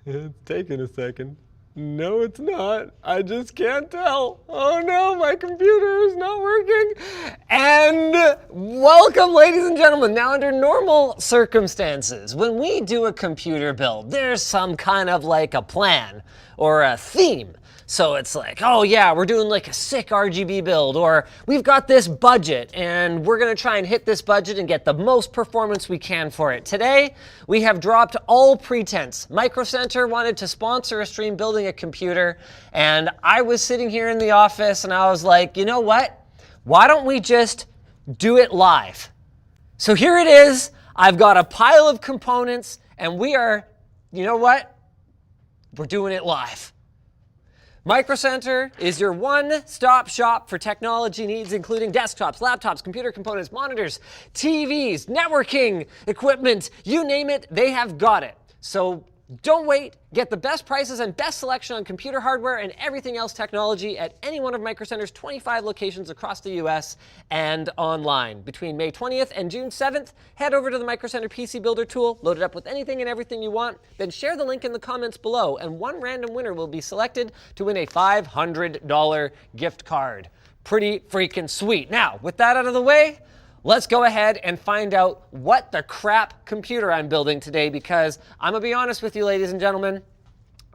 It's taking a second. No, it's not. I just can't tell. Oh no, my computer is not working. And welcome, ladies and gentlemen. Now, under normal circumstances, when we do a computer build, there's some kind of like a plan or a theme. So it's like, oh yeah, we're doing like a sick RGB build, or we've got this budget and we're gonna try and hit this budget and get the most performance we can for it. Today, we have dropped all pretense. Micro Center wanted to sponsor a stream building a computer, and I was sitting here in the office and I was like, you know what? Why don't we just do it live? So here it is. I've got a pile of components and we are, you know what? We're doing it live. Micro Center is your one-stop shop for technology needs, including desktops, laptops, computer components, monitors, TVs, networking equipment, you name it, they have got it. So don't wait. Get the best prices and best selection on computer hardware and everything else technology at any one of Micro Center's 25 locations across the US and online. Between May 20th and June 7th, head over to the Micro Center PC Builder tool, load it up with anything and everything you want, then share the link in the comments below, and one random winner will be selected to win a $500 gift card. Pretty freaking sweet. Now, with that out of the way, let's go ahead and find out what the crap computer I'm building today, because I'm gonna be honest with you, ladies and gentlemen.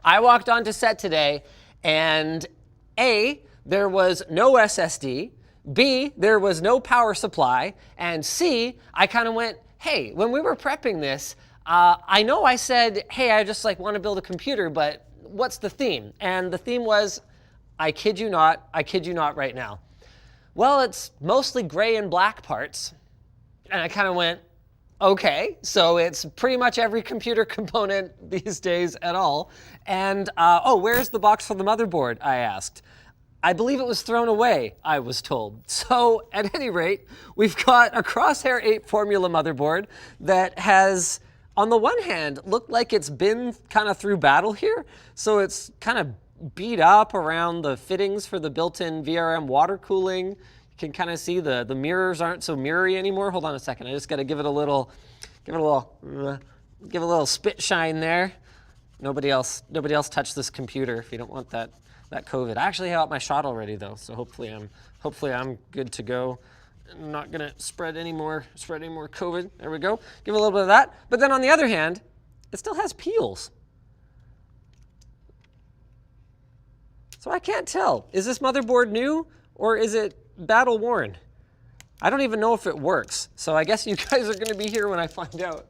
I walked onto set today and A, there was no SSD, B, there was no power supply, and C, I kind of went, hey, when we were prepping this, I know I said, hey, I just like want to build a computer, but what's the theme? And the theme was, I kid you not right now. Well, it's mostly gray and black parts. And I kind of went, okay, so it's pretty much every computer component these days at all. And, oh, where's the box for the motherboard, I asked. I believe it was thrown away, I was told. So at any rate, we've got a Crosshair 8 Formula motherboard that has, on the one hand, looked like it's been kind of through battle here. So it's kind of beat up around the fittings for the built-in VRM water cooling. You can kind of see the mirrors aren't so mirrory anymore. Hold on a second. I just got to give it a little spit shine there. Nobody else touch this computer if you don't want that COVID. I actually have my shot already though, so hopefully I'm good to go. I'm not gonna spread any more COVID. There we go. Give it a little bit of that. But then on the other hand, it still has peels. So I can't tell. Is this motherboard new or is it battle worn? I don't even know if it works. So I guess you guys are going to be here when I find out.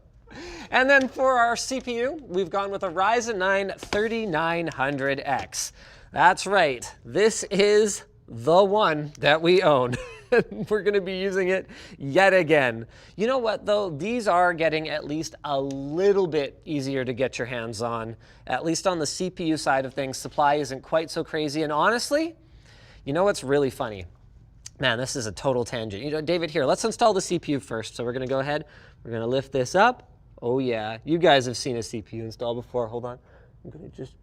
And then for our CPU, we've gone with a Ryzen 9 3900X. That's right. This is the one that we own. We're going to be using it yet again. You know what though? These are getting at least a little bit easier to get your hands on. At least on the CPU side of things, supply isn't quite so crazy. And honestly, you know what's really funny? Man, this is a total tangent. You know, David, here, let's install the CPU first. So we're going to go ahead. We're going to lift this up. Oh yeah, you guys have seen a CPU install before. Hold on. I'm going to just...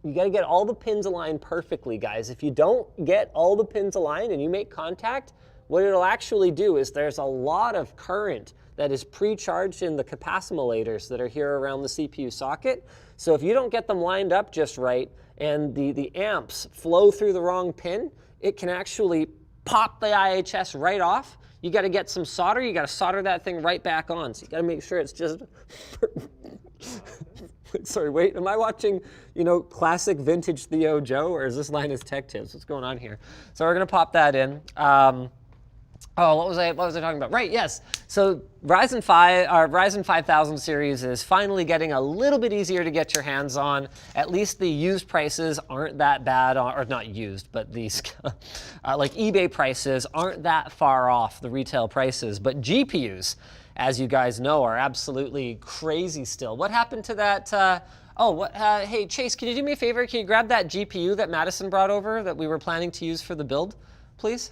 You got to get all the pins aligned perfectly, guys. If you don't get all the pins aligned and you make contact, what it'll actually do is there's a lot of current that is pre-charged in the capacitometers that are here around the CPU socket. So if you don't get them lined up just right and the amps flow through the wrong pin, it can actually pop the IHS right off. You got to get some solder. You got to solder that thing right back on. So you got to make sure it's just... Sorry, wait, am I watching, you know, classic vintage Theo Joe, or is this Linus Tech Tips? What's going on here? So we're gonna pop that in. Oh, what was I talking about? Right, yes. So Ryzen 5000 series is finally getting a little bit easier to get your hands on. At least the used prices aren't that bad, or not used, but these like eBay prices aren't that far off the retail prices. But GPUs, as you guys know, are absolutely crazy still. What happened to that? Hey, Chase, can you do me a favor? Can you grab that GPU that Madison brought over that we were planning to use for the build, please?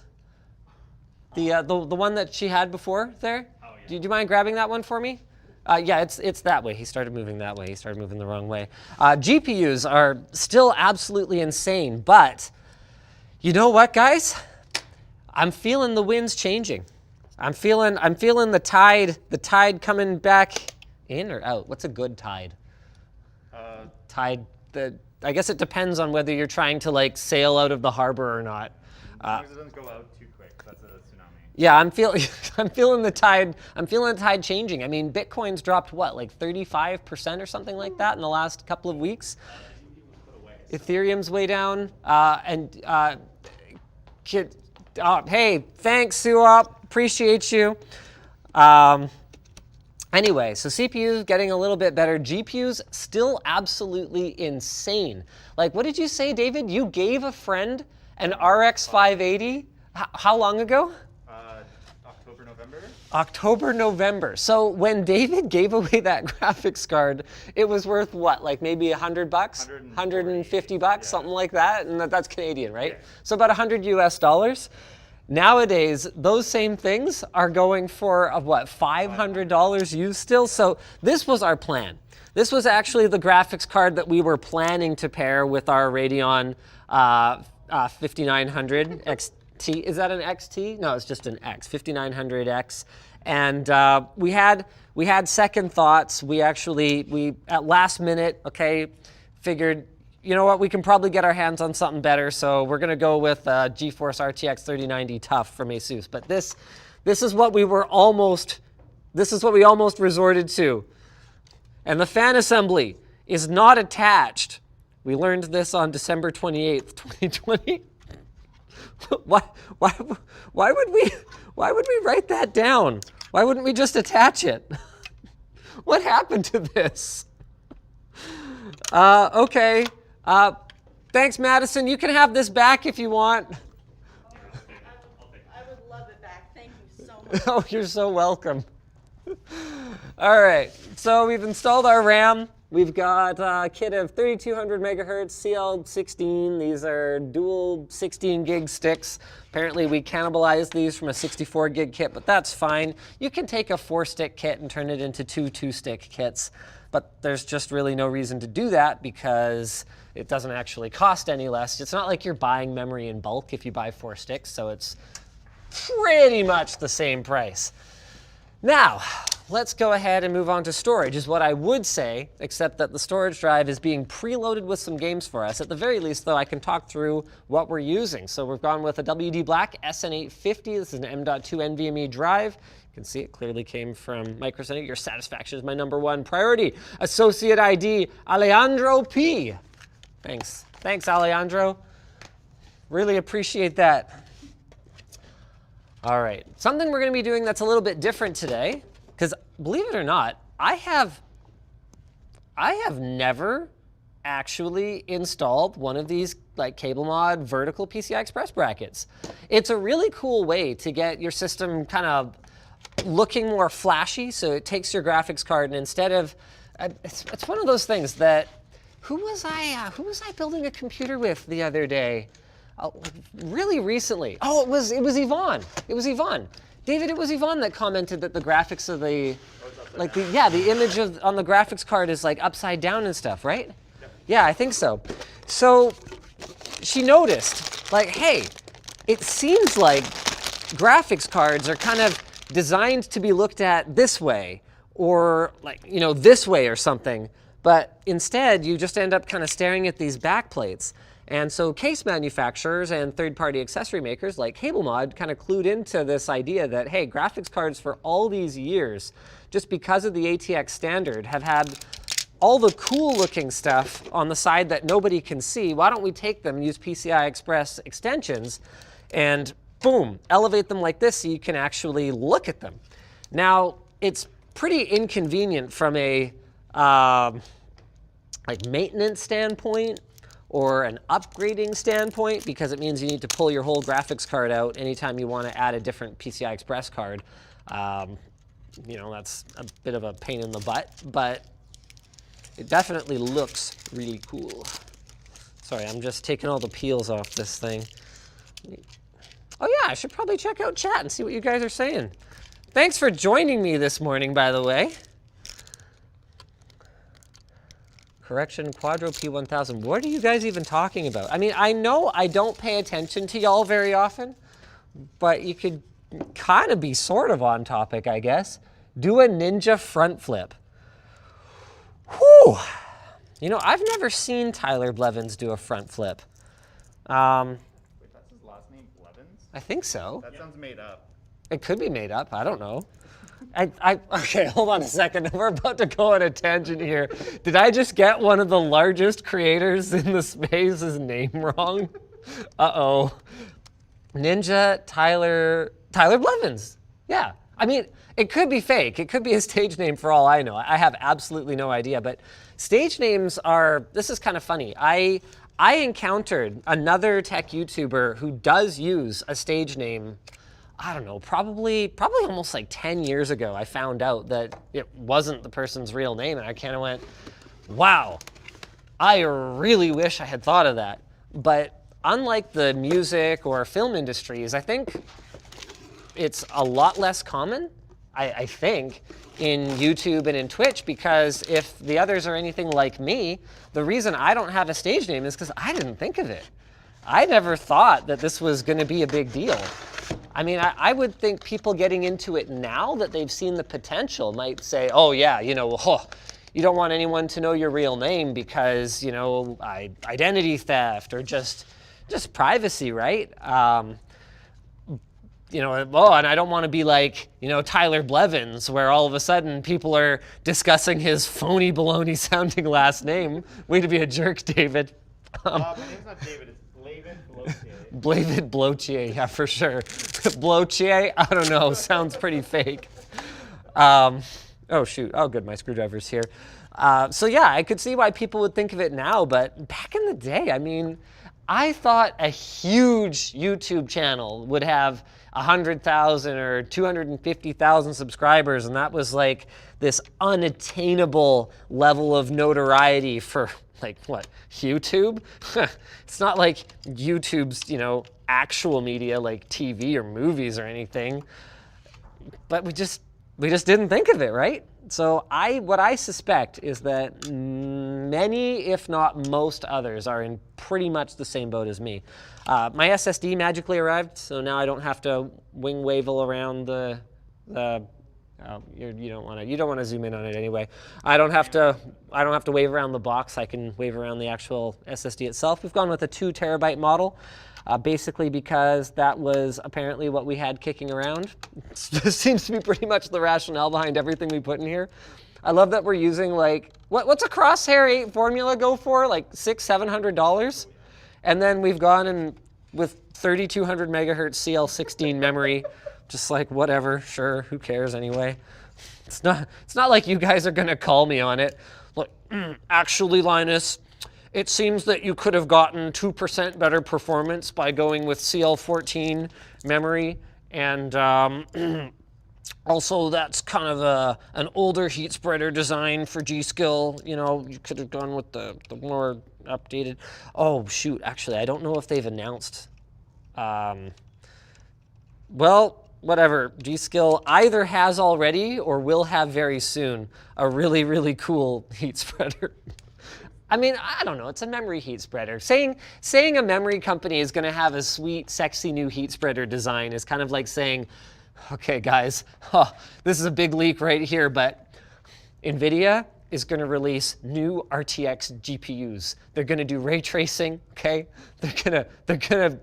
The one that she had before there? Oh, yeah. Do you mind grabbing that one for me? Yeah, it's that way. He started moving that way. He started moving the wrong way. GPUs are still absolutely insane, but you know what, guys? I'm feeling the winds changing. I'm feeling the tide coming back in or out. What's a good tide? Tide. I guess it depends on whether you're trying to like sail out of the harbor or not. As long as it doesn't go out too quick, that's a tsunami. Yeah, I'm feeling the tide. I'm feeling the tide changing. I mean, Bitcoin's dropped what, like 35% or something like that in the last couple of weeks. Ethereum's way down. Hey, thanks, Suop. Appreciate you. Anyway, so CPU's getting a little bit better. GPU's still absolutely insane. Like, what did you say, David? You gave a friend an RX 580? How long ago? October, November. October, November. So when David gave away that graphics card, it was worth what? Like maybe $100, 150 bucks, something like that. And that's Canadian, right? Yeah. So about $100 US. Nowadays, those same things are going for what, $500 used still. So this was our plan. This was actually the graphics card that we were planning to pair with our Radeon 5900 XT. Is that an XT? No, it's just an X, 5900X. And we had second thoughts. We at last minute, okay, figured, you know what, we can probably get our hands on something better, so we're gonna go with GeForce RTX 3090 Tough from Asus. But this is what we almost resorted to. And the fan assembly is not attached. We learned this on December 28th, 2020. Why would we write that down? Why wouldn't we just attach it? What happened to this? Okay. Thanks, Madison. You can have this back if you want. I would love it back. Thank you so much. Oh, you're so welcome. All right, so we've installed our RAM. We've got a kit of 3200 megahertz CL16. These are dual 16 gig sticks. Apparently we cannibalized these from a 64 gig kit, but that's fine. You can take a 4-stick kit and turn it into two 2-stick kits, but there's just really no reason to do that because it doesn't actually cost any less. It's not like you're buying memory in bulk if you buy 4 sticks, so it's pretty much the same price. Now, let's go ahead and move on to storage, is what I would say, except that the storage drive is being preloaded with some games for us. At the very least, though, I can talk through what we're using. So we've gone with a WD Black SN850. This is an M.2 NVMe drive. You can see it clearly came from Microcenter. Your satisfaction is my #1 priority. Associate ID, Alejandro P. Thanks. Thanks, Alejandro. Really appreciate that. All right, something we're gonna be doing that's a little bit different today, because believe it or not, I have never actually installed one of these like cable mod vertical PCI Express brackets. It's a really cool way to get your system kind of looking more flashy, so it takes your graphics card and instead of, it's one of those things that, who was I building a computer with the other day? Really recently. Oh, it was Yvonne. It was Yvonne. David, it was Yvonne that commented that the graphics of the, like the image on the graphics card is like upside down and stuff, right? Yep. Yeah, I think so. So she noticed, like, hey, it seems like graphics cards are kind of designed to be looked at this way, or like, you know, this way or something. But instead, you just end up kind of staring at these backplates. And so case manufacturers and third-party accessory makers like CableMod kind of clued into this idea that, hey, graphics cards for all these years, just because of the ATX standard, have had all the cool-looking stuff on the side that nobody can see. Why don't we take them and use PCI Express extensions and, boom, elevate them like this so you can actually look at them. Now, it's pretty inconvenient from a like maintenance standpoint or an upgrading standpoint, because it means you need to pull your whole graphics card out anytime you want to add a different PCI Express card. You know, that's a bit of a pain in the butt, but it definitely looks really cool. Sorry, I'm just taking all the peels off this thing. Oh yeah, I should probably check out chat and see what you guys are saying. Thanks for joining me this morning, by the way. Correction, Quadro P1000. What are you guys even talking about? I mean, I know I don't pay attention to y'all very often, but you could kind of be sort of on topic, I guess. Do a ninja front flip. Whew. You know, I've never seen Tyler Blevins do a front flip. Wait, that's his last name, Blevins? I think so. That sounds made up. It could be made up. I don't know. Okay, hold on a second. We're about to go on a tangent here. Did I just get one of the largest creators in the space's name wrong? Uh-oh. Ninja Tyler Blevins. Yeah. I mean, it could be fake. It could be a stage name for all I know. I have absolutely no idea. But stage names are, this is kind of funny. I encountered another tech YouTuber who does use a stage name. I don't know, probably almost like 10 years ago, I found out that it wasn't the person's real name, and I kind of went, wow, I really wish I had thought of that. But unlike the music or film industries, I think it's a lot less common, I think, in YouTube and in Twitch, because if the others are anything like me, the reason I don't have a stage name is because I didn't think of it. I never thought that this was going to be a big deal. I mean, I would think people getting into it now that they've seen the potential might say, oh yeah, you know, you don't want anyone to know your real name because, you know, identity theft or just privacy, right? You know, oh, and I don't want to be like, you know, Tyler Blevins, where all of a sudden people are discussing his phony baloney sounding last name. Way to be a jerk, David. My name's not David, it's Blavin Blotier. Blavin Blotier, yeah, for sure. Blotier, I don't know, sounds pretty fake. Oh shoot, oh good, my screwdriver's here. So yeah, I could see why people would think of it now, but back in the day, I mean, I thought a huge YouTube channel would have 100,000 or 250,000 subscribers, and that was like this unattainable level of notoriety for like what, YouTube? It's not like YouTube's, you know, actual media like TV or movies or anything, but we just didn't think of it, right? So what I suspect is that many, if not most others, are in pretty much the same boat as me. My SSD magically arrived, so now I don't have to wing wavel around the you don't want to zoom in on it anyway. I don't have to wave around the box. I can wave around the actual SSD itself. We've gone with a 2 terabyte model. Basically because that was apparently what we had kicking around. This seems to be pretty much the rationale behind everything we put in here. I love that we're using like, what's a Crosshair 8 formula go for? Like $600-700? And then we've gone and with 3200 megahertz CL16 memory, just like whatever, sure, who cares anyway. It's not like you guys are gonna call me on it. Look, actually, Linus, it seems that you could have gotten 2% better performance by going with CL14 memory, and also that's kind of an older heat spreader design for G-Skill. You know, you could have gone with the more updated. Oh shoot, actually, I don't know if they've announced. Well, whatever, G-Skill either has already or will have very soon a really, really cool heat spreader. I mean, I don't know, it's a memory heat spreader. Saying a memory company is gonna have a sweet, sexy new heat spreader design is kind of like saying, okay guys, this is a big leak right here, but Nvidia is gonna release new RTX GPUs. They're gonna do ray tracing, okay? They're gonna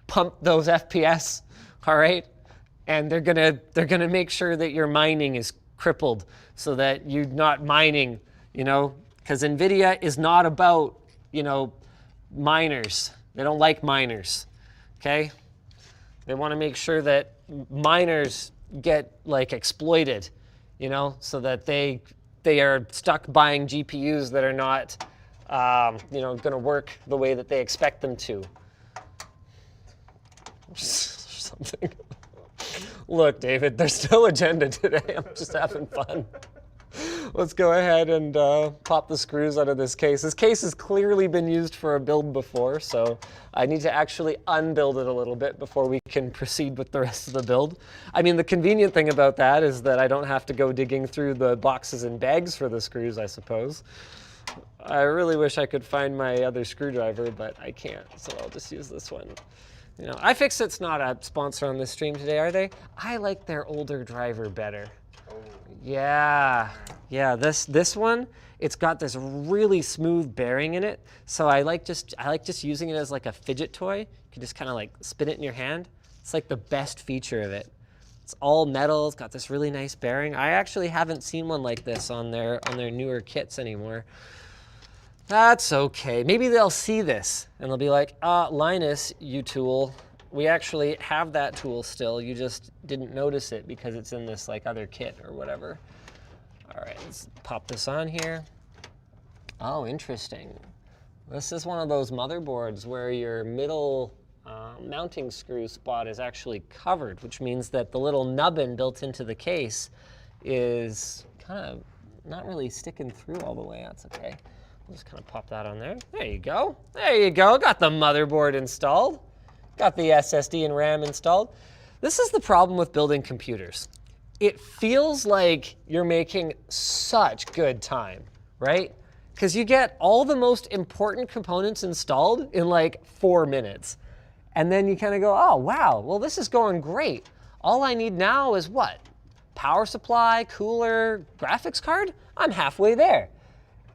pump those FPS, all right? And they're gonna make sure that your mining is crippled so that you're not mining, you know, because Nvidia is not about, you know, miners. They don't like miners, okay? They want to make sure that miners get like exploited, you know, so that they are stuck buying GPUs that are not, you know, going to work the way that they expect them to. Something. Look, David, there's no agenda today. I'm just having fun. Let's go ahead and pop the screws out of this case. This case has clearly been used for a build before, so I need to actually unbuild it a little bit before we can proceed with the rest of the build. I mean, the convenient thing about that is that I don't have to go digging through the boxes and bags for the screws, I suppose. I really wish I could find my other screwdriver, but I can't, so I'll just use this one. You know, iFixit's not a sponsor on this stream today, are they? I like their older driver better. Oh, Yeah, this one, it's got this really smooth bearing in it. So I like just using it as like a fidget toy. You can just kind of like spin it in your hand. It's like the best feature of it. It's all metal. It's got this really nice bearing. I actually haven't seen one like this on their newer kits anymore. That's okay. Maybe they'll see this and they'll be like, Linus, you tool. We actually have that tool still. You just didn't notice it because it's in this like other kit or whatever. All right, let's pop this on here. Oh, interesting. This is one of those motherboards where your middle mounting screw spot is actually covered, which means that the little nubbin built into the case is kind of not really sticking through all the way. That's okay. We'll just kind of pop that on there. There you go. There you go. Got the motherboard installed. Got the SSD and RAM installed. This is the problem with building computers. It feels like you're making such good time, right? Because you get all the most important components installed in like 4 minutes. And then you kind of go, oh, wow, well, this is going great. All I need now is what? Power supply, cooler, graphics card? I'm halfway there.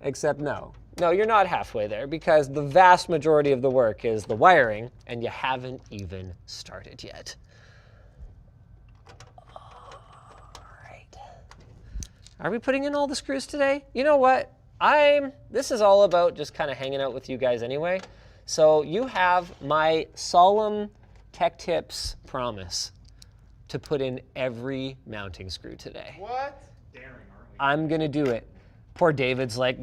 Except no. No, you're not halfway there because the vast majority of the work is the wiring, and you haven't even started yet. All right. Are we putting in all the screws today? You know what? This is all about just kind of hanging out with you guys anyway. So you have my solemn Tech Tips promise to put in every mounting screw today. What? Daring, aren't we? I'm gonna do it. Poor David's like,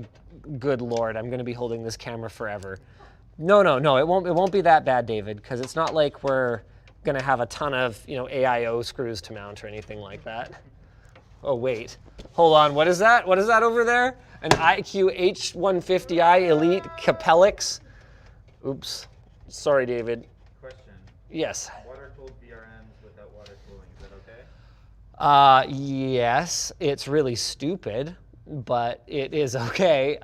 good Lord, I'm gonna be holding this camera forever. No, it won't be that bad, David, because it's not like we're gonna have a ton of, AIO screws to mount or anything like that. Oh wait, hold on, what is that? What is that over there? An IQ H150i Elite Capellix? Oops, sorry, David. Question. Yes. Water-cooled VRMs without water cooling, is that okay? Yes, it's really stupid, but it is okay.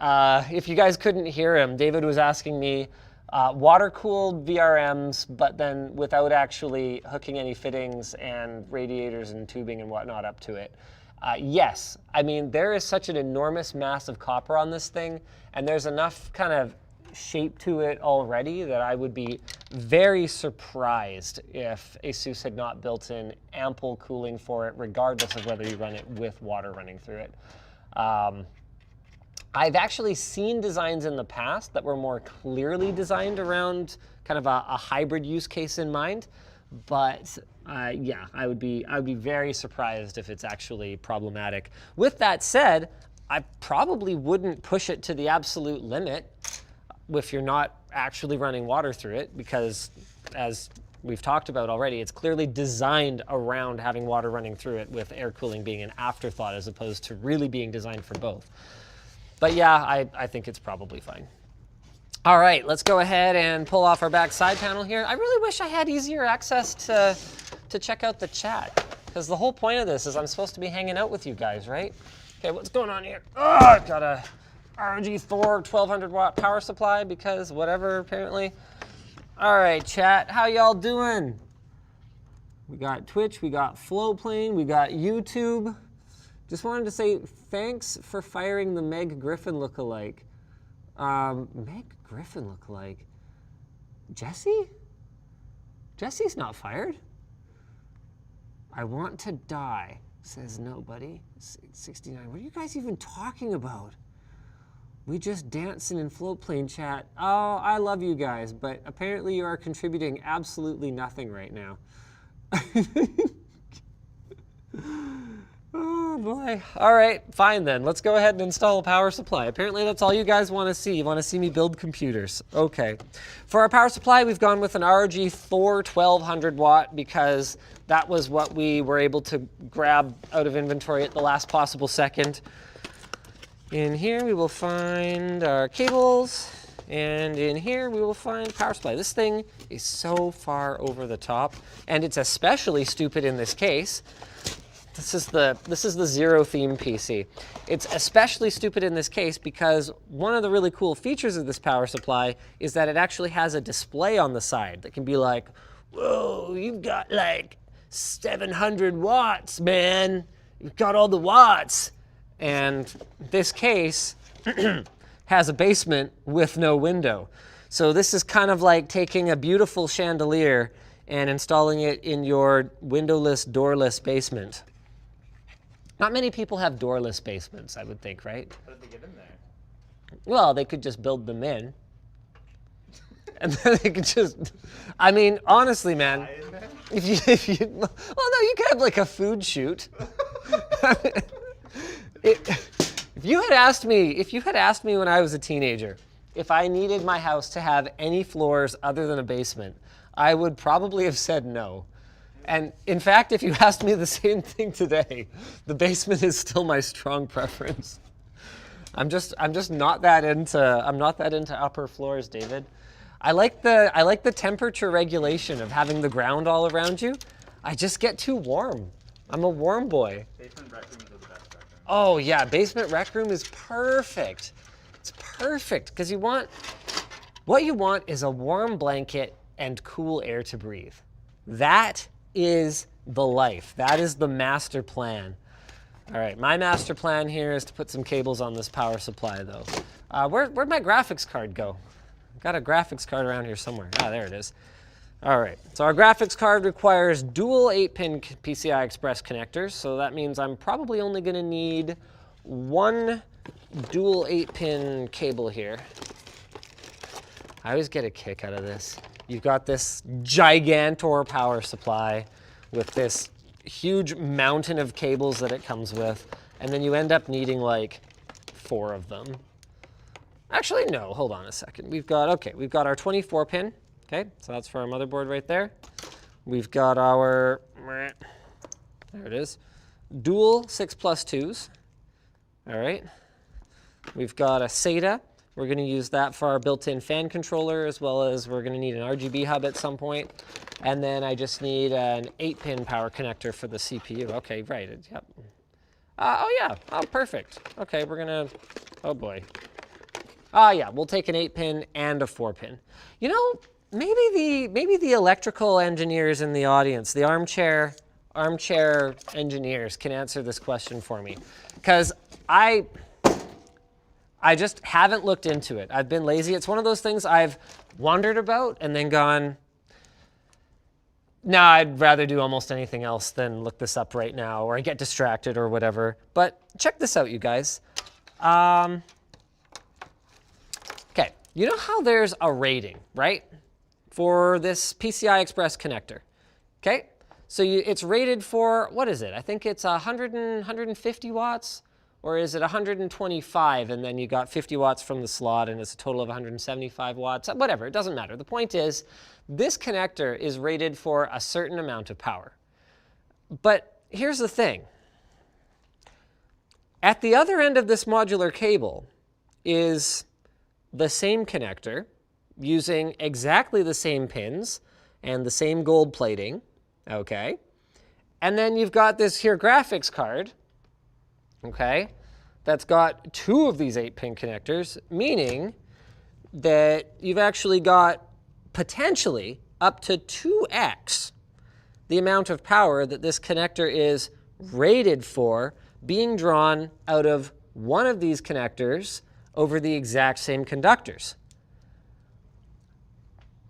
If you guys couldn't hear him, David was asking me water-cooled VRMs, but then without actually hooking any fittings and radiators and tubing and whatnot up to it. Yes, I mean, there is such an enormous mass of copper on this thing, and there's enough kind of shape to it already that I would be very surprised if ASUS had not built in ample cooling for it, regardless of whether you run it with water running through it. I've actually seen designs in the past that were more clearly designed around kind of a hybrid use case in mind, but yeah, I would be very surprised if it's actually problematic. With that said, I probably wouldn't push it to the absolute limit if you're not actually running water through it, because as we've talked about already, it's clearly designed around having water running through it, with air cooling being an afterthought as opposed to really being designed for both. But yeah, I think it's probably fine. All right, let's go ahead and pull off our back side panel here. I really wish I had easier access to check out the chat, because the whole point of this is I'm supposed to be hanging out with you guys, right? Okay, what's going on here? Oh, got a ROG Thor 1200 watt power supply because whatever, apparently. All right, chat, how y'all doing? We got Twitch, we got Flowplane, we got YouTube. Just wanted to say thanks for firing the Meg Griffin lookalike. Meg Griffin lookalike? Jesse? Jesse's not fired. I want to die, says nobody. 69, what are you guys even talking about? We just dancing in Floatplane chat. Oh, I love you guys, but apparently you are contributing absolutely nothing right now. Oh boy. All right, fine then. Let's go ahead and install a power supply. Apparently that's all you guys want to see. You want to see me build computers. Okay. For our power supply, we've gone with an ROG Thor 1200 watt because that was what we were able to grab out of inventory at the last possible second. In here we will find our cables, and in here we will find power supply. This thing is so far over the top, and it's especially stupid in this case. This is the Zero Theme PC. It's especially stupid in this case because one of the really cool features of this power supply is that it actually has a display on the side that can be like, whoa, you've got like 700 watts, man. you've got all the watts. And this case has a basement with no window. So this is kind of like taking a beautiful chandelier and installing it in your windowless, doorless basement. Not many people have doorless basements, I would think, right? How did they get in there? Well, they could just build them in. And then they could just, I mean, honestly, man, if you, well, no, you could have like a food shoot. If you had asked me when I was a teenager, if I needed my house to have any floors other than a basement, I would probably have said no. And in fact, if you asked me the same thing today, the basement is still my strong preference. I'm just not that into upper floors, David. I like the temperature regulation of having the ground all around you. I just get too warm. I'm a warm boy. Basement rec rooms are the best rec rooms. Oh yeah, basement rec room is perfect. It's perfect because what you want is a warm blanket and cool air to breathe. That is the life. That is the master plan. All right, my master plan here is to put some cables on this power supply though. Where'd my graphics card go? I've got a graphics card around here somewhere. Ah, there it is. All right, so our graphics card requires dual 8-pin PCI Express connectors, so that means I'm probably only gonna need one dual 8-pin cable here. I always get a kick out of this. You've got this gigantor power supply with this huge mountain of cables that it comes with, and then you end up needing like 4 of them. Actually, no, hold on a second. We've got our 24-pin, okay? So that's for our motherboard right there. We've got our, there it is, dual 6+2s, all right? We've got a SATA. We're gonna use that for our built-in fan controller, as well as we're gonna need an RGB hub at some point. And then I just need an 8-pin power connector for the CPU. Okay, right, yep. Oh yeah, oh perfect. Okay, we're gonna, oh boy. Yeah, we'll take an 8-pin and a 4-pin. You know, maybe the electrical engineers in the audience, the armchair engineers can answer this question for me. Because I just haven't looked into it. I've been lazy. It's one of those things I've wondered about and then gone, nah, I'd rather do almost anything else than look this up right now, or I get distracted or whatever. But check this out, you guys. Okay, you know how there's a rating, right? For this PCI Express connector, okay? So it's rated for, what is it? I think it's 150 watts. Or is it 125 and then you got 50 watts from the slot and it's a total of 175 watts? Whatever, it doesn't matter. The point is, this connector is rated for a certain amount of power. But here's the thing. At the other end of this modular cable is the same connector using exactly the same pins and the same gold plating, okay? And then you've got this here graphics card, okay, that's got 2 of these 8-pin connectors, meaning that you've actually got potentially up to 2x the amount of power that this connector is rated for being drawn out of one of these connectors over the exact same conductors.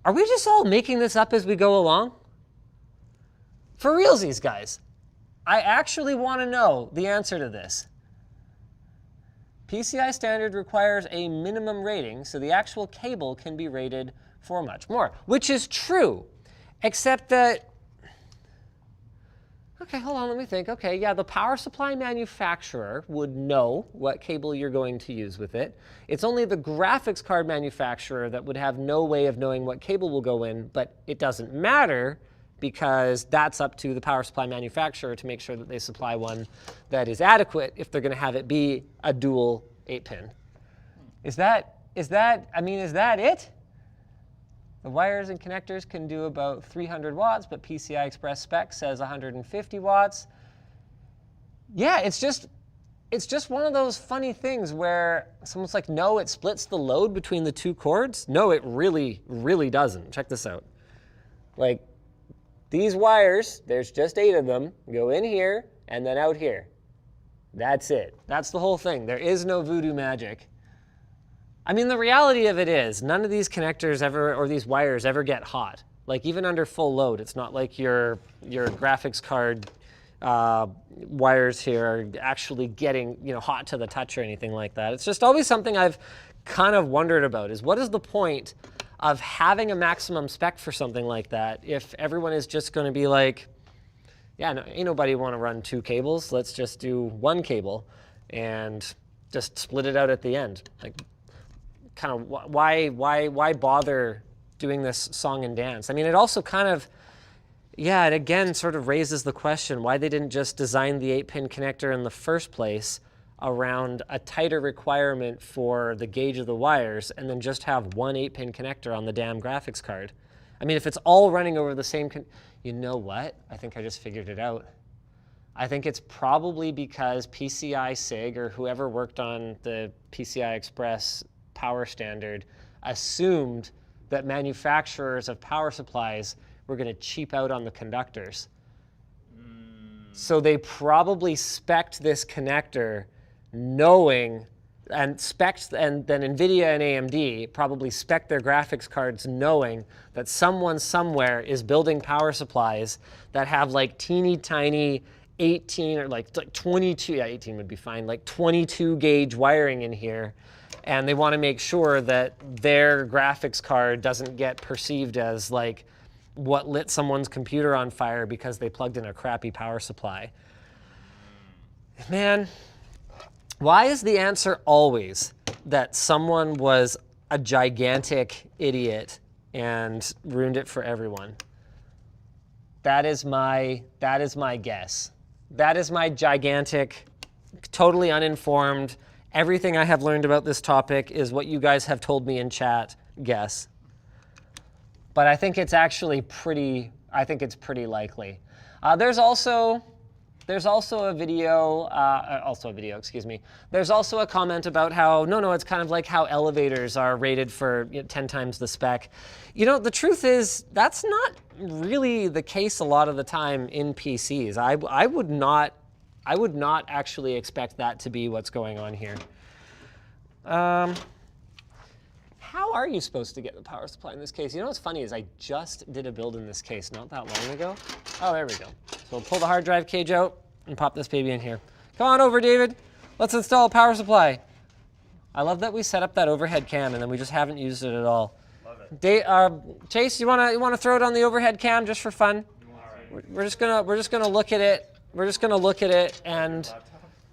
Are we just all making this up as we go along? For realsies, guys. I actually want to know the answer to this. PCI standard requires a minimum rating, so the actual cable can be rated for much more, which is true, except that, okay, hold on, let me think. Okay, yeah, the power supply manufacturer would know what cable you're going to use with it. It's only the graphics card manufacturer that would have no way of knowing what cable will go in, but it doesn't matter, because that's up to the power supply manufacturer to make sure that they supply one that is adequate if they're going to have it be a dual 8-pin. Is that it? The wires and connectors can do about 300 watts, but PCI Express spec says 150 watts. Yeah, it's just one of those funny things where someone's like, no, it splits the load between the 2 cords. No, it really, really doesn't. Check this out. Like, these wires, there's just 8 of them, go in here and then out here. That's it. That's the whole thing. There is no voodoo magic. I mean, the reality of it is none of these connectors ever, or these wires ever get hot. Like even under full load, it's not like your graphics card wires here are actually getting hot to the touch or anything like that. It's just always something I've kind of wondered about is what is the point of having a maximum spec for something like that if everyone is just going to be like, yeah, no, ain't nobody want to run 2 cables. Let's just do 1 cable and just split it out at the end. Like, kind of why bother doing this song and dance? I mean, it also kind of, yeah, it again sort of raises the question why they didn't just design the 8-pin connector in the first place around a tighter requirement for the gauge of the wires and then just have one 8-pin connector on the damn graphics card. I mean, if it's all running over the same, you know what? I think I just figured it out. I think it's probably because PCI SIG or whoever worked on the PCI Express power standard assumed that manufacturers of power supplies were going to cheap out on the conductors. So they probably spec'd this connector knowing, and then Nvidia and AMD probably spec'd their graphics cards knowing that someone somewhere is building power supplies that have like teeny tiny 18 or like 22, yeah, 18 would be fine, like 22 gauge wiring in here. And they want to make sure that their graphics card doesn't get perceived as like what lit someone's computer on fire because they plugged in a crappy power supply. Man, why is the answer always that someone was a gigantic idiot and ruined it for everyone? That is my guess. That is my gigantic, totally uninformed, everything I have learned about this topic is what you guys have told me in chat guess. But I think it's actually pretty likely. There's also a video, excuse me. There's also a comment about how, no, it's kind of like how elevators are rated for 10 times the spec. The truth is that's not really the case a lot of the time in PCs. I would not actually expect that to be what's going on here. How are you supposed to get the power supply in this case? What's funny is I just did a build in this case not that long ago. Oh, there we go. So we'll pull the hard drive cage out and pop this baby in here. Come on over, David. Let's install a power supply. I love that we set up that overhead cam and then we just haven't used it at all. Love it. Chase, you wanna throw it on the overhead cam just for fun? We're just gonna look at it. We're just gonna look at it and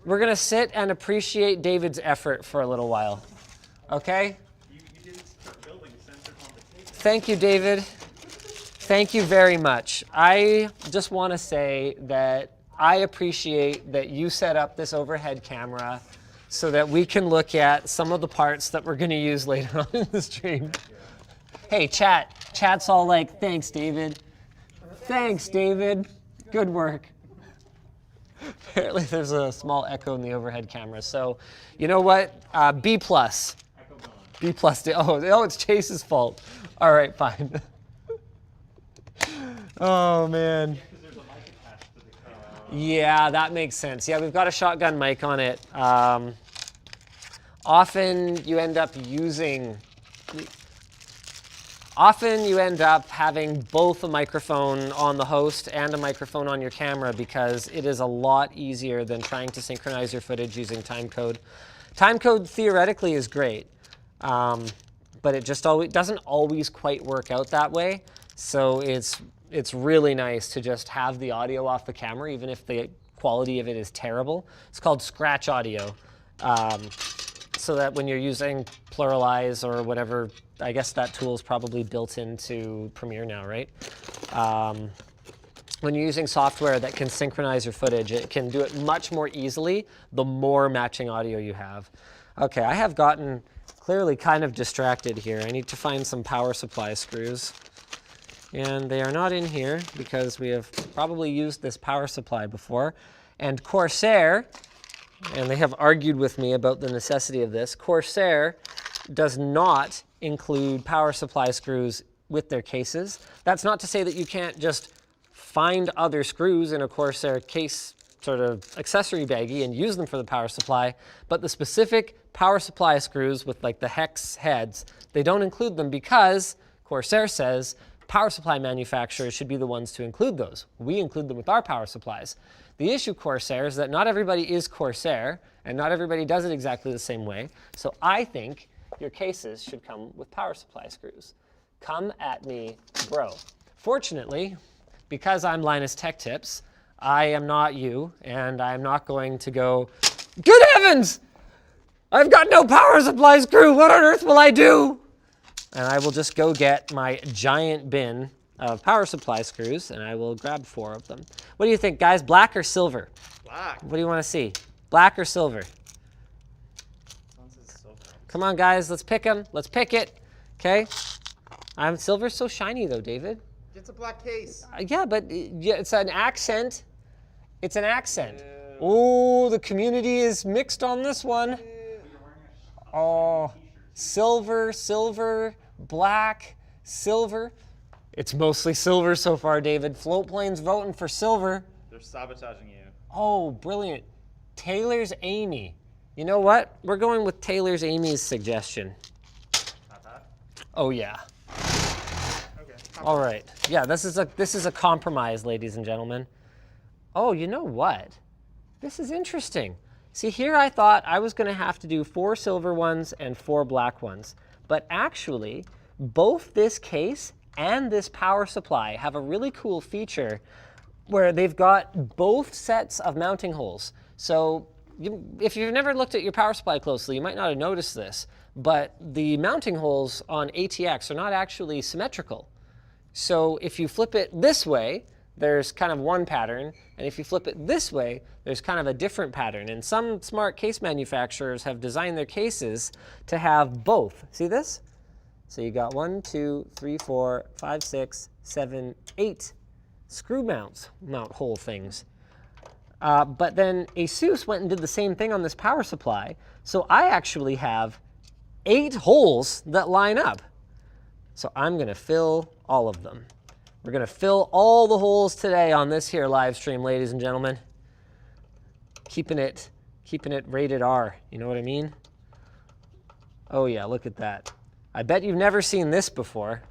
we're gonna sit and appreciate David's effort for a little while. Okay? You didn't start building sensors on the table. Thank you, David. Thank you very much. I just want to say that I appreciate that you set up this overhead camera so that we can look at some of the parts that we're going to use later on in the stream. Hey, chat's all like, thanks, David. Thanks, David. Good work. Apparently there's a small echo in the overhead camera. So, you know what? B+. B+. Oh, it's Chase's fault. All right, fine. Oh, man. Yeah, that makes sense. Yeah, we've got a shotgun mic on it. Often you end up having both a microphone on the host and a microphone on your camera because it is a lot easier than trying to synchronize your footage using timecode. Timecode theoretically is great, but it just doesn't always quite work out that way. So it's really nice to just have the audio off the camera, even if the quality of it is terrible. It's called scratch audio. So that when you're using Pluralize or whatever, I guess that tool is probably built into Premiere now, right? When you're using software that can synchronize your footage, it can do it much more easily the more matching audio you have. Okay, I have gotten clearly kind of distracted here. I need to find some power supply screws. And they are not in here because we have probably used this power supply before. And Corsair, and they have argued with me about the necessity of this, Corsair does not include power supply screws with their cases. That's not to say that you can't just find other screws in a Corsair case sort of accessory baggie and use them for the power supply, but the specific power supply screws with like the hex heads, they don't include them because Corsair says power supply manufacturers should be the ones to include those. We include them with our power supplies. The issue, Corsair, is that not everybody is Corsair, and not everybody does it exactly the same way. So I think your cases should come with power supply screws. Come at me, bro. Fortunately, because I'm Linus Tech Tips, I am not you, and I'm not going to go, good heavens! I've got no power supply screw. What on earth will I do? And I will just go get my giant bin of power supply screws, and I will grab 4 of them. What do you think, guys? Black or silver? Black. What do you want to see? Black or silver? Come on, guys. Let's pick them. Let's pick it. Okay? Silver's so shiny, though, David. It's a black case. Yeah, but it's an accent. It's an accent. Oh, the community is mixed on this one. Oh, silver, silver, black, silver. It's mostly silver so far, David. Float plane's voting for silver. They're sabotaging you. Oh, brilliant. Taylor's Amy. You know what? We're going with Taylor's Amy's suggestion. Not that? Oh, yeah. Okay. All right. Yeah, this is a compromise, ladies and gentlemen. Oh, you know what? This is interesting. See, here I thought I was going to have to do 4 silver ones and 4 black ones. But actually, both this case and this power supply have a really cool feature where they've got both sets of mounting holes. So if you've never looked at your power supply closely, you might not have noticed this, but the mounting holes on ATX are not actually symmetrical. So if you flip it this way, there's kind of one pattern, and if you flip it this way, there's kind of a different pattern. And some smart case manufacturers have designed their cases to have both. See this? So you got 1, 2, 3, 4, 5, 6, 7, 8 screw mount hole things. But then ASUS went and did the same thing on this power supply. So I actually have 8 holes that line up. So I'm going to fill all of them. We're going to fill all the holes today on this here live stream, ladies and gentlemen. Keeping it rated R. You know what I mean? Oh yeah, look at that. I bet you've never seen this before.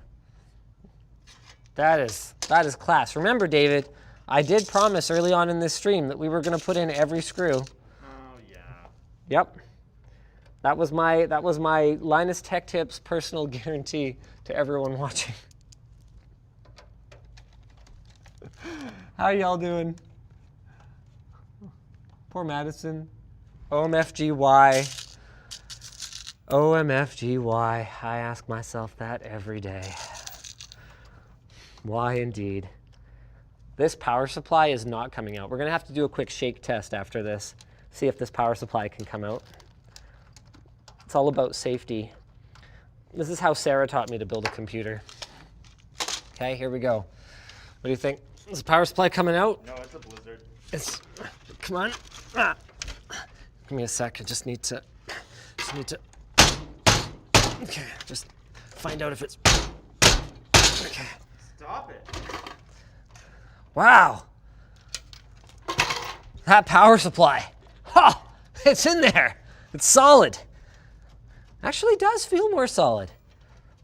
That is class. Remember, David, I did promise early on in this stream that we were going to put in every screw. Oh yeah. Yep. That was my Linus Tech Tips personal guarantee to everyone watching. How y'all doing? Poor Madison. OMFGY. OMFGY. I ask myself that every day. Why indeed? This power supply is not coming out. We're going to have to do a quick shake test after this. See if this power supply can come out. It's all about safety. This is how Sarah taught me to build a computer. Okay, here we go. What do you think? Is the power supply coming out? No, it's a blizzard. Come on. Ah. Give me a sec. I just need to, okay, just find out if it's, okay. Stop it. Wow. That power supply. Ha! It's in there. It's solid. Actually does feel more solid.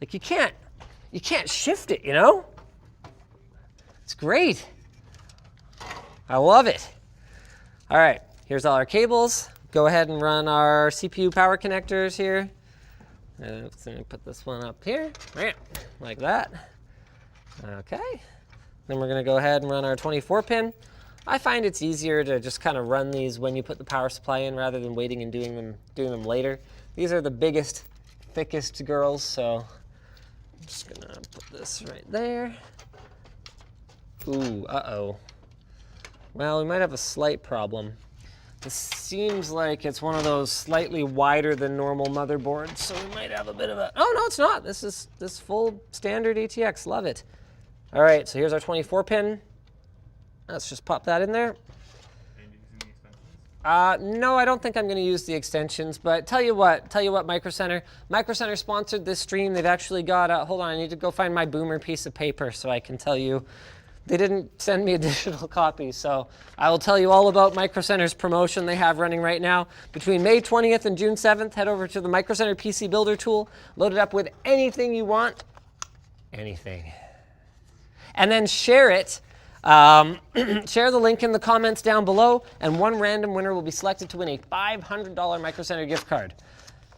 Like you can't shift it, you know? It's great. I love it. All right, here's all our cables. Go ahead and run our CPU power connectors here. Let's put this one up here, like that. Okay. Then we're going to go ahead and run our 24 pin. I find it's easier to just kind of run these when you put the power supply in rather than waiting and doing them later. These are the biggest, thickest girls, so I'm just going to put this right there. Ooh, uh-oh. Well, we might have a slight problem. This seems like it's one of those slightly wider than normal motherboards, so we might have a bit of a... Oh, no, it's not. This is full standard ATX. Love it. All right, so here's our 24 pin. Let's just pop that in there. No, I don't think I'm going to use the extensions, but tell you what, Micro Center. Micro Center sponsored this stream. They've actually got, hold on, I need to go find my boomer piece of paper so I can tell you they didn't send me additional copies. So I will tell you all about Micro Center's promotion they have running right now. Between May 20th and June 7th, head over to the Micro Center PC Builder tool, load it up with anything you want, anything. And then share it. Share the link in the comments down below, and one random winner will be selected to win a $500 Micro Center gift card.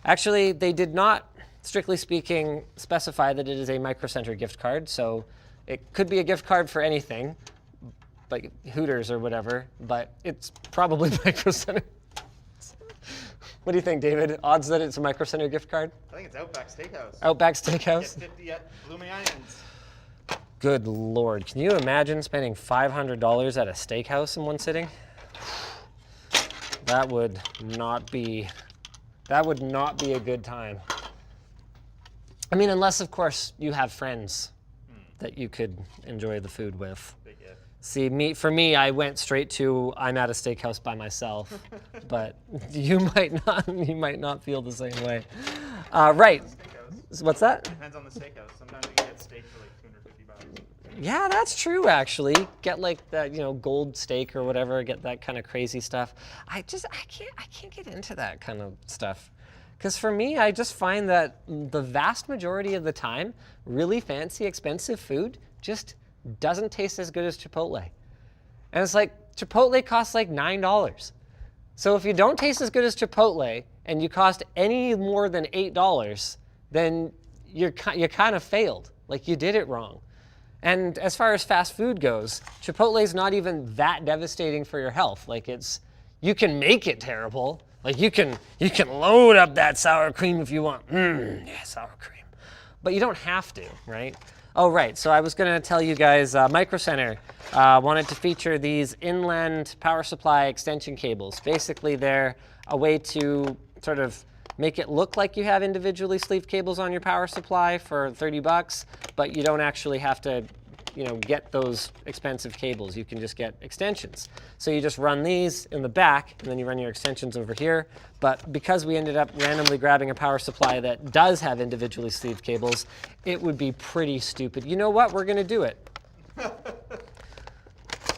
Actually, they did not, strictly speaking, specify that it is a Micro Center gift card, so it could be a gift card for anything, like Hooters or whatever, but it's probably Micro Center. What do you think, David? Odds that it's a Micro Center gift card? I think it's Outback Steakhouse. Outback Steakhouse? Get 50 at Blooming Onions. Good Lord. Can you imagine spending $500 at a steakhouse in one sitting? That would not be a good time. I mean, unless, of course, you have friends that you could enjoy the food with. Big if. See, for me, I went straight to I'm at a steakhouse by myself, but you might not feel the same way. Right. Steakhouse. What's that? Depends on the steakhouse. Sometimes you can get steak for like $250. Yeah, that's true, actually. Get like that, gold steak or whatever, get that kind of crazy stuff. I can't get into that kind of stuff. Because for me, I just find that the vast majority of the time, really fancy, expensive food just doesn't taste as good as Chipotle. And it's like, Chipotle costs like $9. So if you don't taste as good as Chipotle and you cost any more than $8, then you kind of failed. Like, you did it wrong. And as far as fast food goes, Chipotle is not even that devastating for your health. Like, you can make it terrible. Like, you can load up that sour cream if you want. Yeah, sour cream. But you don't have to, right? Oh, right. So I was going to tell you guys, Micro Center wanted to feature these inland power supply extension cables. Basically, they're a way to sort of make it look like you have individually sleeved cables on your power supply for $30, but you don't actually have to, get those expensive cables. You can just get extensions. So you just run these in the back, and then you run your extensions over here. But because we ended up randomly grabbing a power supply that does have individually sleeved cables, it would be pretty stupid. You know what? We're going to do it.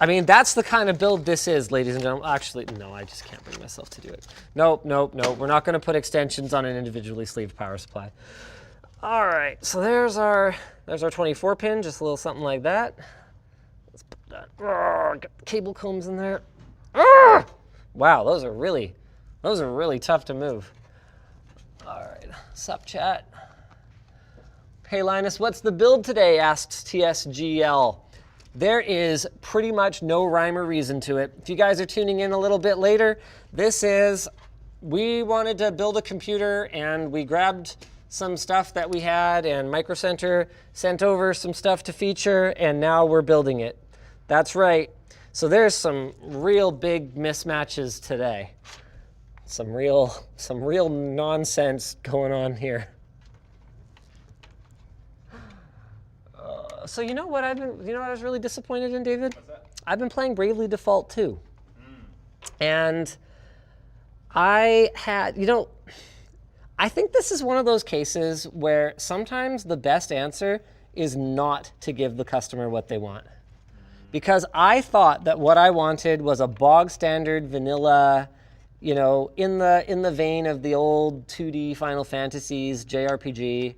I mean, that's the kind of build this is, ladies and gentlemen. Actually, no, I just can't bring myself to do it. Nope. We're not going to put extensions on an individually sleeved power supply. All right, so there's our 24 pin, just a little something like that. Let's put that. Got the cable combs in there. Wow, those are really tough to move. All right, sup chat. Hey Linus, what's the build today? Asks TSGL. There is pretty much no rhyme or reason to it. If you guys are tuning in a little bit later, we wanted to build a computer and we grabbed some stuff that we had, and Micro Center sent over some stuff to feature, and now we're building it. That's right. So there's some real big mismatches today. Some real nonsense going on here. So you know what I was really disappointed in, David? What's that? I've been playing Bravely Default 2. And I think this is one of those cases where sometimes the best answer is not to give the customer what they want. Because I thought that what I wanted was a bog standard vanilla, in the vein of the old 2D Final Fantasies, JRPG.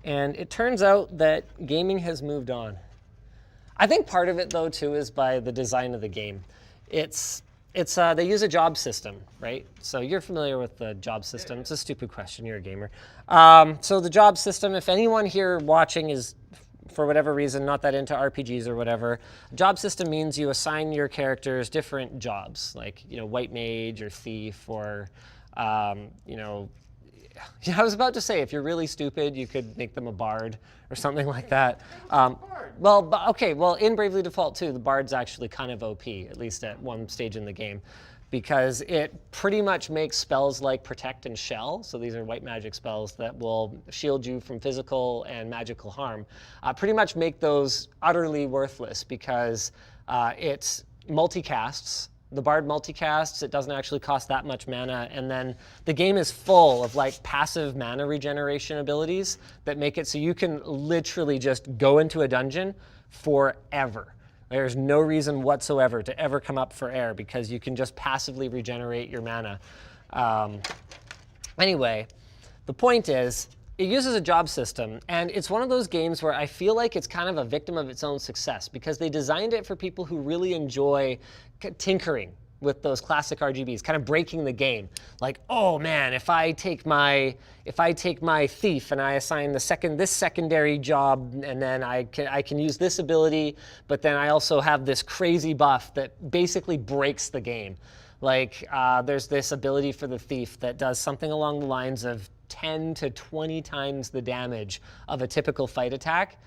And it turns out that gaming has moved on. I think part of it, though, too, is by the design of the game. They use a job system, right? So you're familiar with the job system. It's a stupid question. You're a gamer. So the job system, if anyone here watching is, for whatever reason, not that into RPGs or whatever, job system means you assign your characters different jobs, like, white mage or thief or, I was about to say, if you're really stupid, you could make them a bard or something like that. Well, in Bravely Default 2, the bard's actually kind of OP, at least at one stage in the game, because it pretty much makes spells like Protect and Shell, so these are white magic spells that will shield you from physical and magical harm, pretty much make those utterly worthless because it multicasts. The Bard multicasts, it doesn't actually cost that much mana, and then the game is full of passive mana regeneration abilities that make it so you can literally just go into a dungeon forever. There's no reason whatsoever to ever come up for air because you can just passively regenerate your mana. Anyway, the point is, it uses a job system, and it's one of those games where I feel like it's kind of a victim of its own success because they designed it for people who really enjoy tinkering with those classic RGBs, kind of breaking the game. Like, oh man, if I take my thief and I assign this secondary job, and then I can use this ability, but then I also have this crazy buff that basically breaks the game. Like, there's this ability for the thief that does something along the lines of 10 to 20 times the damage of a typical fight attack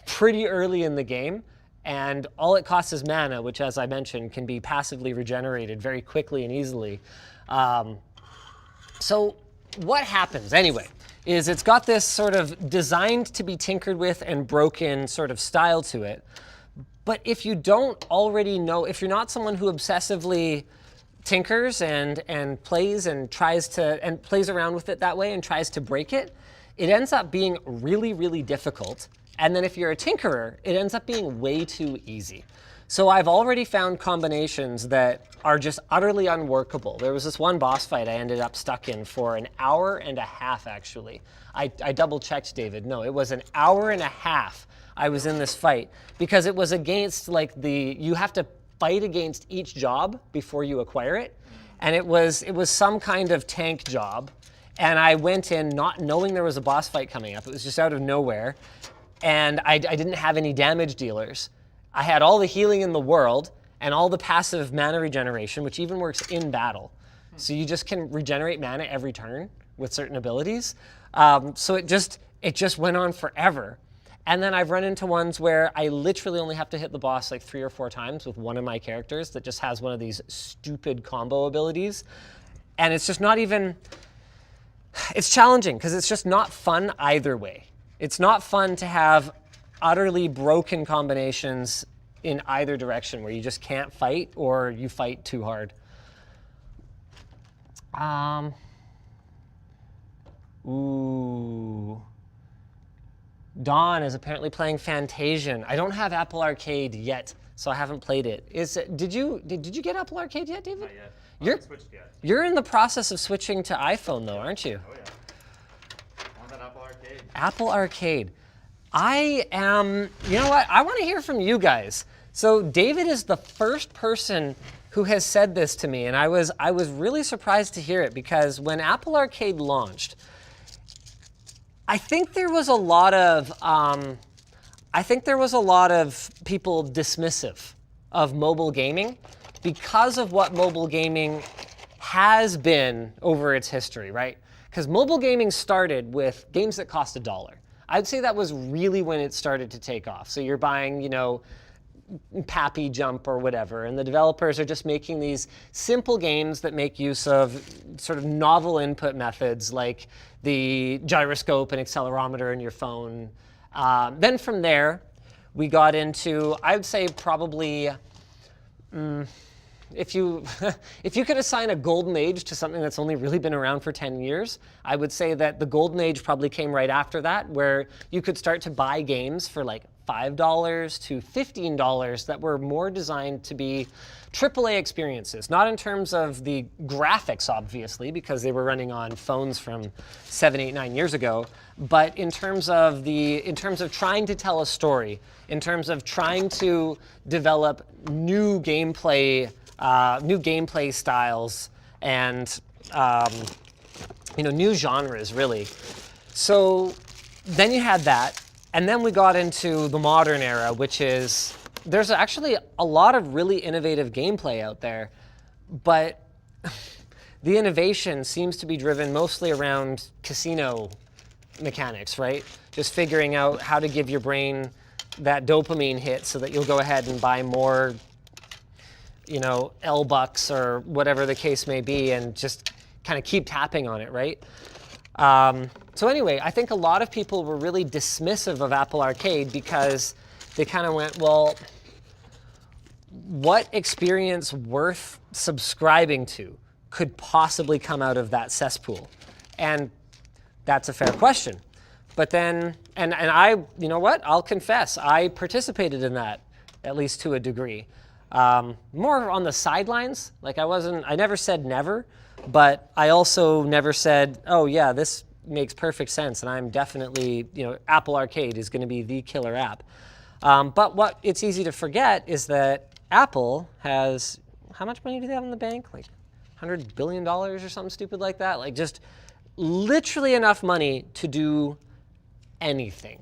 pretty early in the game. And all it costs is mana, which, as I mentioned, can be passively regenerated very quickly and easily. So what happens, anyway, is it's got this sort of designed to be tinkered with and broken sort of style to it. But if you don't already know, if you're not someone who obsessively tinkers and plays and plays around with it that way and tries to break it, it ends up being really, really difficult. And then if you're a tinkerer, it ends up being way too easy. So I've already found combinations that are just utterly unworkable. There was this one boss fight I ended up stuck in for an hour and a half, actually. I double checked, David. No, it was an hour and a half I was in this fight because it was against you have to fight against each job before you acquire it. And it was some kind of tank job. And I went in not knowing there was a boss fight coming up. It was just out of nowhere. And I didn't have any damage dealers. I had all the healing in the world and all the passive mana regeneration, which even works in battle. So you just can regenerate mana every turn with certain abilities. So it just went on forever. And then I've run into ones where I literally only have to hit the boss like 3 or 4 times with one of my characters that just has one of these stupid combo abilities. And it's just not even, it's challenging because it's just not fun either way. It's not fun to have utterly broken combinations in either direction where you just can't fight or you fight too hard. Ooh. Dawn is apparently playing Fantasian. I don't have Apple Arcade yet, so I haven't played it. Did you get Apple Arcade yet, David? Not yet. I haven't switched yet. You're in the process of switching to iPhone, though, aren't you? Oh yeah. I want that Apple Arcade. Apple Arcade. You know what? I want to hear from you guys. So David is the first person who has said this to me, and I was really surprised to hear it because when Apple Arcade launched, I think there was a lot of people dismissive of mobile gaming because of what mobile gaming has been over its history, right? Because mobile gaming started with games that cost $1. I'd say that was really when it started to take off. So you're buying, Pappy Jump or whatever, and the developers are just making these simple games that make use of sort of novel input methods like the gyroscope and accelerometer in your phone. Then from there, we got into, I would say probably, if you could assign a golden age to something that's only really been around for 10 years, I would say that the golden age probably came right after that, where you could start to buy games for like $5 to $15 that were more designed to be AAA experiences, not in terms of the graphics, obviously, because they were running on phones from 7, 8, 9 years ago, but in terms of trying to tell a story, in terms of trying to develop new gameplay styles and new genres, really. So then you had that, and then we got into the modern era, which is, there's actually a lot of really innovative gameplay out there, but the innovation seems to be driven mostly around casino mechanics, right? Just figuring out how to give your brain that dopamine hit so that you'll go ahead and buy more L-bucks or whatever the case may be, and just kind of keep tapping on it, right? So anyway, I think a lot of people were really dismissive of Apple Arcade because they kind of went, well, what experience worth subscribing to could possibly come out of that cesspool? And that's a fair question. But then, and I, I'll confess, I participated in that at least to a degree. More on the sidelines. Like I never said never, but I also never said, oh yeah, this makes perfect sense, and I'm definitely, Apple Arcade is going to be the killer app. But what it's easy to forget is that Apple has, how much money do they have in the bank? Like $100 billion or something stupid like that? Like just literally enough money to do anything.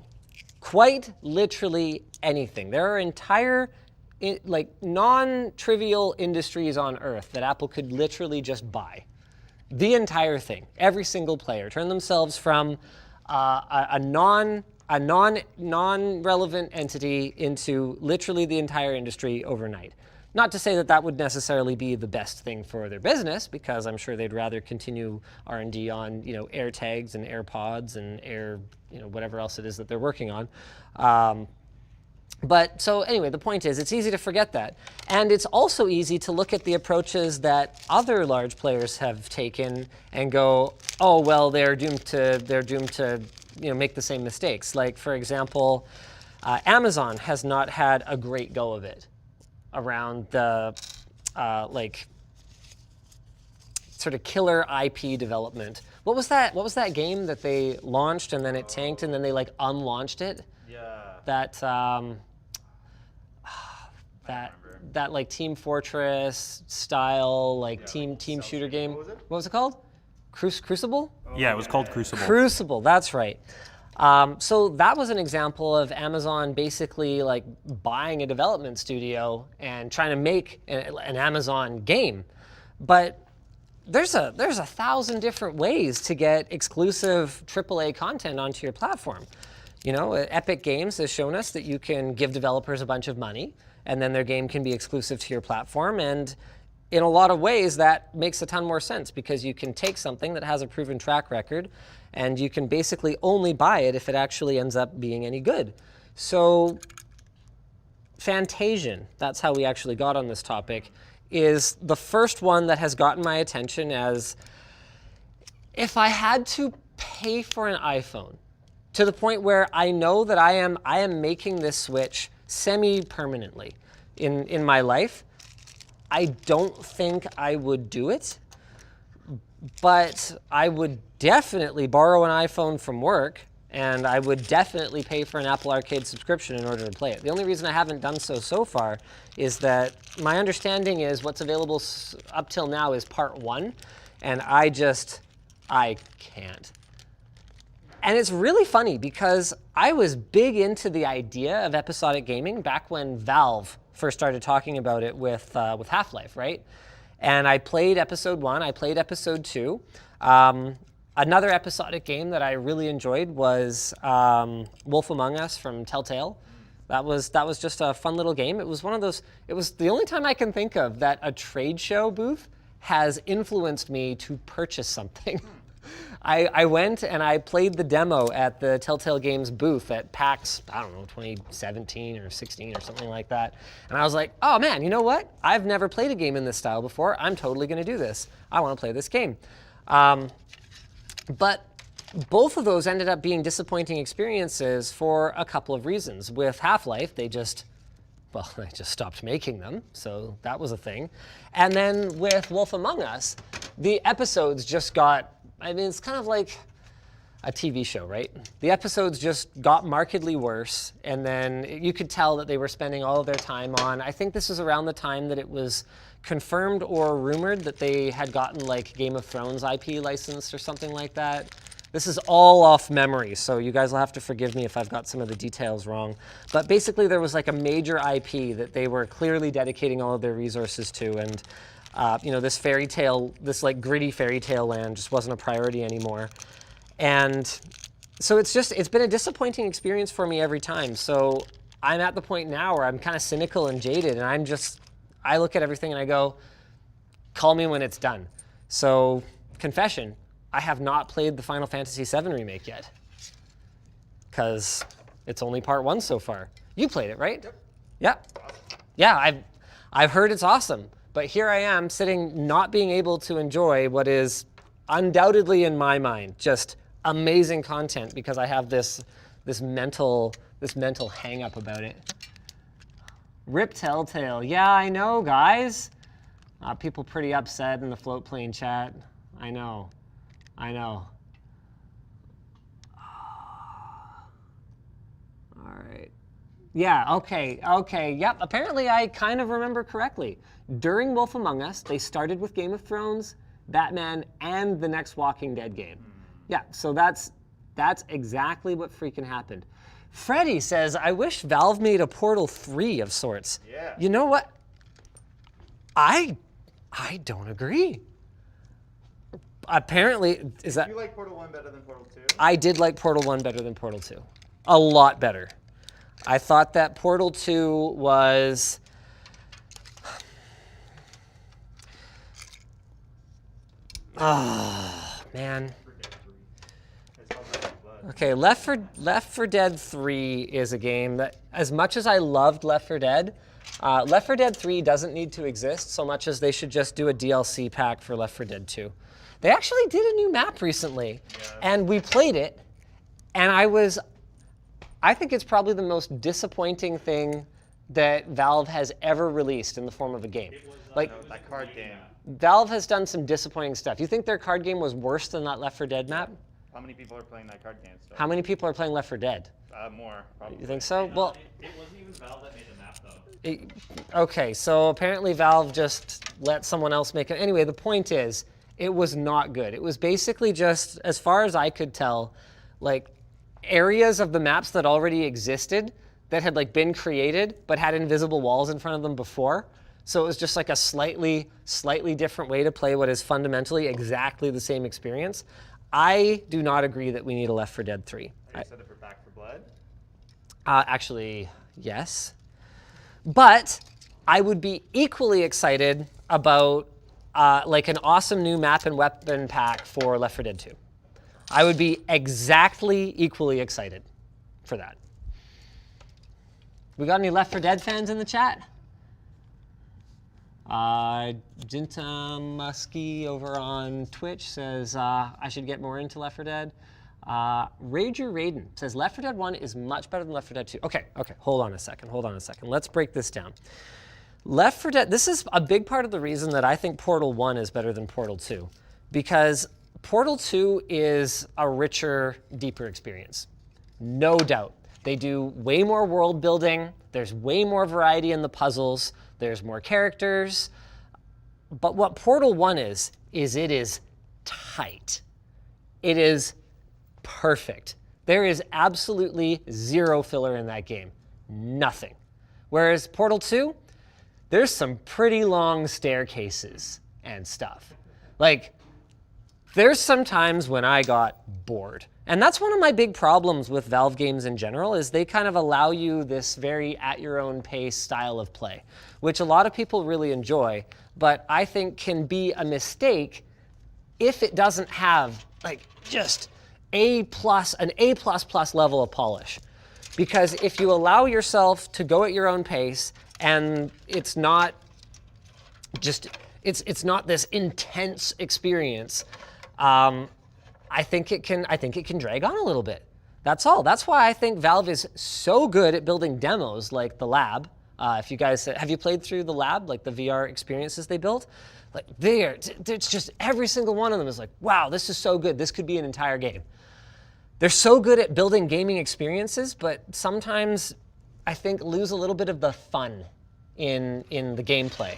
Quite literally anything. There are entire non-trivial industries on Earth that Apple could literally just buy. The entire thing, every single player, turn themselves from a non-relevant entity into literally the entire industry overnight. Not to say that that would necessarily be the best thing for their business, because I'm sure they'd rather continue R&D on AirTags and AirPods and whatever else it is that they're working on. But so anyway, the point is, it's easy to forget that. And it's also easy to look at the approaches that other large players have taken and go, oh, well, they're doomed to make the same mistakes. Like, for example, Amazon has not had a great go of it around the sort of killer IP development. What was that game that they launched and then it tanked and then they unlaunched it? Yeah. That like Team Fortress style team shooter game. What was it called? Crucible? Yeah, it was called Crucible. Crucible, that's right. So that was an example of Amazon basically buying a development studio and trying to make an Amazon game. But there's 1,000 different ways to get exclusive AAA content onto your platform. Epic Games has shown us that you can give developers a bunch of money, and then their game can be exclusive to your platform. And in a lot of ways, that makes a ton more sense, because you can take something that has a proven track record, and you can basically only buy it if it actually ends up being any good. So Fantasian, that's how we actually got on this topic, is the first one that has gotten my attention as, if I had to pay for an iPhone, to the point where I know that I am making this switch semi-permanently in my life, I don't think I would do it, but I would definitely borrow an iPhone from work, and I would definitely pay for an Apple Arcade subscription in order to play it. The only reason I haven't done so far is that my understanding is what's available up till now is part 1, and I can't. And it's really funny because I was big into the idea of episodic gaming back when Valve first started talking about it with Half-Life, right? And I played episode 1, I played episode 2. Another episodic game that I really enjoyed was Wolf Among Us from Telltale. That was just a fun little game. It was one of those, it was the only time I can think of that a trade show booth has influenced me to purchase something. I went and I played the demo at the Telltale Games booth at PAX, 2017 or 16 or something like that. And I was like, oh man, you know what? I've never played a game in this style before. I'm totally gonna do this. I wanna play this game. But both of those ended up being disappointing experiences for a couple of reasons. With Half-Life, they just stopped making them, so that was a thing. And then with Wolf Among Us, the episodes just got, it's kind of like a TV show, right? The episodes just got markedly worse, and then you could tell that they were spending all of their time on, I think this was around the time that it was confirmed or rumored that they had gotten Game of Thrones IP licensed or something like that. This is all off memory, so you guys will have to forgive me if I've got some of the details wrong. But basically there was a major IP that they were clearly dedicating all of their resources to, and this fairy tale, this gritty fairy tale land just wasn't a priority anymore. And so it's been a disappointing experience for me every time. So I'm at the point now where I'm kind of cynical and jaded, and I look at everything and I go, call me when it's done. So confession, I have not played the Final Fantasy VII Remake yet, because it's only part 1 so far. You played it, right? Yep. Yeah, I've heard it's awesome. But here I am sitting not being able to enjoy what is undoubtedly in my mind just amazing content because I have this mental hang up about it. Rip Telltale. Yeah, I know, guys. People pretty upset in the float plane chat. I know. I know. All right. Yeah, okay, yep. Apparently I kind of remember correctly. During Wolf Among Us, they started with Game of Thrones, Batman, and the next Walking Dead game. Yeah, so that's exactly what freaking happened. Freddy says, I wish Valve made a Portal 3 of sorts. Yeah. You know what? I don't agree. Apparently, is that... Do you like Portal 1 better than Portal 2? I did like Portal 1 better than Portal 2. A lot better. I thought that Portal 2 was... Oh, man. Okay, Left 4 Dead 3 is a game that, as much as I loved Left 4 Dead, Left 4 Dead 3 doesn't need to exist so much as they should just do a DLC pack for Left 4 Dead 2. They actually did a new map recently, and we played it, and I think it's probably the most disappointing thing that Valve has ever released in the form of a game. Like, that card game. Valve has done some disappointing stuff. You think their card game was worse than that Left 4 Dead map? How many people are playing that card game still? How many people are playing Left 4 Dead? More, probably. You think so? Well, it wasn't even Valve that made the map, though. Okay, so apparently Valve just let someone else make it. Anyway, the point is, it was not good. It was basically just, as far as I could tell, like areas of the maps that already existed that had like been created but had invisible walls in front of them before. So it was just like a slightly different way to play what is fundamentally exactly the same experience. I do not agree that we need a Left 4 Dead 3. Are you excited for Back 4 Blood? Actually, yes. But I would be equally excited about like an awesome new map and weapon pack for Left 4 Dead 2. I would be exactly equally excited for that. We got any Left 4 Dead fans in the chat? Jinta Muskie over on Twitch says, I should get more into Left 4 Dead. Rager Raiden says, Left 4 Dead 1 is much better than Left 4 Dead 2. Okay, hold on a second. Let's break this down. Left 4 Dead, this is a big part of the reason that I think Portal 1 is better than Portal 2. Because Portal 2 is a richer, deeper experience. No doubt. They do way more world building. There's way more variety in the puzzles. There's more characters. But what Portal 1 is it is tight. It is perfect. There is absolutely zero filler in that game. Nothing. Whereas Portal 2, there's some pretty long staircases and stuff. Like, there's some times when I got bored. And that's one of my big problems with Valve games in general, is they kind of allow you this very at your own pace style of play, which a lot of people really enjoy, but I think can be a mistake if it doesn't have like just an A++ level of polish. Because if you allow yourself to go at your own pace and it's not just, it's not this intense experience, I think it can drag on a little bit. That's all. That's why I think Valve is so good at building demos like the Lab. If you guys have you played through the Lab, like the VR experiences they built? Like it's just every single one of them is like, wow, this is so good. This could be an entire game. They're so good at building gaming experiences, but sometimes I think lose a little bit of the fun in the gameplay.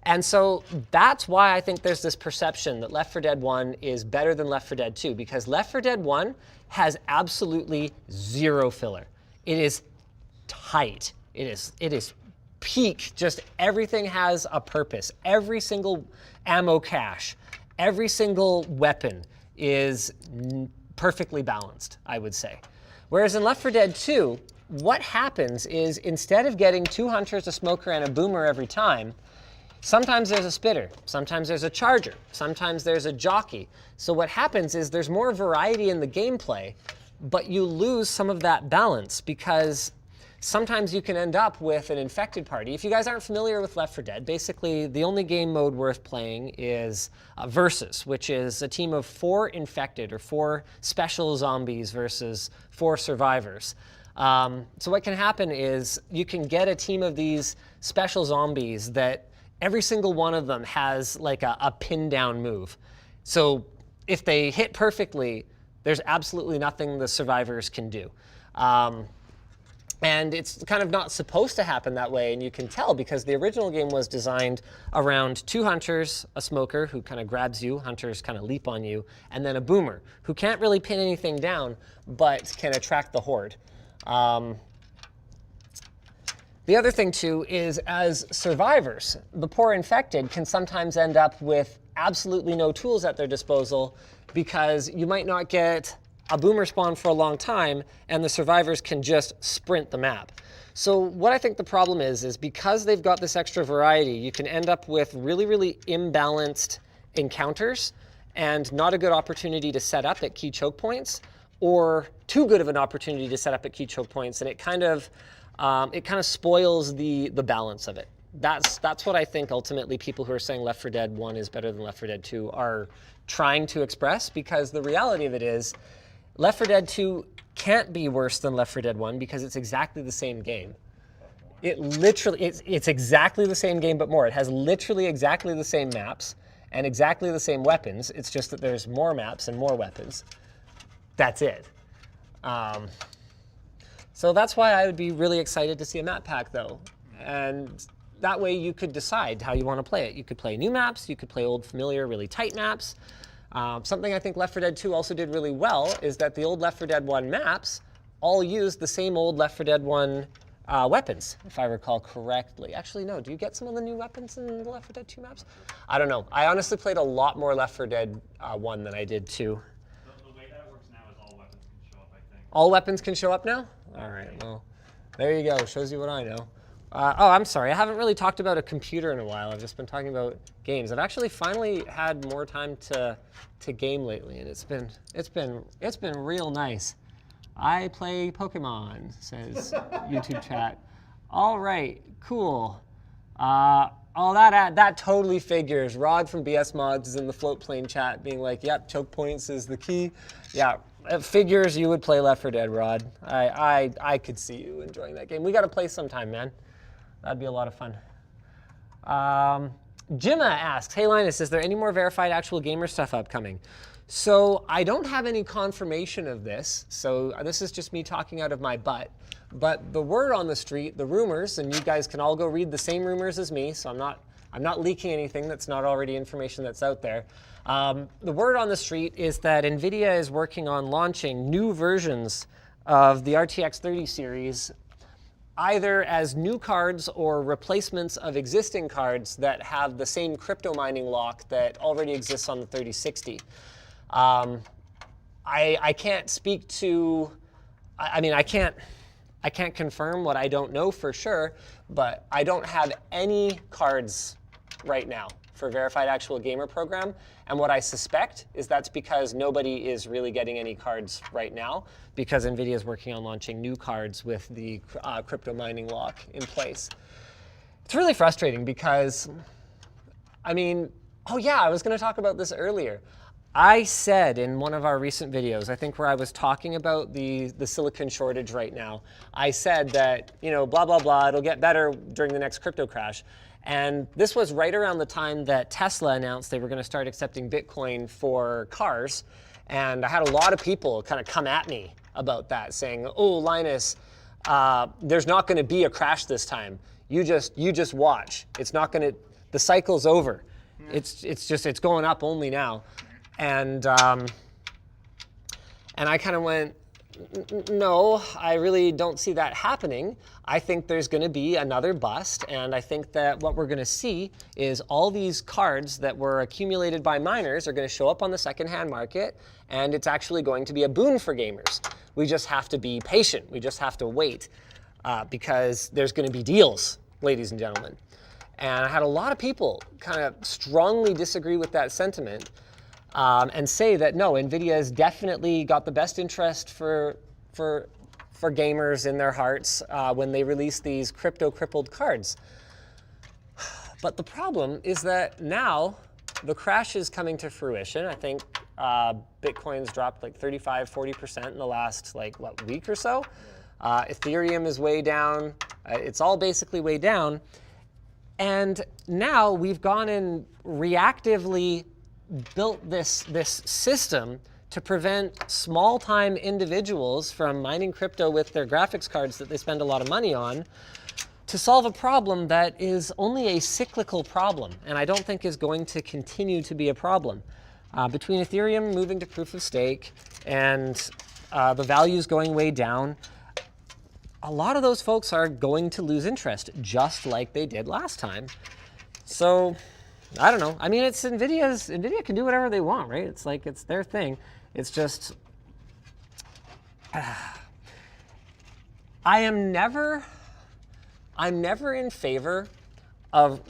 And so that's why I think there's this perception that Left 4 Dead 1 is better than Left 4 Dead 2, because Left 4 Dead 1 has absolutely zero filler. It is tight. It is peak. Just everything has a purpose. Every single ammo cache, every single weapon is perfectly balanced, I would say. Whereas in Left 4 Dead 2, what happens is instead of getting 2 hunters, a smoker, and a boomer every time, sometimes there's a spitter, sometimes there's a charger, sometimes there's a jockey. So what happens is there's more variety in the gameplay, but you lose some of that balance because sometimes you can end up with an infected party. If you guys aren't familiar with Left 4 Dead, basically the only game mode worth playing is Versus, which is a team of 4 infected or 4 special zombies versus 4 survivors. So what can happen is you can get a team of these special zombies that every single one of them has like a pin down move. So if they hit perfectly, there's absolutely nothing the survivors can do. And it's kind of not supposed to happen that way, and you can tell because the original game was designed around 2 hunters, a smoker who kind of grabs you, hunters kind of leap on you, and then a boomer who can't really pin anything down but can attract the horde. The other thing too is as survivors, the poor infected can sometimes end up with absolutely no tools at their disposal because you might not get a boomer spawn for a long time and the survivors can just sprint the map. So what I think the problem is because they've got this extra variety, you can end up with really, really imbalanced encounters and not a good opportunity to set up at key choke points, or too good of an opportunity to set up at key choke points, and it kind of spoils the balance of it. That's what I think ultimately people who are saying Left 4 Dead 1 is better than Left 4 Dead 2 are trying to express, because the reality of it is Left 4 Dead 2 can't be worse than Left 4 Dead 1 because it's exactly the same game. It's exactly the same game but more. It has literally exactly the same maps and exactly the same weapons. It's just that there's more maps and more weapons. That's it. So that's why I would be really excited to see a map pack though. And that way you could decide how you want to play it. You could play new maps, you could play old familiar, really tight maps. Something I think Left 4 Dead 2 also did really well is that the old Left 4 Dead 1 maps all used the same old Left 4 Dead 1 weapons, if I recall correctly. Actually, no, do you get some of the new weapons in the Left 4 Dead 2 maps? I don't know. I honestly played a lot more Left 4 Dead 1 than I did 2. The way that it works now is all weapons can show up, I think. All weapons can show up now? All right, well, there you go. Shows you what I know. Oh, I'm sorry. I haven't really talked about a computer in a while. I've just been talking about games. I've actually finally had more time to game lately, and it's been real nice. I play Pokemon, says YouTube chat. All right, cool. Oh, that totally figures. Rod from BS Mods is in the float plane chat, being like, "Yep, choke points is the key." Yeah. It figures you would play Left 4 Dead, Rod. I could see you enjoying that game. We got to play sometime, man. That'd be a lot of fun. Jimma asks, "Hey Linus, is there any more verified actual gamer stuff upcoming?" So I don't have any confirmation of this. So this is just me talking out of my butt. But the word on the street, the rumors, and you guys can all go read the same rumors as me. So I'm not leaking anything that's not already information that's out there. The word on the street is that Nvidia is working on launching new versions of the RTX 30 series, either as new cards or replacements of existing cards that have the same crypto mining lock that already exists on the 3060. I can't speak to, I can't confirm what I don't know for sure, but I don't have any cards right now for verified actual gamer program. And what I suspect is that's because nobody is really getting any cards right now, because Nvidia is working on launching new cards with the crypto mining lock in place. It's really frustrating because, oh yeah, I was gonna talk about this earlier. I said in one of our recent videos, I think where I was talking about the silicon shortage right now, I said that, blah, blah, blah, it'll get better during the next crypto crash. And this was right around the time that Tesla announced they were going to start accepting Bitcoin for cars. And I had a lot of people kind of come at me about that, saying, "Oh, Linus, there's not going to be a crash this time. You just watch. It's not going to. The cycle's over. It's going up only now." And I kind of went, "No, I really don't see that happening. I think there's going to be another bust, and I think that what we're going to see is all these cards that were accumulated by miners are going to show up on the secondhand market, and it's actually going to be a boon for gamers. We just have to be patient. We just have to wait because there's going to be deals, ladies and gentlemen." And I had a lot of people kind of strongly disagree with that sentiment and say that no, Nvidia has definitely got the best interest for gamers in their hearts when they release these crypto-crippled cards. But the problem is that now the crash is coming to fruition. I think Bitcoin's dropped like 35, 40% in the last week or so. Ethereum is way down. It's all basically way down. And now we've gone and reactively built this system to prevent small-time individuals from mining crypto with their graphics cards that they spend a lot of money on to solve a problem that is only a cyclical problem, and I don't think is going to continue to be a problem. Between Ethereum moving to proof of stake and the values going way down, a lot of those folks are going to lose interest, just like they did last time. So, I don't know. I mean, it's NVIDIA can do whatever they want, right? It's like, it's their thing. It's just, I'm never in favor of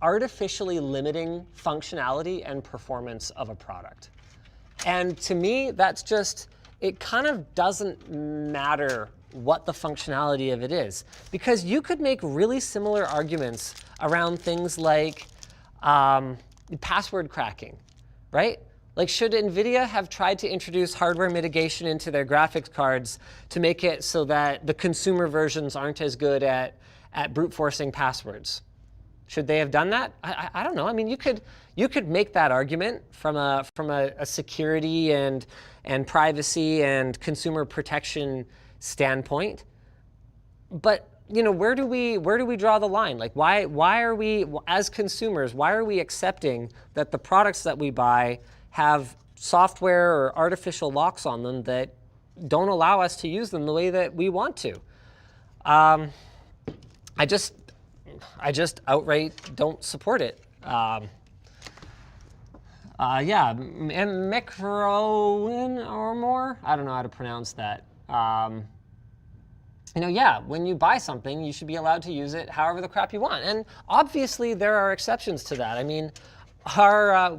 artificially limiting functionality and performance of a product. And to me, that's just, it kind of doesn't matter what the functionality of it is, because you could make really similar arguments around things like password cracking, right? Like, should Nvidia have tried to introduce hardware mitigation into their graphics cards to make it so that the consumer versions aren't as good at brute forcing passwords? Should they have done that? I don't know. I mean, you could make that argument from a security and privacy and consumer protection standpoint, but you know, where do we draw the line? Like, why are we, as consumers, why are we accepting that the products that we buy have software or artificial locks on them that don't allow us to use them the way that we want to? I just outright don't support it. Yeah, Microin or more. I don't know how to pronounce that. You know, yeah, when you buy something, you should be allowed to use it however the crap you want. And obviously, there are exceptions to that. I mean,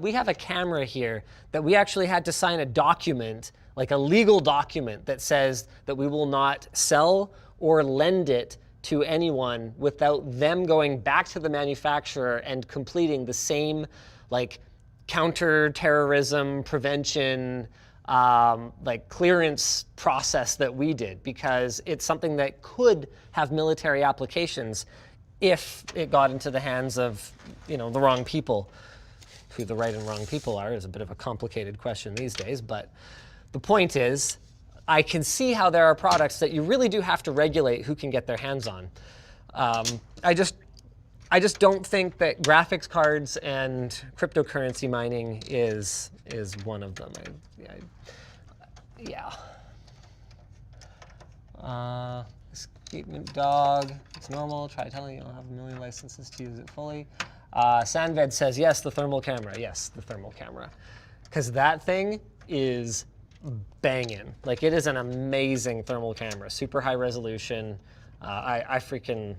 we have a camera here that we actually had to sign a document, like a legal document that says that we will not sell or lend it to anyone without them going back to the manufacturer and completing the same, like, counter-terrorism prevention, like, clearance process that we did, because it's something that could have military applications if it got into the hands of, you know, the wrong people. Who the right and wrong people are is a bit of a complicated question these days, but the point is, I can see how there are products that you really do have to regulate who can get their hands on. I just don't think that graphics cards and cryptocurrency mining is one of them. Yeah. Escapement dog. It's normal. Try telling you I'll have a million licenses to use it fully. Sandved says yes, the thermal camera. Yes, the thermal camera, because that thing is banging. Like, it is an amazing thermal camera, super high resolution. I freaking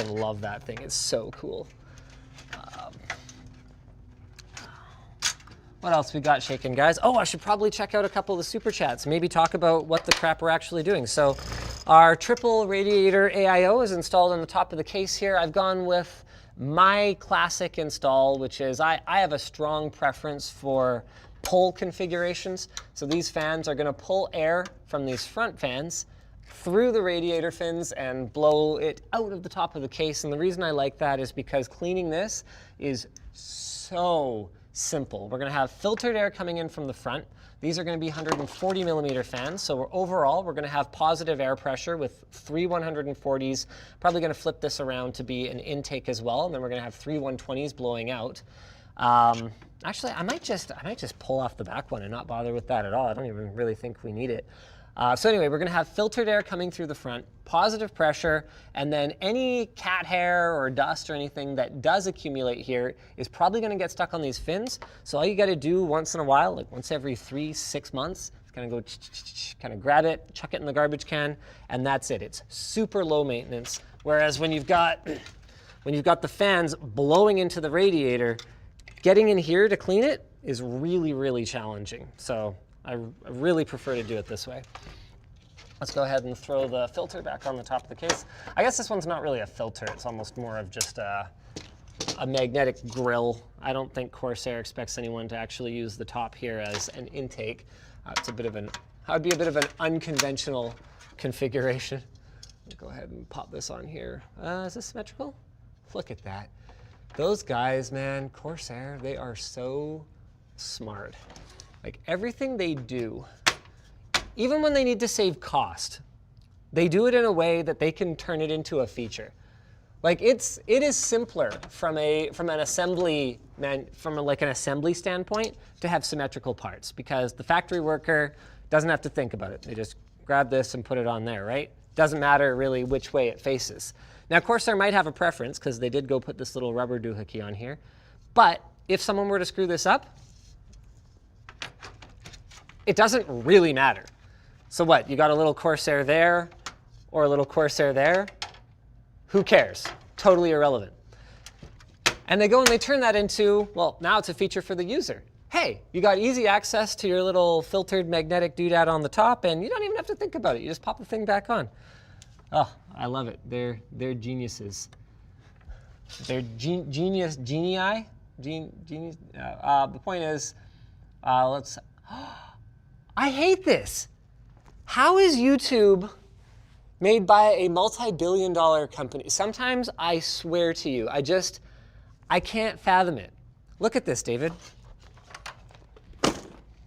love that thing. It's so cool. What else we got shaking, guys? Oh, I should probably check out a couple of the super chats. Maybe talk about what the crap we're actually doing. So, our triple radiator AIO is installed on the top of the case here. I've gone with my classic install, which is I have a strong preference for pull configurations. So these fans are going to pull air from these front fans through the radiator fins and blow it out of the top of the case. And the reason I like that is because cleaning this is so simple. We're going to have filtered air coming in from the front. These are going to be 140 millimeter fans. So overall, we're going to have positive air pressure with 3 140s. Probably going to flip this around to be an intake as well. And then we're going to have 3 120s blowing out. Actually, I might just pull off the back one and not bother with that at all. I don't even really think we need it. So anyway, we're going to have filtered air coming through the front, positive pressure, and then any cat hair or dust or anything that does accumulate here is probably going to get stuck on these fins. So all you got to do once in a while, like once every 3-6 months, is kind of go kind of grab it, chuck it in the garbage can, and that's it. It's super low maintenance. Whereas when you've got the fans blowing into the radiator, getting in here to clean it is really, really challenging. So I really prefer to do it this way. Let's go ahead and throw the filter back on the top of the case. I guess this one's not really a filter. It's almost more of just a magnetic grill. I don't think Corsair expects anyone to actually use the top here as an intake. It's a bit of an, that would be a bit of an unconventional configuration. Go ahead and pop this on here. Is this symmetrical? Look at that. Those guys, man, Corsair, they are so smart. Like everything they do, even when they need to save cost, they do it in a way that they can turn it into a feature. Like it is simpler from an assembly standpoint to have symmetrical parts because the factory worker doesn't have to think about it. They just grab this and put it on there, right? Doesn't matter really which way it faces. Now, Corsair might have a preference because they did go put this little rubber doohickey on here. But if someone were to screw this up, it doesn't really matter. So what, you got a little Corsair there or a little Corsair there? Who cares? Totally irrelevant. And they go and they turn that into, well, now it's a feature for the user. Hey, you got easy access to your little filtered magnetic doodad on the top, and you don't even have to think about it. You just pop the thing back on. Oh, I love it. They're geniuses. They're genii. Genius. The point is, let's. I hate this. How is YouTube made by a multi-billion-dollar company? Sometimes I swear to you, I can't fathom it. Look at this, David.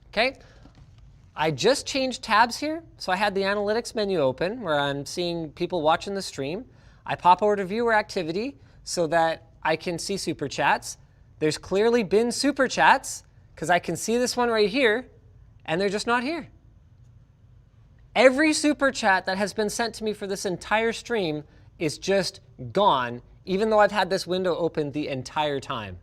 Okay, I just changed tabs here. So I had the analytics menu open where I'm seeing people watching the stream. I pop over to viewer activity so that I can see super chats. There's clearly been super chats because I can see this one right here and they're just not here. Every super chat that has been sent to me for this entire stream is just gone, even though I've had this window open the entire time.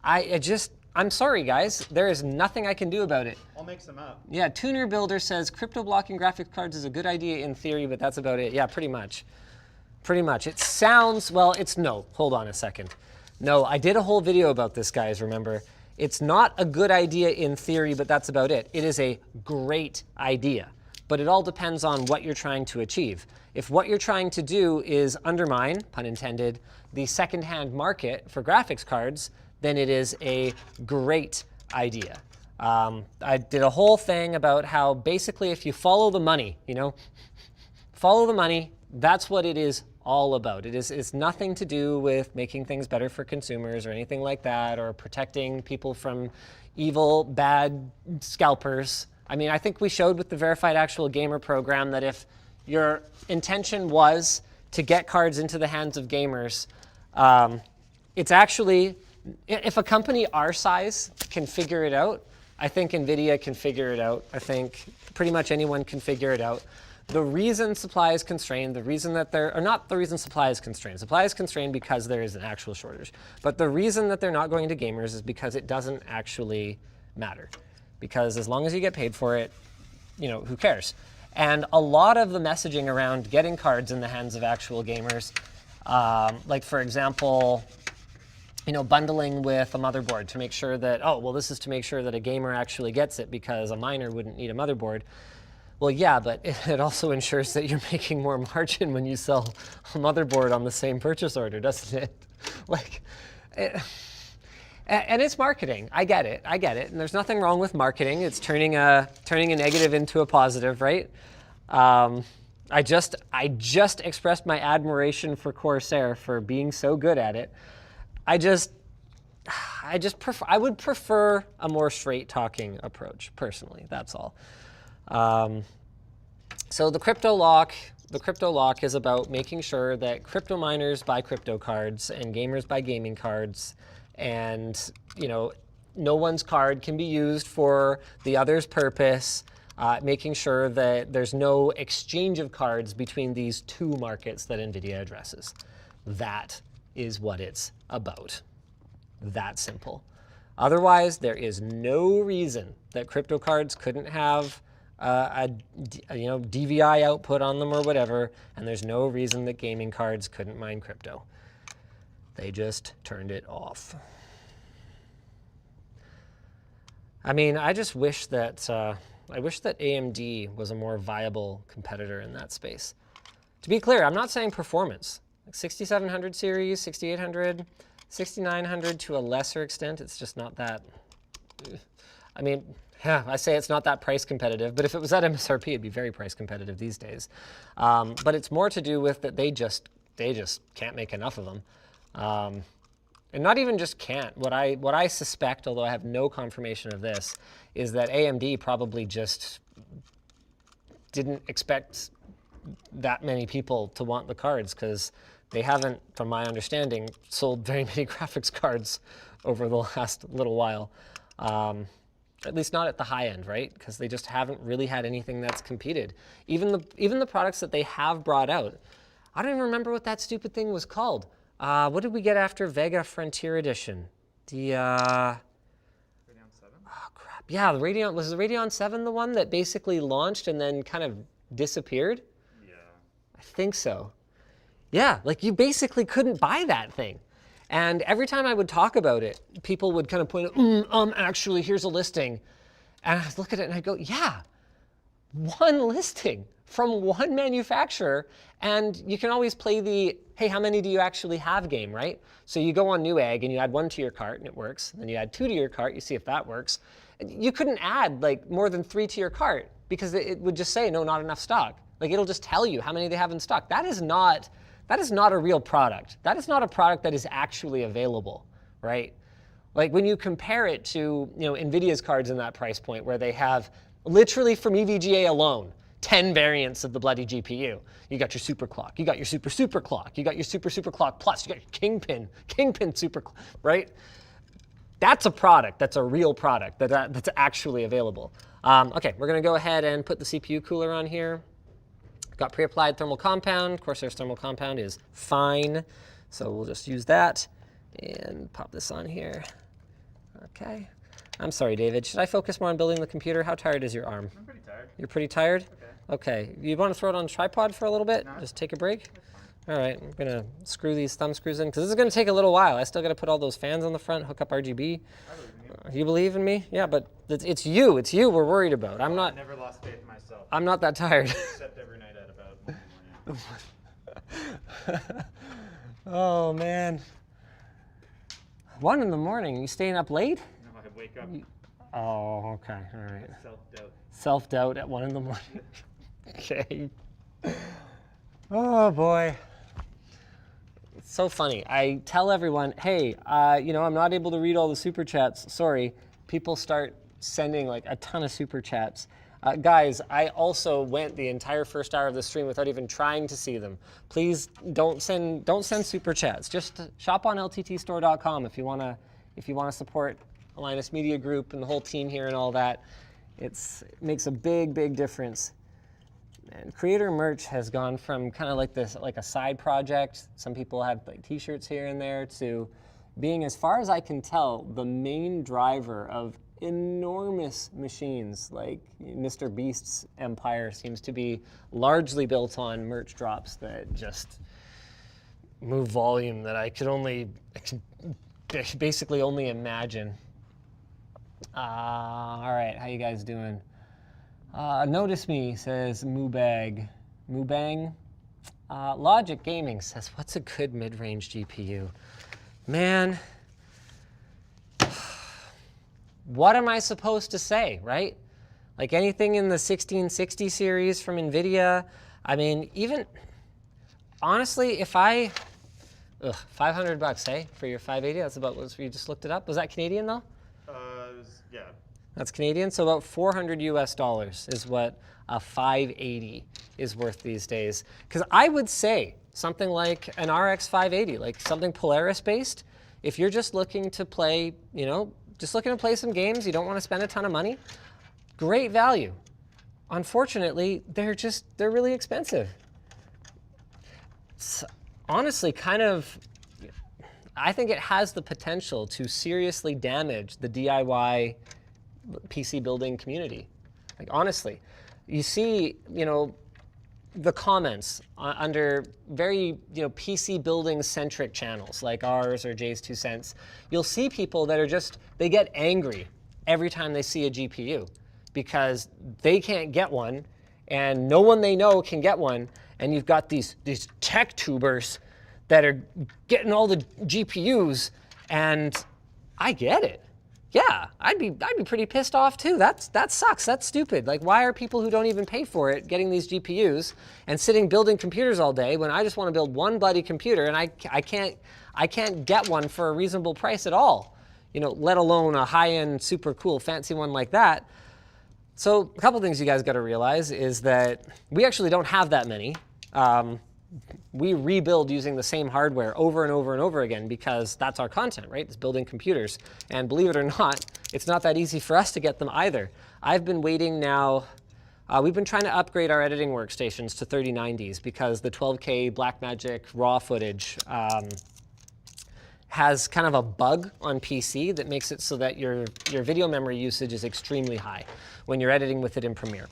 I'm sorry, guys. There is nothing I can do about it. I'll make some up. Yeah, Tuner Builder says crypto blocking graphics cards is a good idea in theory, but that's about it. Yeah, pretty much. Pretty much. It sounds, well, no. Hold on a second. No, I did a whole video about this, guys, remember. It's not a good idea in theory, but that's about it. It is a great idea, but it all depends on what you're trying to achieve. If what you're trying to do is undermine, pun intended, the secondhand market for graphics cards, then it is a great idea. I did a whole thing about how basically if you follow the money, follow the money, that's what it is all about. It's nothing to do with making things better for consumers or anything like that, or protecting people from evil, bad scalpers. I mean, I think we showed with the Verified Actual Gamer program that if your intention was to get cards into the hands of gamers, it's actually, if a company our size can figure it out, I think Nvidia can figure it out. I think pretty much anyone can figure it out. The reason supply is constrained, the reason that not the reason supply is constrained. Supply is constrained because there is an actual shortage. But the reason that they're not going to gamers is because it doesn't actually matter. Because as long as you get paid for it, who cares? And a lot of the messaging around getting cards in the hands of actual gamers, like for example, bundling with a motherboard to make sure that, this is to make sure that a gamer actually gets it because a miner wouldn't need a motherboard. Well, yeah, but it also ensures that you're making more margin when you sell a motherboard on the same purchase order, doesn't it? And it's marketing. I get it. And there's nothing wrong with marketing. It's turning a negative into a positive, right? I just expressed my admiration for Corsair for being so good at it. I would prefer a more straight talking approach personally. That's all. So the crypto lock is about making sure that crypto miners buy crypto cards and gamers buy gaming cards, and no one's card can be used for the other's purpose. Making sure that there's no exchange of cards between these two markets that Nvidia addresses. That is what it's about. That simple. Otherwise, there is no reason that crypto cards couldn't have a DVI output on them or whatever, and there's no reason that gaming cards couldn't mine crypto. They just turned it off. I mean, I just wish that AMD was a more viable competitor in that space. To be clear, I'm not saying performance. Like 6700 series, 6800, 6900 to a lesser extent, it's just not that. I mean, Yeah, I say it's not that price competitive, but if it was at MSRP, it'd be very price competitive these days. But it's more to do with that they just can't make enough of them. And not even just can't. What I suspect, although I have no confirmation of this, is that AMD probably just didn't expect that many people to want the cards, because they haven't, from my understanding, sold very many graphics cards over the last little while. At least not at the high end, right? Because they just haven't really had anything that's competed. Even the products that they have brought out, I don't even remember what that stupid thing was called. What did we get after Vega Frontier Edition? The Radeon 7? oh crap! Yeah, the Radeon, was the Radeon 7 the one that basically launched and then kind of disappeared? Yeah. I think so. Yeah, like you basically couldn't buy that thing. And every time I would talk about it, people would kind of point out, actually, here's a listing. And I'd look at it and I'd go, yeah, one listing from one manufacturer. And you can always play the, hey, how many do you actually have game, right? So you go on Newegg and you add 1 to your cart and it works. Then you add 2 to your cart, you see if that works. You couldn't add like more than 3 to your cart because it would just say, no, not enough stock. Like it'll just tell you how many they have in stock. That is not a real product. That is not a product that is actually available, right? Like when you compare it to, Nvidia's cards in that price point where they have literally from EVGA alone, 10 variants of the bloody GPU. You got your super clock, you got your super clock, you got your super clock plus, you got your kingpin super, right? That's a product, that's a real product that's actually available. Okay, we're gonna go ahead and put the CPU cooler on here. Got pre-applied thermal compound. Corsair's thermal compound is fine, so we'll just use that and pop this on here. Okay. I'm sorry, David. Should I focus more on building the computer? How tired is your arm? I'm pretty tired. You're pretty tired? Okay. Okay. You want to throw it on a tripod for a little bit? No. Just take a break? All right. I'm going to screw these thumb screws in because this is going to take a little while. I still got to put all those fans on the front, hook up RGB. I believe in you. You believe in me? Yeah, but it's you. It's you we're worried about. I'm not. I never lost faith in myself. I'm not that tired. Except every night at about 1 in the morning. Oh, man. 1 in the morning? You staying up late? No, I wake up Oh, okay. All right. self-doubt. Self-doubt at 1 in the morning. Okay. Oh, boy. It's so funny. I tell everyone, hey, I'm not able to read all the super chats. Sorry. People start sending like a ton of super chats. Guys, I also went the entire first hour of the stream without even trying to see them. Please don't send super chats. Just shop on lttstore.com if you wanna support Linus Media Group and the whole team here and all that. It makes a big difference. And creator merch has gone from kind of like this, like a side project. Some people have like t-shirts here and there, to being, as far as I can tell, the main driver of enormous machines. Like Mr. Beast's empire seems to be largely built on merch drops that just move volume that I could basically only imagine. All right, how you guys doing? Notice me, says Moobag. Moobang. Logic Gaming says, what's a good mid-range GPU? Man, what am I supposed to say, right? Like anything in the 1660 series from Nvidia. I mean, even, honestly, if I, $500, hey, for your 580, that's about what you just looked it up. Was that Canadian though? Yeah. That's Canadian, so about $400 US is what a 580 is worth these days. Because I would say something like an RX 580, like something Polaris based, if you're just looking to play, just looking to play some games, you don't want to spend a ton of money, great value. Unfortunately, they're really expensive. It's honestly kind of, I think it has the potential to seriously damage the DIY PC building community. Like honestly, you see, the comments under very, PC building centric channels like ours or Jay's 2 Cents, you'll see people that are they get angry every time they see a GPU because they can't get one and no one they know can get one, and you've got these tech tubers that are getting all the GPUs, and I get it. yeah, I'd be pretty pissed off too. That sucks. That's stupid. Like, why are people who don't even pay for it getting these GPUs and sitting building computers all day when I just want to build one bloody computer and I can't get one for a reasonable price at all, you know, let alone a high-end, super cool, fancy one like that. So a couple things you guys got to realize is that we actually don't have that many. We rebuild using the same hardware over and over and over again because that's our content, right? It's building computers. And believe it or not, it's not that easy for us to get them either. I've been waiting now, we've been trying to upgrade our editing workstations to 3090s because the 12K Blackmagic RAW footage has kind of a bug on PC that makes it so that your video memory usage is extremely high when you're editing with it in Premiere.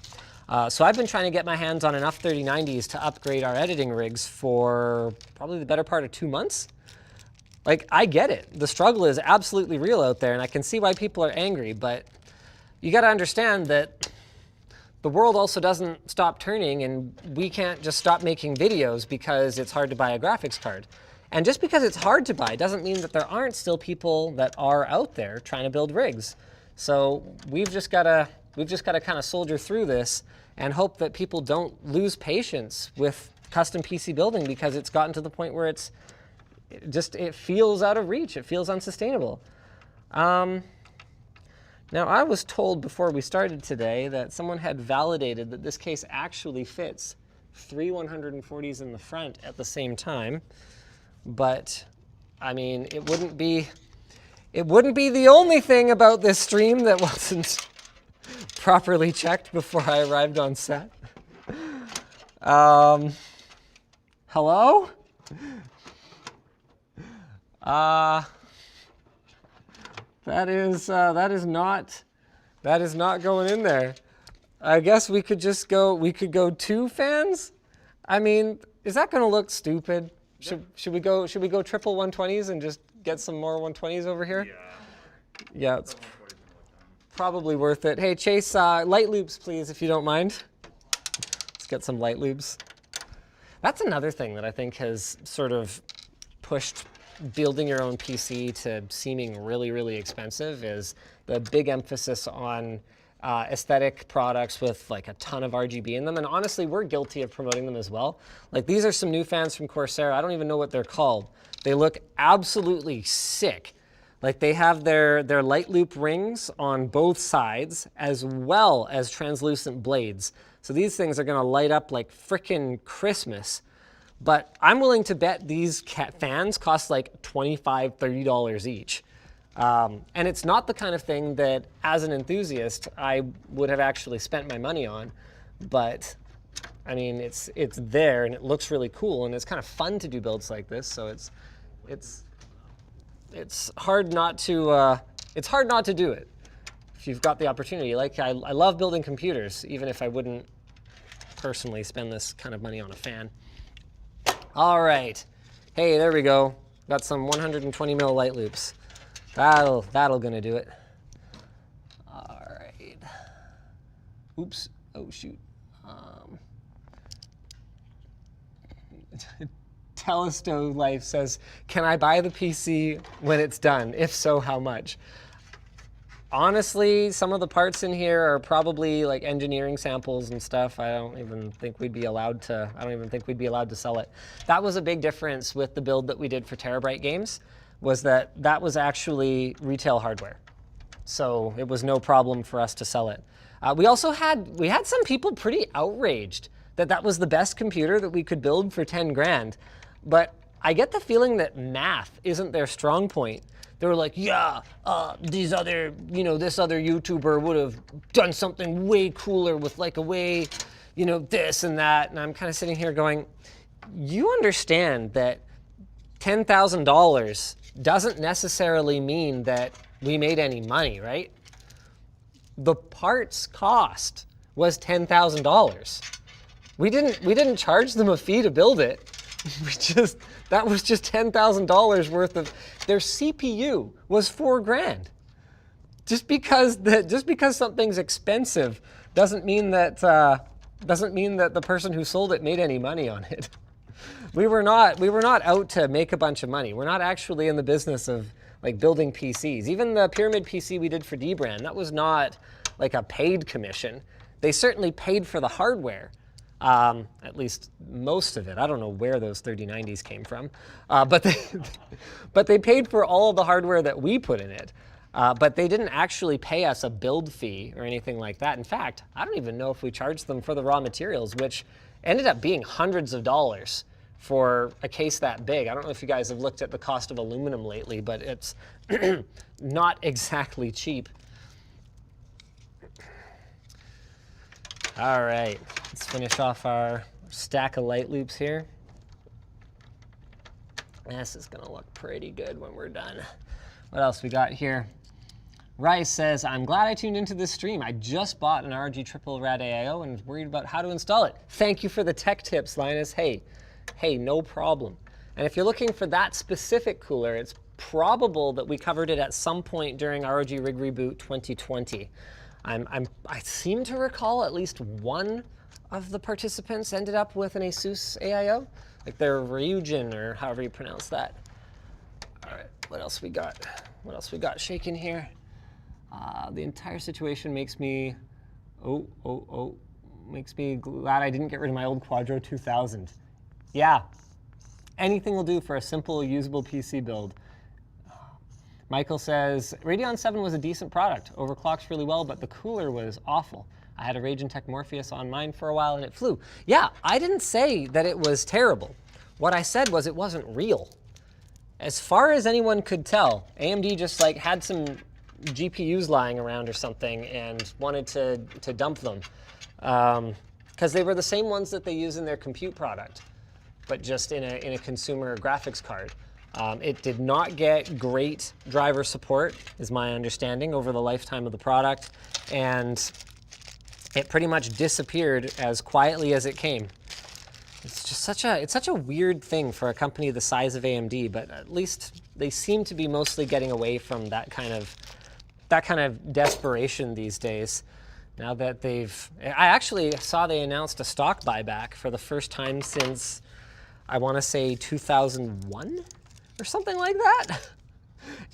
So I've been trying to get my hands on enough 3090s to upgrade our editing rigs for probably the better part of 2 months. Like, I get it. The struggle is absolutely real out there, and I can see why people are angry, but you got to understand that the world also doesn't stop turning, and we can't just stop making videos because it's hard to buy a graphics card. And just because it's hard to buy doesn't mean that there aren't still people that are out there trying to build rigs. So we've just got to kind of soldier through this and hope that people don't lose patience with custom PC building because it's gotten to the point where it feels out of reach. It feels unsustainable. Now, I was told before we started today that someone had validated that this case actually fits 3 140s in the front at the same time. But, I mean, it wouldn't be the only thing about this stream that wasn't properly checked before I arrived on set. Hello? That is not going in there. I guess we could go 2 fans? I mean, is that gonna look stupid? Should we go triple 120s and just get some more 120s over here? Yeah, it's probably worth it. Hey, Chase, light loops, please, if you don't mind. Let's get some light loops. That's another thing that I think has sort of pushed building your own PC to seeming really, really expensive is the big emphasis on aesthetic products with like a ton of RGB in them. And honestly, we're guilty of promoting them as well. Like, these are some new fans from Corsair. I don't even know what they're called. They look absolutely sick. Like, they have their light loop rings on both sides as well as translucent blades. So these things are gonna light up like frickin' Christmas. But I'm willing to bet these fans cost like $25, $30 each. And it's not the kind of thing that, as an enthusiast, I would have actually spent my money on. But, I mean, it's there and it looks really cool and it's kind of fun to do builds like this. So it's hard not to do it if you've got the opportunity. Like, I love building computers, even if I wouldn't personally spend this kind of money on a fan. All right, hey, there we go. Got some 120 mil light loops. That'll gonna do it. All right. Oops. Oh shoot. Telesto Life says, "Can I buy the PC when it's done? If so, how much?" Honestly, some of the parts in here are probably like engineering samples and stuff. I don't even think we'd be allowed to sell it. That was a big difference with the build that we did for Terabyte Games, was that was actually retail hardware. So it was no problem for us to sell it. We had some people pretty outraged that was the best computer that we could build for 10 grand. But I get the feeling that math isn't their strong point. They were like, yeah, this other YouTuber would have done something way cooler with like a way, this and that. And I'm kind of sitting here going, you understand that $10,000 doesn't necessarily mean that we made any money, right? The parts cost was $10,000. We didn't charge them a fee to build it. That was just $10,000 worth of their CPU was $4 grand. Just because something's expensive doesn't mean that the person who sold it made any money on it. We were not out to make a bunch of money. We're not actually in the business of like building PCs. Even the Pyramid PC we did for Dbrand, that was not like a paid commission. They certainly paid for the hardware, at least most of it. I don't know where those 3090s came from, but they paid for all of the hardware that we put in it. But they didn't actually pay us a build fee or anything like that. In fact, I don't even know if we charged them for the raw materials, which ended up being hundreds of dollars for a case that big. I don't know if you guys have looked at the cost of aluminum lately, but it's not exactly cheap. All right, let's finish off our stack of light loops here. This is gonna look pretty good when we're done. What else we got here? Rice says, I'm glad I tuned into this stream. I just bought an RG triple rad AIO and was worried about how to install it. Thank you for the tech tips, Linus. Hey, no problem. And if you're looking for that specific cooler, it's probable that we covered it at some point during ROG Rig Reboot 2020. I seem to recall at least one of the participants ended up with an ASUS AIO, like their Ryujin or however you pronounce that. All right, what else we got? What else we got shaking here? The entire situation makes me, makes me glad I didn't get rid of my old Quadro 2000. Yeah, anything will do for a simple, usable PC build. Michael says, Radeon 7 was a decent product. Overclocks really well, but the cooler was awful. I had a Radeon Tech Morpheus on mine for a while and it flew. Yeah, I didn't say that it was terrible. What I said was it wasn't real. As far as anyone could tell, AMD just like had some GPUs lying around or something and wanted to dump them. Because they were the same ones that they use in their compute product, but just in a consumer graphics card. It did not get great driver support, is my understanding, over the lifetime of the product, and it pretty much disappeared as quietly as it came. It's just such a weird thing for a company the size of AMD, but at least they seem to be mostly getting away from that kind of desperation these days. Now that I actually saw they announced a stock buyback for the first time since, I want to say 2001 or something like that.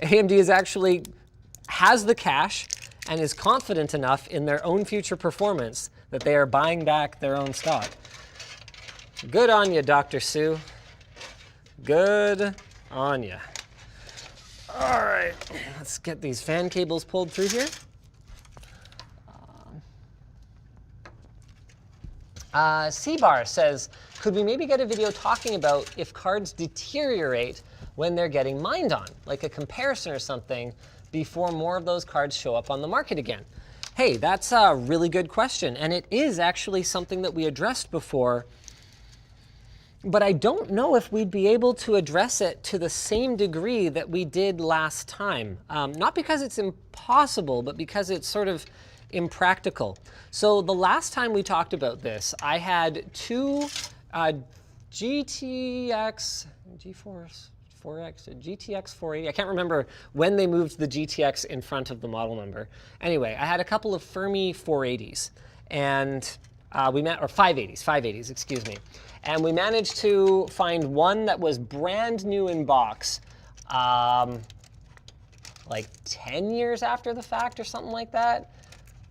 AMD has the cash and is confident enough in their own future performance that they are buying back their own stock. Good on you, Dr. Sue. Good on you. All right, let's get these fan cables pulled through here. C-Bar says, could we maybe get a video talking about if cards deteriorate when they're getting mined on, like a comparison or something, before more of those cards show up on the market again? Hey, that's a really good question, and it is actually something that we addressed before, but I don't know if we'd be able to address it to the same degree that we did last time. Not because it's impossible, but because it's sort of impractical. So the last time we talked about this, I had two GTX 480. I can't remember when they moved the GTX in front of the model number. Anyway, I had a couple of Fermi 480s, and or 580s, excuse me. And we managed to find one that was brand new in box, like 10 years after the fact or something like that.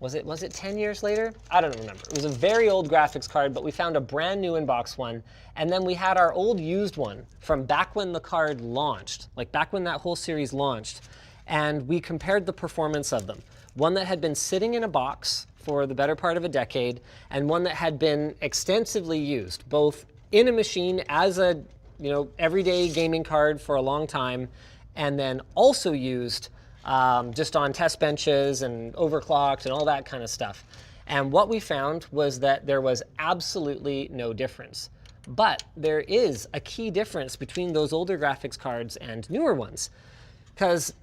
Was it 10 years later? I don't remember. It was a very old graphics card, but we found a brand new in-box one. And then we had our old used one from back when the card launched, like back when that whole series launched. And we compared the performance of them. One that had been sitting in a box for the better part of a decade, and one that had been extensively used, both in a machine as a everyday gaming card for a long time, and then also used just on test benches and overclocked and all that kind of stuff. And what we found was that there was absolutely no difference. But there is a key difference between those older graphics cards and newer ones. Because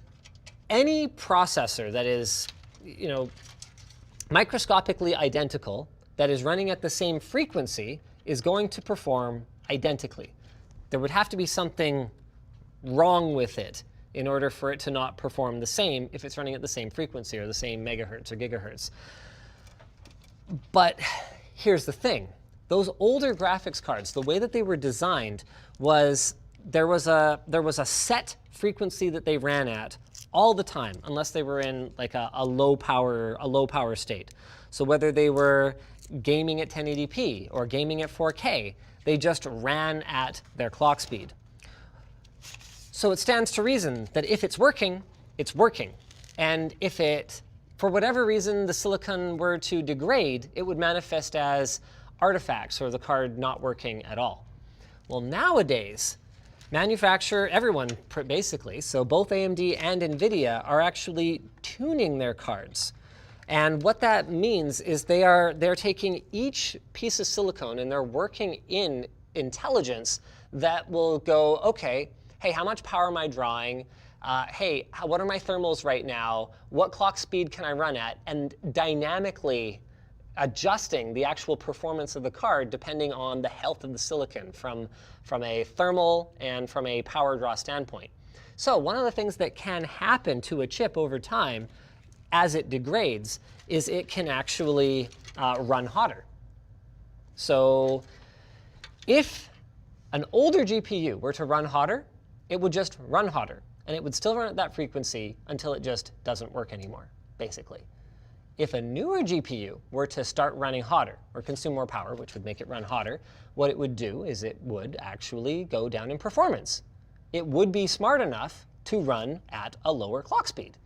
any processor that is, microscopically identical, that is running at the same frequency, is going to perform identically. There would have to be something wrong with it in order for it to not perform the same if it's running at the same frequency or the same megahertz or gigahertz. But here's the thing. Those older graphics cards, the way that they were designed was there was a set frequency that they ran at all the time, unless they were in like a low power state. So whether they were gaming at 1080p or gaming at 4K, they just ran at their clock speed. So it stands to reason that if it's working, it's working. And if it, for whatever reason, the silicon were to degrade, it would manifest as artifacts or the card not working at all. Well, nowadays, everyone basically, so both AMD and Nvidia are actually tuning their cards. And what that means is they're taking each piece of silicone and they're working in intelligence that will go, okay, hey, how much power am I drawing? Hey, what are my thermals right now? What clock speed can I run at? And dynamically adjusting the actual performance of the card depending on the health of the silicon from a thermal and from a power draw standpoint. So one of the things that can happen to a chip over time as it degrades is it can actually run hotter. So if an older GPU were to run hotter, it would just run hotter, and it would still run at that frequency until it just doesn't work anymore, basically. If a newer GPU were to start running hotter or consume more power, which would make it run hotter, what it would do is it would actually go down in performance. It would be smart enough to run at a lower clock speed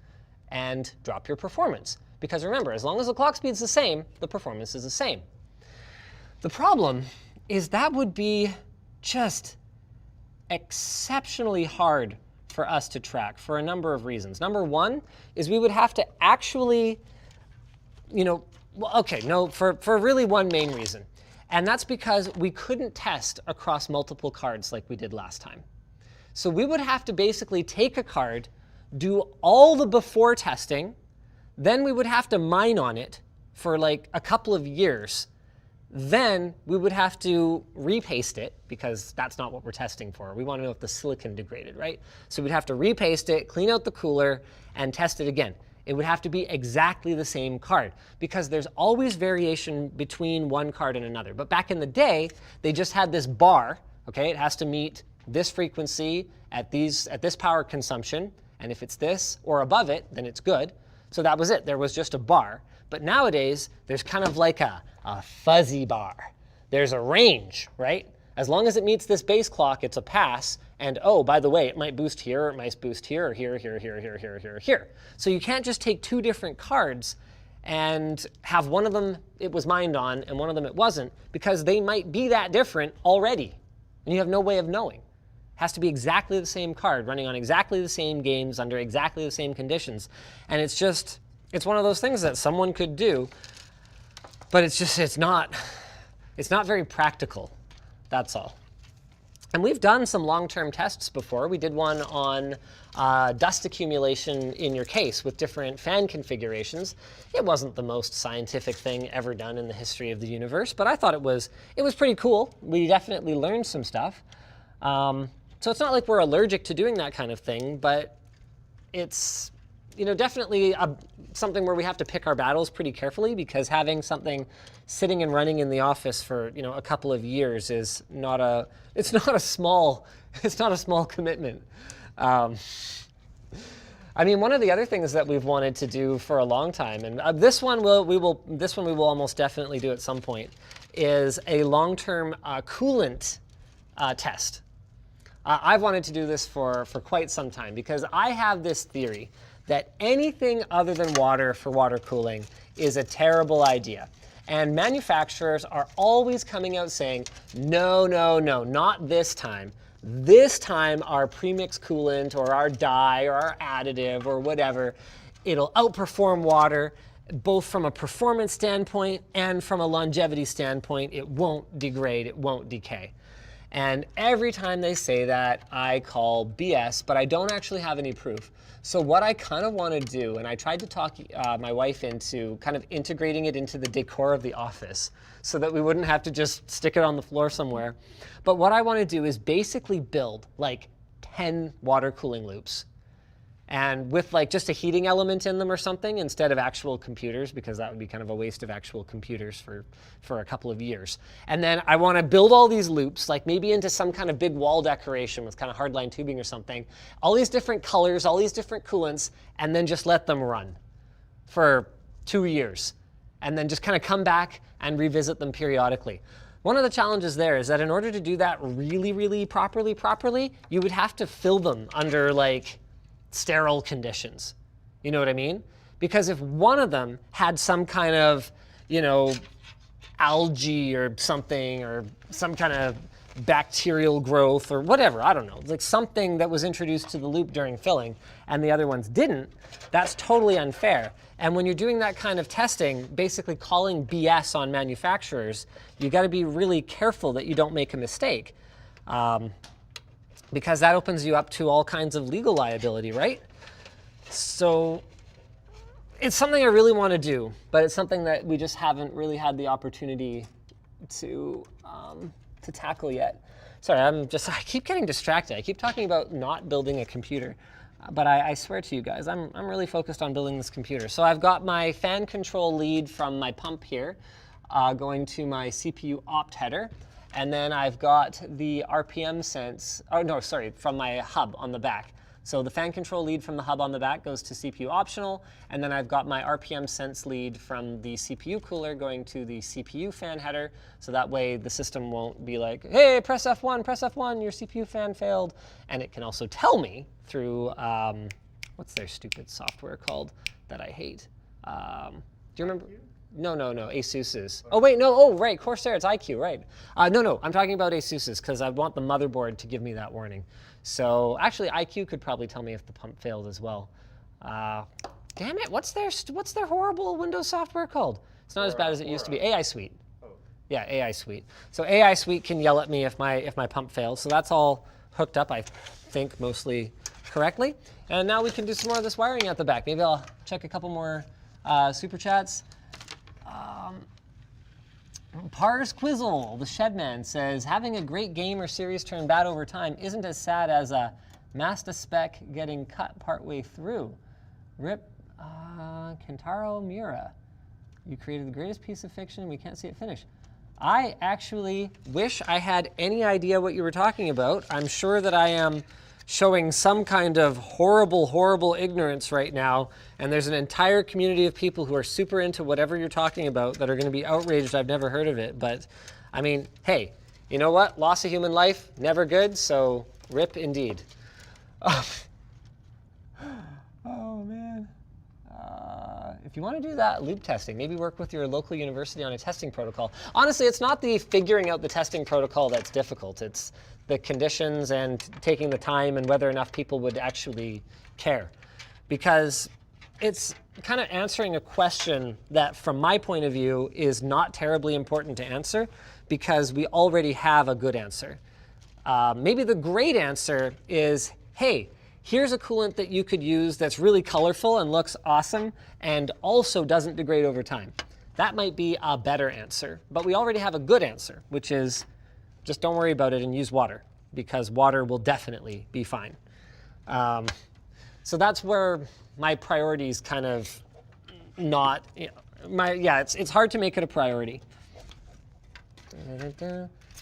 and drop your performance. Because remember, as long as the clock speed is the same, the performance is the same. The problem is that would be just exceptionally hard for us to track for a number of reasons. Number one is we would have to actually, for really one main reason. And that's because we couldn't test across multiple cards like we did last time. So we would have to basically take a card, do all the before testing, then we would have to mine on it for like a couple of years. Then we would have to repaste it because that's not what we're testing for. We want to know if the silicon degraded, right? So we'd have to repaste it, clean out the cooler, and test it again. It would have to be exactly the same card because there's always variation between one card and another. But back in the day, they just had this bar, okay? It has to meet this frequency at this power consumption, and if it's this or above it, then it's good. So that was it. There was just a bar. But nowadays, there's kind of like a fuzzy bar. There's a range, right? As long as it meets this base clock, it's a pass. And oh, by the way, it might boost here, or it might boost here, or here, here, here, here, here, here, here. So you can't just take two different cards and have one of them it was mined on and one of them it wasn't, because they might be that different already. And you have no way of knowing. It has to be exactly the same card, running on exactly the same games under exactly the same conditions. And it's one of those things that someone could do, but it's not very practical. That's all. And we've done some long-term tests before. We did one on dust accumulation in your case with different fan configurations. It wasn't the most scientific thing ever done in the history of the universe, but I thought it was pretty cool. We definitely learned some stuff. So it's not like we're allergic to doing that kind of thing, but it's definitely something where we have to pick our battles pretty carefully, because having something sitting and running in the office for a couple of years is not a small commitment. I mean, one of the other things that we've wanted to do for a long time, and this one we will almost definitely do at some point, is a long-term coolant test. I've wanted to do this for quite some time, because I have this theory that anything other than water for water cooling is a terrible idea. And manufacturers are always coming out saying, no, no, no, not this time. This time our premix coolant or our dye or our additive or whatever, it'll outperform water, both from a performance standpoint and from a longevity standpoint. It won't degrade, it won't decay. And every time they say that, I call BS, but I don't actually have any proof. So what I kind of want to do, and I tried to talk my wife into kind of integrating it into the decor of the office so that we wouldn't have to just stick it on the floor somewhere. But what I want to do is basically build like 10 water cooling loops and with like just a heating element in them or something instead of actual computers, because that would be kind of a waste of actual computers for a couple of years. And then I want to build all these loops, like maybe into some kind of big wall decoration with kind of hardline tubing or something, all these different colors, all these different coolants, and then just let them run for 2 years, and then just kind of come back and revisit them periodically. One of the challenges there is that in order to do that really, really properly, you would have to fill them under like sterile conditions. You know what I mean? Because if one of them had some kind of, algae or something, or some kind of bacterial growth or whatever, I don't know, like something that was introduced to the loop during filling and the other ones didn't, that's totally unfair. And when you're doing that kind of testing, basically calling BS on manufacturers, you got to be really careful that you don't make a mistake. Because that opens you up to all kinds of legal liability, right? So it's something I really want to do, but it's something that we just haven't really had the opportunity to tackle yet. Sorry, I keep getting distracted. I keep talking about not building a computer, but I swear to you guys, I'm really focused on building this computer. So I've got my fan control lead from my pump here, going to my CPU opt header. And then I've got the RPM sense, from my hub on the back. So the fan control lead from the hub on the back goes to CPU optional, and then I've got my RPM sense lead from the CPU cooler going to the CPU fan header, so that way the system won't be like, hey, press F1, your CPU fan failed. And it can also tell me through, what's their stupid software called that I hate? Do you remember? No, ASUS's. Oh wait, no, right, Corsair, it's IQ, right. No, I'm talking about ASUS's because I want the motherboard to give me that warning. So actually IQ could probably tell me if the pump failed as well. Damn it, what's their horrible Windows software called? It's not as bad as it used to be. AI Suite. Oh. Yeah, AI Suite. So AI Suite can yell at me if my pump fails. So that's all hooked up, I think, mostly correctly. And now we can do some more of this wiring at the back. Maybe I'll check a couple more super chats. Pars Quizzle, the Shedman, says, having a great game or series turn bad over time isn't as sad as a Masta spec getting cut partway through. Rip Kentaro Miura. You created the greatest piece of fiction, we can't see it finish. I actually wish I had any idea what you were talking about. I'm sure that I am showing some kind of horrible ignorance right now, and there's an entire community of people who are super into whatever you're talking about that are going to be outraged I've never heard of it. But I mean, hey, you know what? Loss of human life, never good, so rip indeed. Oh man. If you want to do that loop testing, maybe work with your local university on a testing protocol. Honestly, it's not the figuring out the testing protocol that's difficult. It's the conditions and taking the time and whether enough people would actually care. Because it's kind of answering a question that, from my point of view, is not terribly important to answer because we already have a good answer. Maybe the great answer is, hey, here's a coolant that you could use that's really colorful and looks awesome and also doesn't degrade over time. That might be a better answer, but we already have a good answer, which is just don't worry about it and use water, because water will definitely be fine. So that's where my priorities kind of not, it's hard to make it a priority.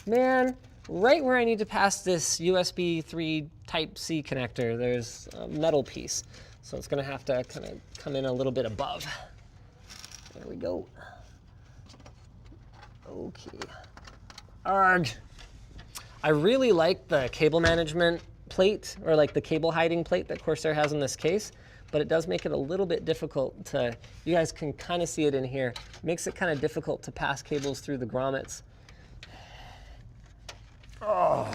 Man, right where I need to pass this USB 3 Type-C connector, there's a metal piece. So it's gonna have to kind of come in a little bit above. There we go. Okay. Arg. I really like the cable management plate, or like the cable hiding plate that Corsair has in this case, but it does make it a little bit difficult to, you guys can kind of see it in here, it makes it kind of difficult to pass cables through the grommets. Oh.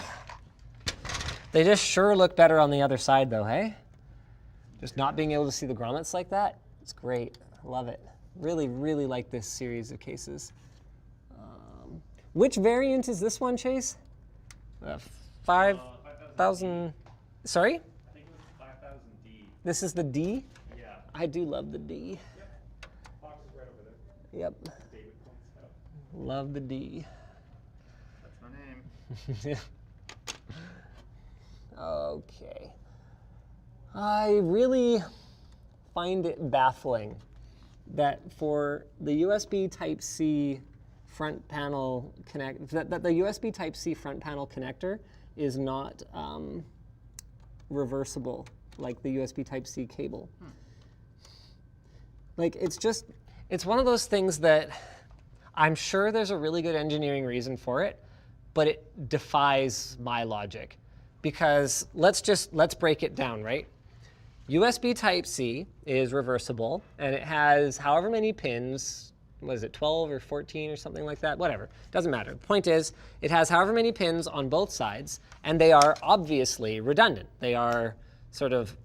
They just sure look better on the other side though, hey? Just not being able to see the grommets like that, it's great, I love it. Really, really like this series of cases. Which variant is this one, Chase? 5,000, sorry? I think it was 5000D. This is the D? Yeah. I do love the D. Yep. Box is right over there. Yep. David points out. Love the D. That's my name. Okay. I really find it baffling that for the USB Type-C front panel that the USB Type-C front panel connector is not reversible like the USB Type-C cable. Like it's one of those things that I'm sure there's a really good engineering reason for it, but it defies my logic. Because let's break it down, right? USB Type-C is reversible, and it has however many pins, what is it, 12 or 14 or something like that? Whatever, doesn't matter. The point is, it has however many pins on both sides, and they are obviously redundant. They are sort of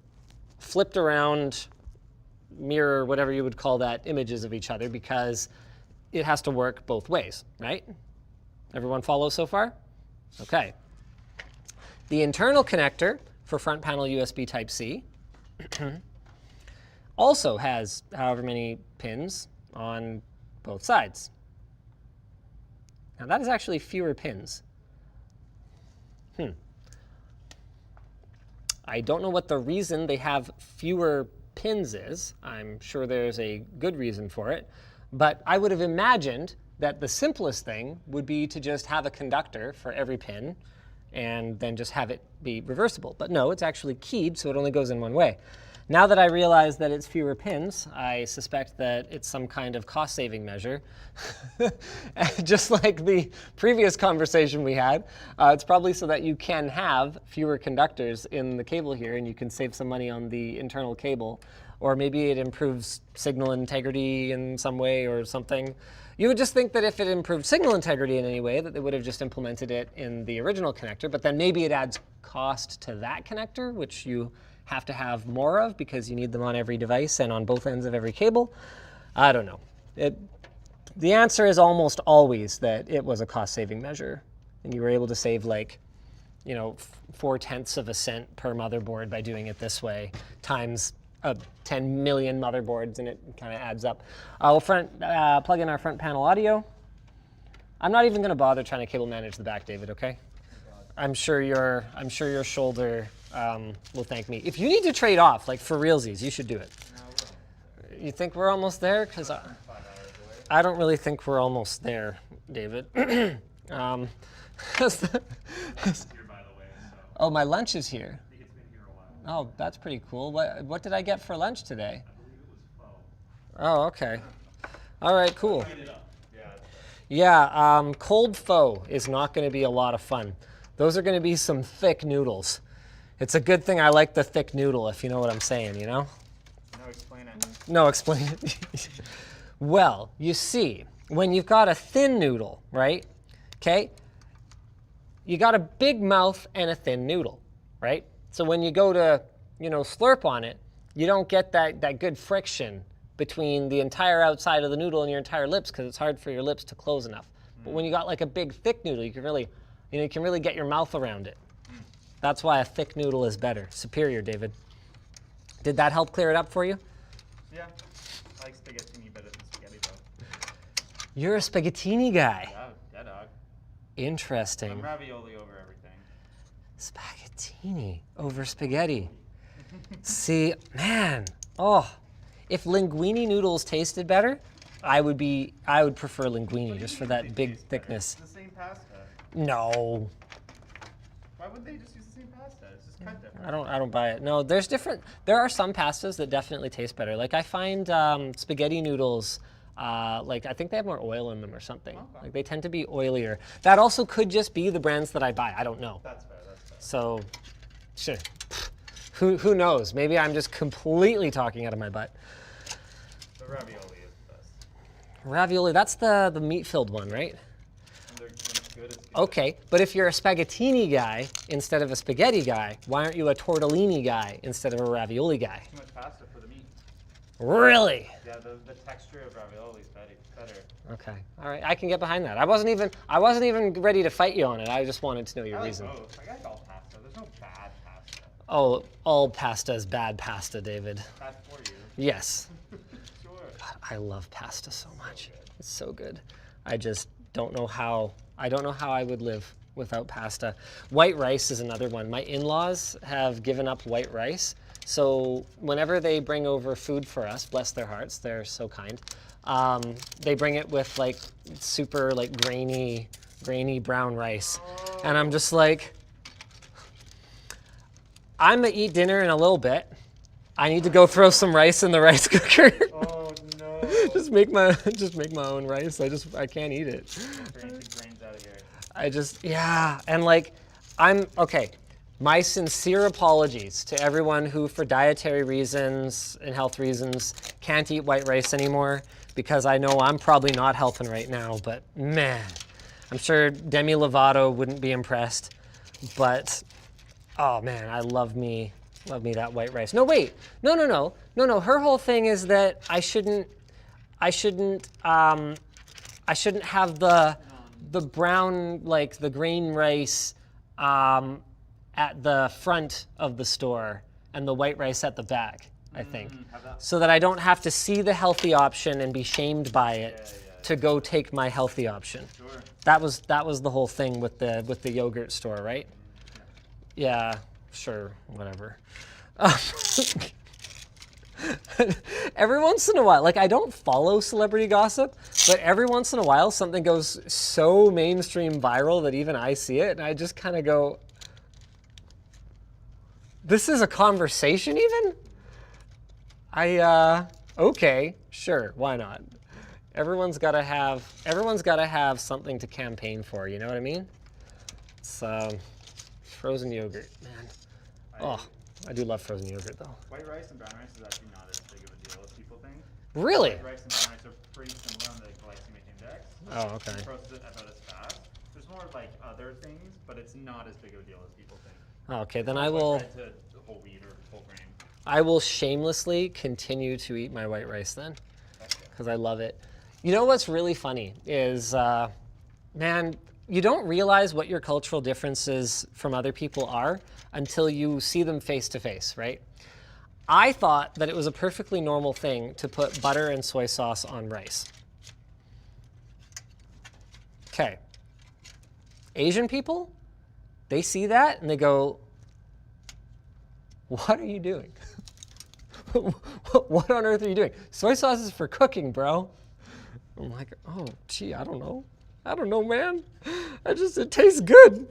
flipped around, mirror, whatever you would call that, images of each other, because it has to work both ways, right? Everyone follow so far? Okay. The internal connector for front panel USB Type-C also has however many pins on both sides. Now that is actually fewer pins. I don't know what the reason they have fewer pins is. I'm sure there's a good reason for it, but I would have imagined that the simplest thing would be to just have a conductor for every pin and then just have it be reversible. But no, it's actually keyed, so it only goes in one way. Now that I realize that it's fewer pins, I suspect that it's some kind of cost-saving measure. Just like the previous conversation we had, it's probably so that you can have fewer conductors in the cable here and you can save some money on the internal cable. Or maybe it improves signal integrity in some way or something. You would just think that if it improved signal integrity in any way, that they would have just implemented it in the original connector, but then maybe it adds cost to that connector, which you have to have more of because you need them on every device and on both ends of every cable. I don't know. The answer is almost always that it was a cost-saving measure, and you were able to save like, 0.4 of a cent per motherboard by doing it this way, times 10 million motherboards, and it kind of adds up. We'll plug in our front panel audio. I'm not even going to bother trying to cable manage the back, David. Okay? I'm sure your shoulder will thank me. If you need to trade off, like for realsies, you should do it. No, you think we're almost there? Because I don't really think we're almost there, David. Here, by the way. So. Oh, my lunch is here. I think it's been here a while. Oh, that's pretty cool. What did I get for lunch today? I believe it was pho. Oh, okay. All right, cool. Heat it up. Yeah, cold pho is not going to be a lot of fun. Those are going to be some thick noodles. It's a good thing I like the thick noodle, if you know what I'm saying, you know? No, explain it. No, explain it. Well, you see, when you've got a thin noodle, right? Okay? You got a big mouth and a thin noodle, right? So when you go to, slurp on it, you don't get that good friction between the entire outside of the noodle and your entire lips because it's hard for your lips to close enough. But when you got like a big thick noodle, you can really get your mouth around it. That's why a thick noodle is better. Superior, David. Did that help clear it up for you? Yeah. I like spaghettini better than spaghetti, though. You're a spaghettini guy. Yeah, dog. Interesting. I'm ravioli over everything. Spaghettini over spaghetti. See, man, if linguine noodles tasted better, I would prefer linguine just for that big thickness. It's the same pasta. No. Why would they just use the same pasta? It's just cut different. I don't buy it. No, there are some pastas that definitely taste better. Like I find spaghetti noodles, like I think they have more oil in them or something. Okay. Like they tend to be oilier. That also could just be the brands that I buy. I don't know. That's fair. So, sure. Who knows? Maybe I'm just completely talking out of my butt. The ravioli is the best. Ravioli, that's the meat-filled one, right? When it's good, it's good. Okay, but if you're a spaghettini guy instead of a spaghetti guy, why aren't you a tortellini guy instead of a ravioli guy? Too much pasta for the meat. Really? Yeah, the texture of ravioli is better. Okay, all right, I can get behind that. I wasn't even ready to fight you on it. I just wanted to know your reason. Both. I like all pasta. There's no bad pasta. Oh, all pasta is bad pasta, David. Bad for you. Yes. Sure. God, I love pasta so much. It's so good. I just don't know how I would live without pasta. White rice is another one. My in-laws have given up white rice So whenever they bring over food for us, bless their hearts, they're so kind. They bring it with like super like grainy brown rice. And I'm just like, I'm gonna eat dinner in a little bit. I need to go throw some rice in the rice cooker. Oh no. just make my own rice. I can't eat it. Grains out of here. And like, okay. My sincere apologies to everyone who, for dietary reasons and health reasons, can't eat white rice anymore, because I know I'm probably not helping right now, but man, I'm sure Demi Lovato wouldn't be impressed, but oh man, I love me that white rice. No, wait, no. Her whole thing is that I shouldn't have the brown, like the grain rice, at the front of the store and the white rice at the back, I think. So that I don't have to see the healthy option and be shamed by it to go take my healthy option. Sure. That was the whole thing with the yogurt store, right? Yeah, sure, whatever. Every once in a while, like I don't follow celebrity gossip, but every once in a while something goes so mainstream viral that even I see it and I just kind of go, this is a conversation even? Okay, sure, why not? Everyone's gotta have something to campaign for, you know what I mean? It's frozen yogurt, man. I do love frozen yogurt though. White rice and brown rice is actually not as big of a deal as people think. Really? White rice and brown rice are pretty similar on the glycemic index. Oh, okay. You process it about as fast. There's more like other things, but it's not as big of a deal as people think. Okay, then I Like will. bread to whole wheat or whole grain. I will shamelessly continue to eat my white rice then, because I love it. You know what's really funny is, man, you don't realize what your cultural differences from other people are until you see them face to face, right? I thought that it was a perfectly normal thing to put butter and soy sauce on rice. Okay. Asian people, they see that and they go, what are you doing? What on earth are you doing? Soy sauce is for cooking, bro. I'm like, oh, gee, I don't know, man. It tastes good.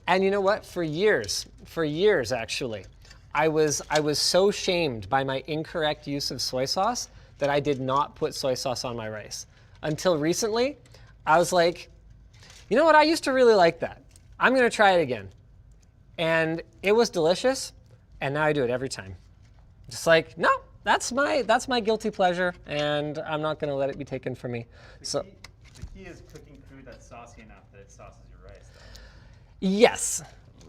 And you know what? For years actually, I was so shamed by my incorrect use of soy sauce that I did not put soy sauce on my rice. Until recently, I was like, you know what? I used to really like that. I'm gonna try it again. And it was delicious, and now I do it every time. Just like, no, that's my guilty pleasure, and I'm not gonna let it be taken from me. The key is cooking food that's saucy enough that it sauces your rice, though. Yes,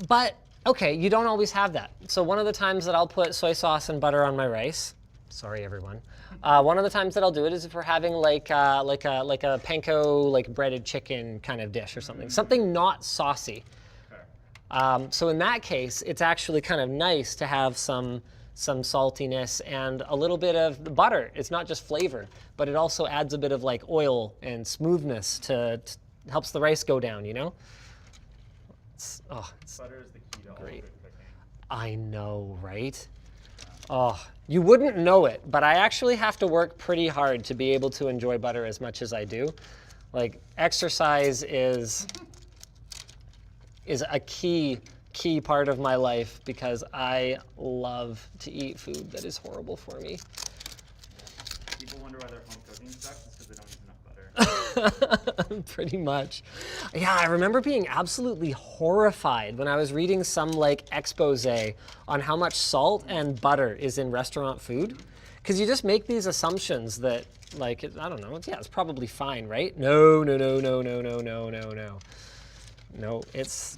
but okay, you don't always have that. So one of the times that I'll put soy sauce and butter on my rice, sorry everyone, one of the times that I'll do it is if we're having like a panko, like breaded chicken kind of dish or something, something not saucy. Okay. So in that case, it's actually kind of nice to have some saltiness and a little bit of the butter. It's not just flavor, but it also adds a bit of like oil and smoothness to helps the rice go down, you know? It's Butter is the key to all great. good cooking. I know, right? Oh, you wouldn't know it, but I actually have to work pretty hard to be able to enjoy butter as much as I do. Like, exercise is a key part of my life because I love to eat food that is horrible for me. People wonder why their home cooking sucks. It's because they don't use enough butter. Pretty much. Yeah, I remember being absolutely horrified when I was reading some like expose on how much salt and butter is in restaurant food. Because you just make these assumptions that, like, I don't know, it's probably fine, right? No. No, it's...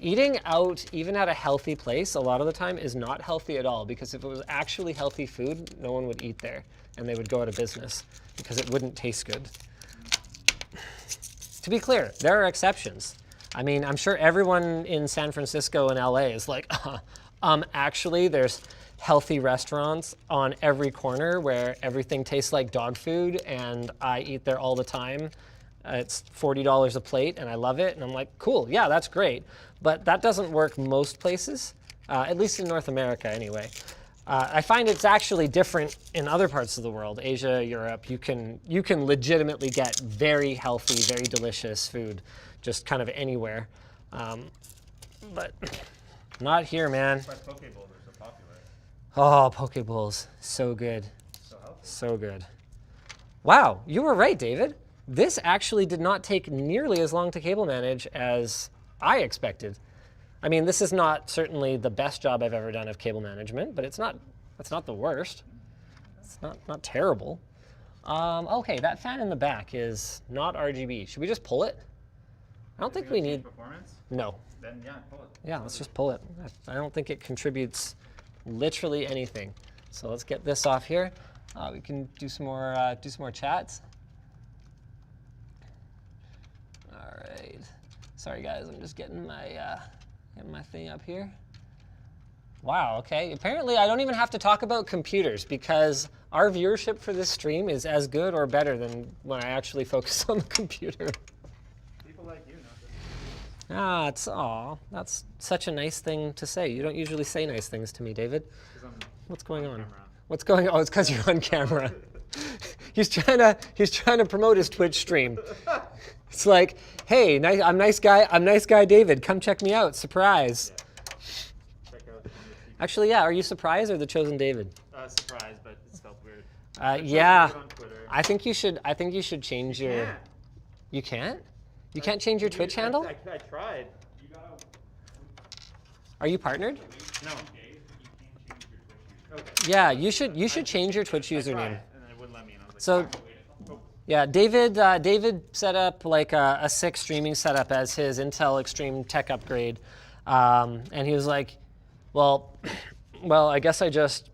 Eating out, even at a healthy place, a lot of the time is not healthy at all, because if it was actually healthy food, no one would eat there, and they would go out of business, because it wouldn't taste good. To be clear, there are exceptions. I mean, I'm sure everyone in San Francisco and LA is like, actually, there's healthy restaurants on every corner where everything tastes like dog food, and I eat there all the time. It's $40 a plate, and I love it, and I'm like, cool, yeah, that's great. But that doesn't work most places. at least in North America anyway. I find it's actually different in other parts of the world, Asia, Europe. You can legitimately get very healthy, very delicious food just kind of anywhere. But not here, man. That's why poke bowls are so popular. Oh, poke bowls, so good. So healthy. So good. Wow, you were right, David. This actually did not take nearly as long to cable manage as I expected. I mean, this is not certainly the best job I've ever done of cable management, but it's not the worst. It's not terrible. Okay, that fan in the back is not RGB. Should we just pull it? I don't think we need. Performance? No. Then yeah, pull it. Yeah, let's just pull it. I don't think it contributes literally anything. So let's get this off here. We can do some more chats. All right. Sorry guys, I'm just getting my thing up here. Wow, okay. Apparently I don't even have to talk about computers because our viewership for this stream is as good or better than when I actually focus on the computer. People like you, not just That's such a nice thing to say. You don't usually say nice things to me, David. What's going on? camera. What's going on? Oh, it's because you're on camera. He's trying to promote his Twitch stream. It's like, hey, I'm nice guy David. Come check me out. Surprise. Yeah. Check out. Actually, yeah. Are you surprised or the chosen David? Surprise, but it spelled weird. Yeah. On Twitter. I think you should change your. Yeah. You can't. You can't change your Twitch handle. I tried. Are you partnered? No. Okay. Yeah. You should change your Twitch I username. tried, and then it wouldn't let me, and I was like, So. oh. Yeah, David set up like a 6 streaming setup as his Intel Extreme Tech upgrade, and he was like, well, I guess I just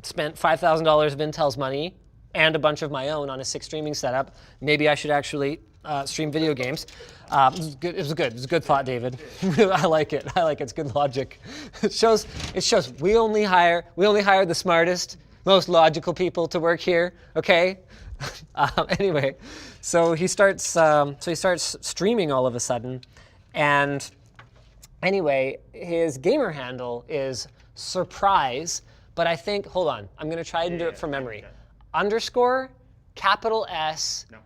spent $5,000 of Intel's money and a bunch of my own on a 6 streaming setup. Maybe I should actually stream video games. It was a good thought, David. I like it. It's good logic. It shows we only hire the smartest, most logical people to work here. Okay. Anyway, so he starts streaming all of a sudden, and anyway, his gamer handle is surprise. But I think, hold on, I'm gonna try and do it from memory. Okay. Underscore, capital S. No.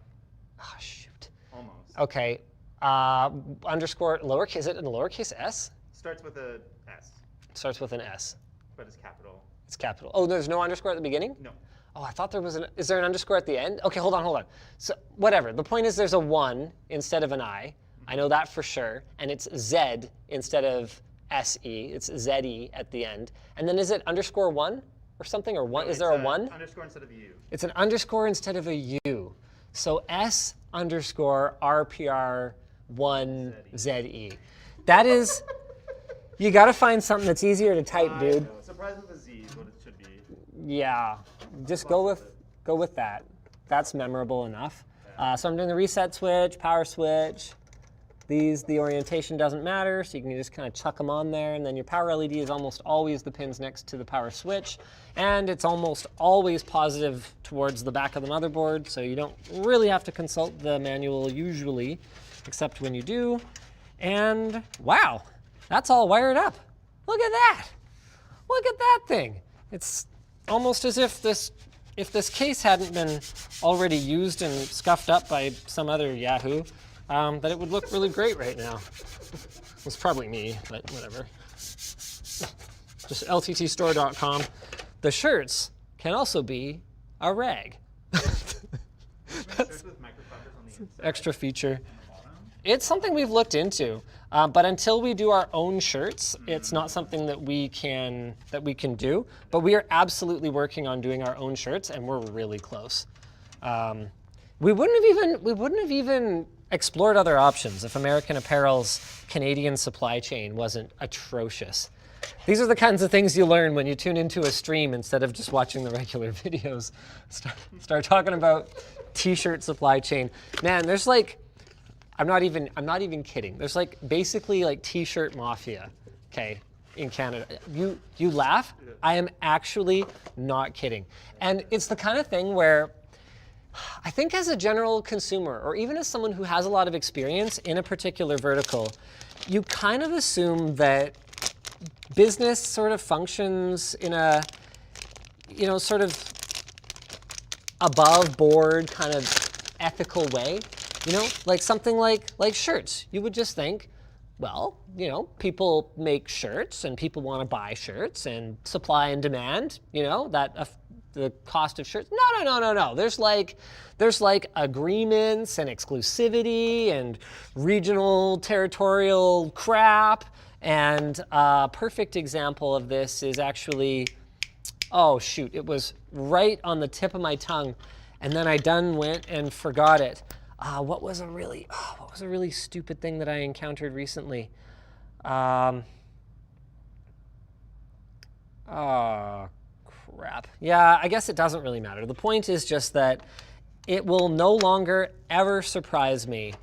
Oh shoot. Almost. Okay. Underscore lowercase. Is it in lowercase s? Starts with a S, Starts with an S. but it's capital. It's capital. Oh, there's no underscore at the beginning? No. Oh, I thought there was is there an underscore at the end? Okay, hold on. So whatever. The point is there's a 1 instead of an I. I know that for sure. And it's Z instead of SE. It's ZE at the end. And then is it underscore 1 or something? Or one? No, Is there a it's 1? Underscore instead of a U. It's an underscore instead of a U. So S underscore RPR1 ZE. That is, you got to find something that's easier to type, dude. Surprise with a Z is what it should be. Yeah, just go with that. That's memorable enough. So I'm doing the reset switch, power switch. The orientation doesn't matter, so you can just kind of chuck them on there, and then your power LED is almost always the pins next to the power switch, and it's almost always positive towards the back of the motherboard, so you don't really have to consult the manual usually, except when you do. And wow, that's all wired up. Look at that. Look at that thing. It's almost as if this case hadn't been already used and scuffed up by some other Yahoo, that it would look really great right now. It's probably me, but whatever. Just lttstore.com. The shirts can also be a rag. Shirts with microfiber on the inside. Extra feature. On the bottom. It's something we've looked into, but until we do our own shirts, it's not something that we can do. But we are absolutely working on doing our own shirts, and we're really close. We wouldn't have even explored other options if American Apparel's Canadian supply chain wasn't atrocious. These are the kinds of things you learn when you tune into a stream instead of just watching the regular videos. Start talking about t-shirt supply chain. Man, there's like, I'm not even kidding. There's like basically like t-shirt mafia, okay, in Canada. You laugh, I am actually not kidding. And it's the kind of thing where I think as a general consumer, or even as someone who has a lot of experience in a particular vertical, you kind of assume that business sort of functions in a, sort of above board kind of ethical way, like something like shirts. You would just think, well, people make shirts and people want to buy shirts and supply and demand, the cost of shirts. No. There's like agreements and exclusivity and regional territorial crap. And a perfect example of this is actually, oh shoot, it was right on the tip of my tongue, and then I went and forgot it. What was a really stupid thing that I encountered recently? Crap. Yeah, I guess it doesn't really matter. The point is just that it will no longer ever surprise me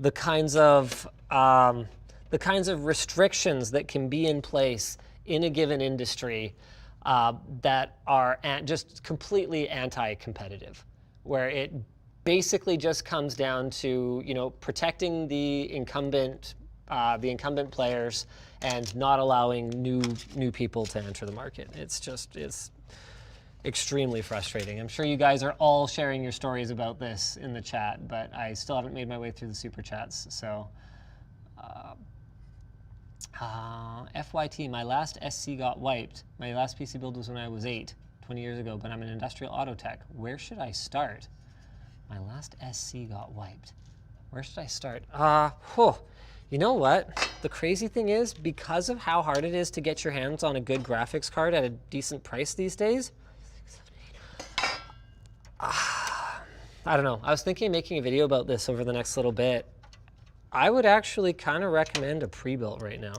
the kinds of restrictions that can be in place in a given industry that are just completely anti-competitive, where it basically just comes down to protecting the incumbent players and not allowing new people to enter the market. It's extremely frustrating. I'm sure you guys are all sharing your stories about this in the chat, but I still haven't made my way through the super chats. So, FYT, my last SC got wiped. My last PC build was when I was 20 years ago, but I'm an industrial auto tech. Where should I start? My last SC got wiped. Where should I start? You know what? The crazy thing is, because of how hard it is to get your hands on a good graphics card at a decent price these days, I don't know. I was thinking of making a video about this over the next little bit. I would actually kind of recommend a pre-built right now.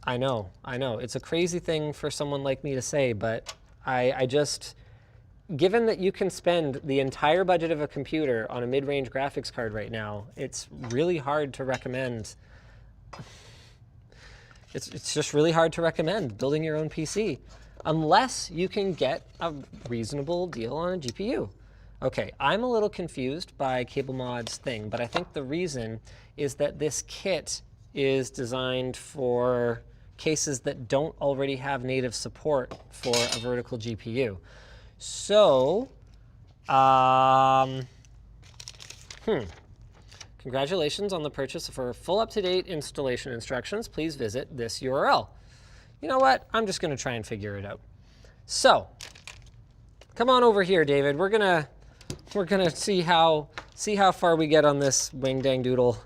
I know. It's a crazy thing for someone like me to say, but I just, given that you can spend the entire budget of a computer on a mid-range graphics card right now, it's really hard to recommend. It's just really hard to recommend building your own PC unless you can get a reasonable deal on a GPU. Okay, I'm a little confused by CableMod's thing, but I think the reason is that this kit is designed for cases that don't already have native support for a vertical GPU. So, congratulations on the purchase. For full up-to-date installation instructions, please visit this URL. You know what? I'm just going to try and figure it out. So, come on over here, David. We're gonna see how far we get on this wing dang doodle.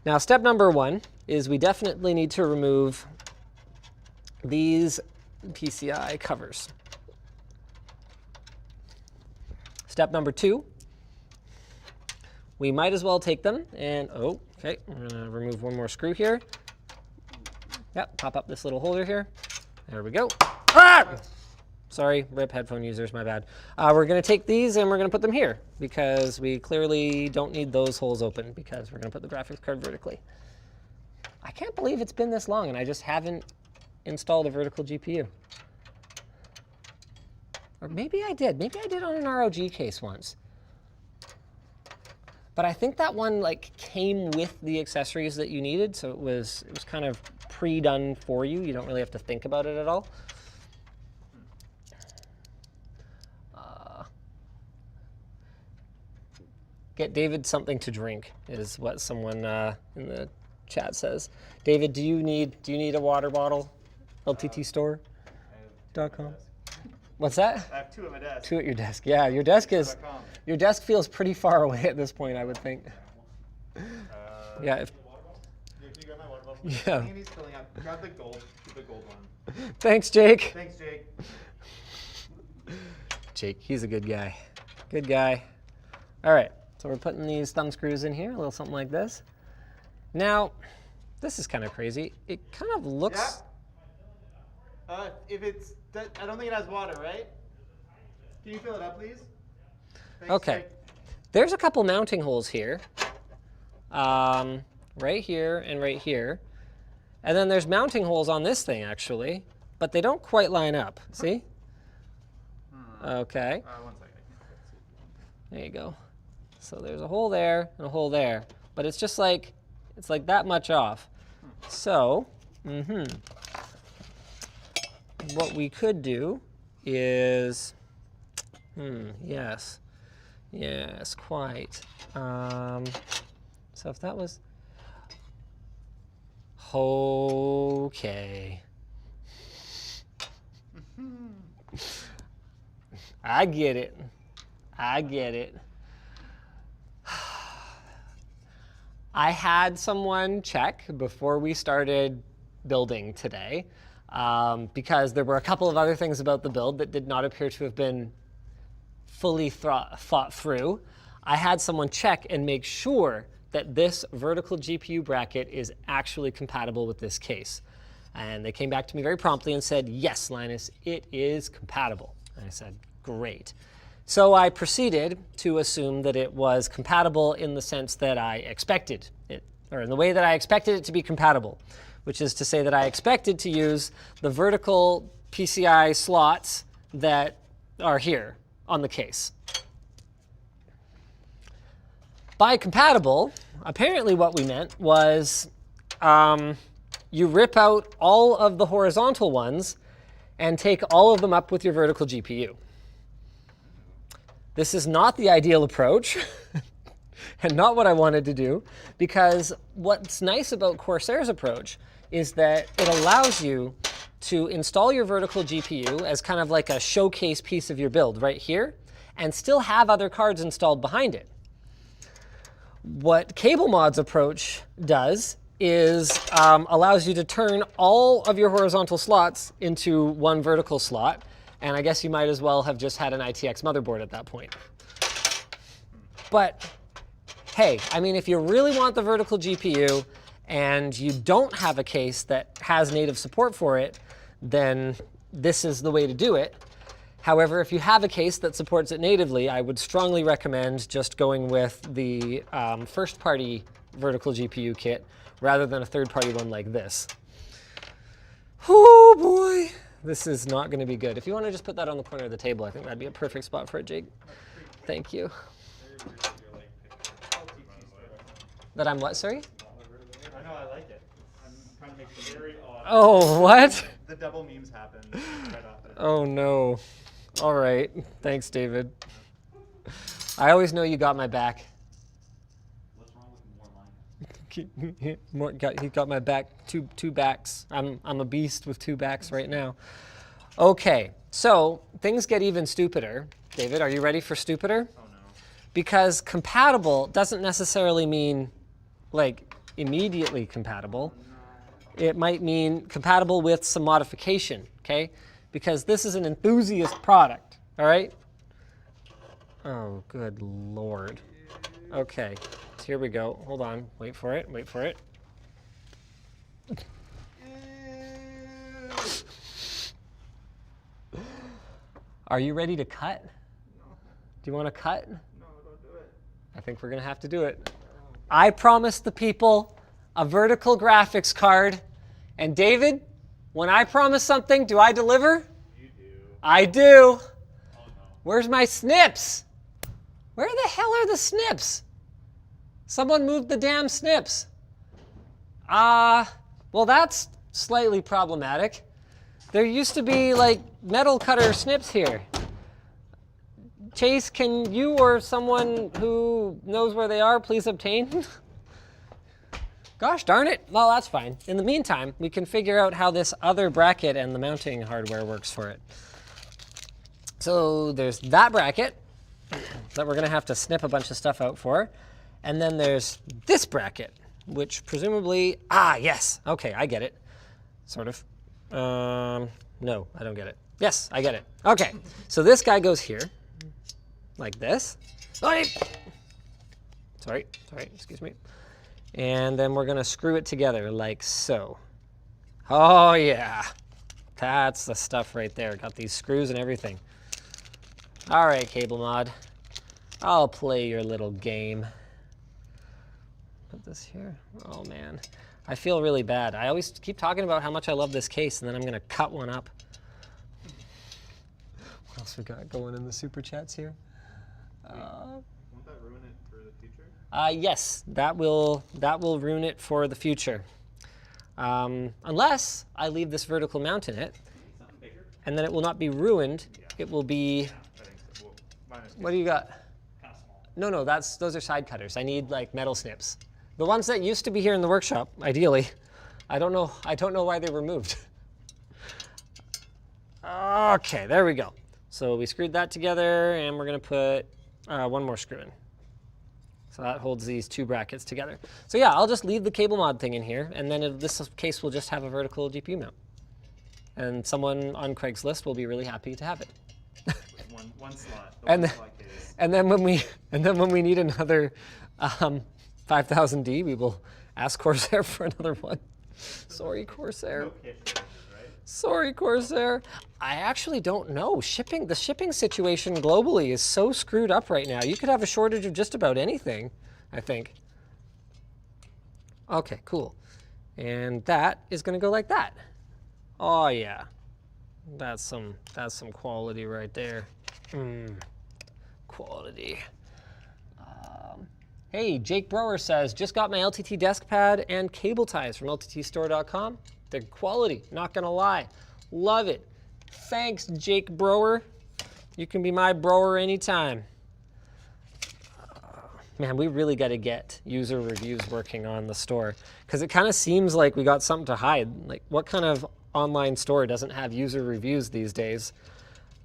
Now, step number 1 is we definitely need to remove these PCI covers. Step number 2, we might as well take them and, okay, we're gonna remove one more screw here. Yep, pop up this little holder here. There we go. Sorry, RIP headphone users, my bad. We're gonna take these and we're gonna put them here because we clearly don't need those holes open because we're gonna put the graphics card vertically. I can't believe it's been this long and I just haven't installed a vertical GPU. Or maybe I did. Maybe I did on an ROG case once. But I think that one came with the accessories that you needed, so it was kind of pre-done for you. You don't really have to think about it at all. Get David something to drink is what someone in the chat says. David, do you need a water bottle? LTTstore.com. What's that? I have 2 at my desk. 2 at your desk. Yeah, your desk feels pretty far away at this point, I would think. Yeah. Can you grab my water bottle? Yeah. I think he's filling up. Grab the gold one. Thanks, Jake. Thanks, Jake. Jake, he's a good guy. Good guy. All right, so we're putting these thumb screws in here, a little something like this. Now, this is kind of crazy. It kind of looks... Yeah. I don't think it has water, right? Can you fill it up, please? Thanks, Okay. Jake. There's a couple mounting holes here. Right here and right here. And then there's mounting holes on this thing, actually. But they don't quite line up. See? Okay. 1 second. There you go. So there's a hole there and a hole there. But it's just it's like that much off. So, what we could do is, yes, quite. So if that was, okay. I get it. I had someone check before we started building today, because there were a couple of other things about the build that did not appear to have been fully thought through. I had someone check and make sure that this vertical GPU bracket is actually compatible with this case. And they came back to me very promptly and said, yes, Linus, it is compatible. And I said, great. So I proceeded to assume that it was compatible in the sense that I expected it, or in the way that I expected it to be compatible, which is to say that I expected to use the vertical PCI slots that are here on the case. By compatible, apparently what we meant was you rip out all of the horizontal ones and take all of them up with your vertical GPU. This is not the ideal approach and not what I wanted to do, because what's nice about Corsair's approach is that it allows you to install your vertical GPU as kind of like a showcase piece of your build right here and still have other cards installed behind it. What CableMod's approach does is allows you to turn all of your horizontal slots into one vertical slot, and I guess you might as well have just had an ITX motherboard at that point. But hey, I mean, if you really want the vertical GPU and you don't have a case that has native support for it, then this is the way to do it. However, if you have a case that supports it natively, I would strongly recommend just going with the first-party vertical GPU kit rather than a third-party one like this. Oh boy, this is not going to be good. If you want to just put that on the corner of the table, I think that'd be a perfect spot for it, Jake. Thank you. That I'm what, sorry? I know, I like it. I'm trying to make it very odd. Oh, what? The double memes happen right off it. Oh no. All right, thanks, David. I always know you got my back. What's wrong with more line? He got my back, two backs. I'm a beast with two backs right now. Okay, so things get even stupider. David, are you ready for stupider? Oh no. Because compatible doesn't necessarily mean like immediately compatible. It might mean compatible with some modification, okay? Because this is an enthusiast product, all right? Oh, good Lord. Okay, so here we go. Hold on, wait for it, wait for it. Are you ready to cut? No. Do you want to cut? No, don't do it. I think we're gonna have to do it. I promised the people a vertical graphics card, and David, when I promise something, do I deliver? You do. I do. Oh no. Where's my snips? Where the hell are the snips? Someone moved the damn snips. Well, that's slightly problematic. There used to be like metal cutter snips here. Chase, can you or someone who knows where they are please obtain? Gosh darn it. Well, that's fine. In the meantime, we can figure out how this other bracket and the mounting hardware works for it. So there's that bracket that we're going to have to snip a bunch of stuff out for. And then there's this bracket, which presumably, yes. Okay, I get it. Sort of. No, I don't get it. Yes, I get it. Okay, so this guy goes here, like this. Sorry, excuse me. And then we're gonna screw it together like so. Oh yeah, that's the stuff right there. Got these screws and everything. All right, CableMod, I'll play your little game. Put this here. Oh man, I feel really bad. I always keep talking about how much I love this case, and then I'm gonna cut one up. What else we got going in the super chats here? Won't that ruin it for the future? Yes, that will ruin it for the future. Unless I leave this vertical mount in it, Something bigger? and then it will not be ruined. It will be, I think so. Well, mine is what do you got? Kind of small. No, those are side cutters. I need like metal snips. The ones that used to be here in the workshop, ideally. I don't know why they were moved. Okay, there we go. So we screwed that together, and we're gonna put one more screw in. So that holds these two brackets together. So yeah, I'll just leave the cable mod thing in here, and then in this case, we'll just have a vertical GPU mount. And someone on Craigslist will be really happy to have it. one slot. And one then, slot case. and then when we need another 5000D, we will ask Corsair for another one. Sorry, Corsair. No cache shortages, right? Sorry, Corsair. I actually don't know. The shipping situation globally is so screwed up right now. You could have a shortage of just about anything, I think. Okay, cool. And that is going to go like that. Oh yeah, that's some quality right there. Quality. Hey, Jake Brower says, just got my LTT desk pad and cable ties from lttstore.com. They're quality, not gonna lie. Love it. Thanks, Jake Brower. You can be my brower anytime. Man, we really got to get user reviews working on the store, because it kind of seems like we got something to hide. Like, what kind of online store doesn't have user reviews these days?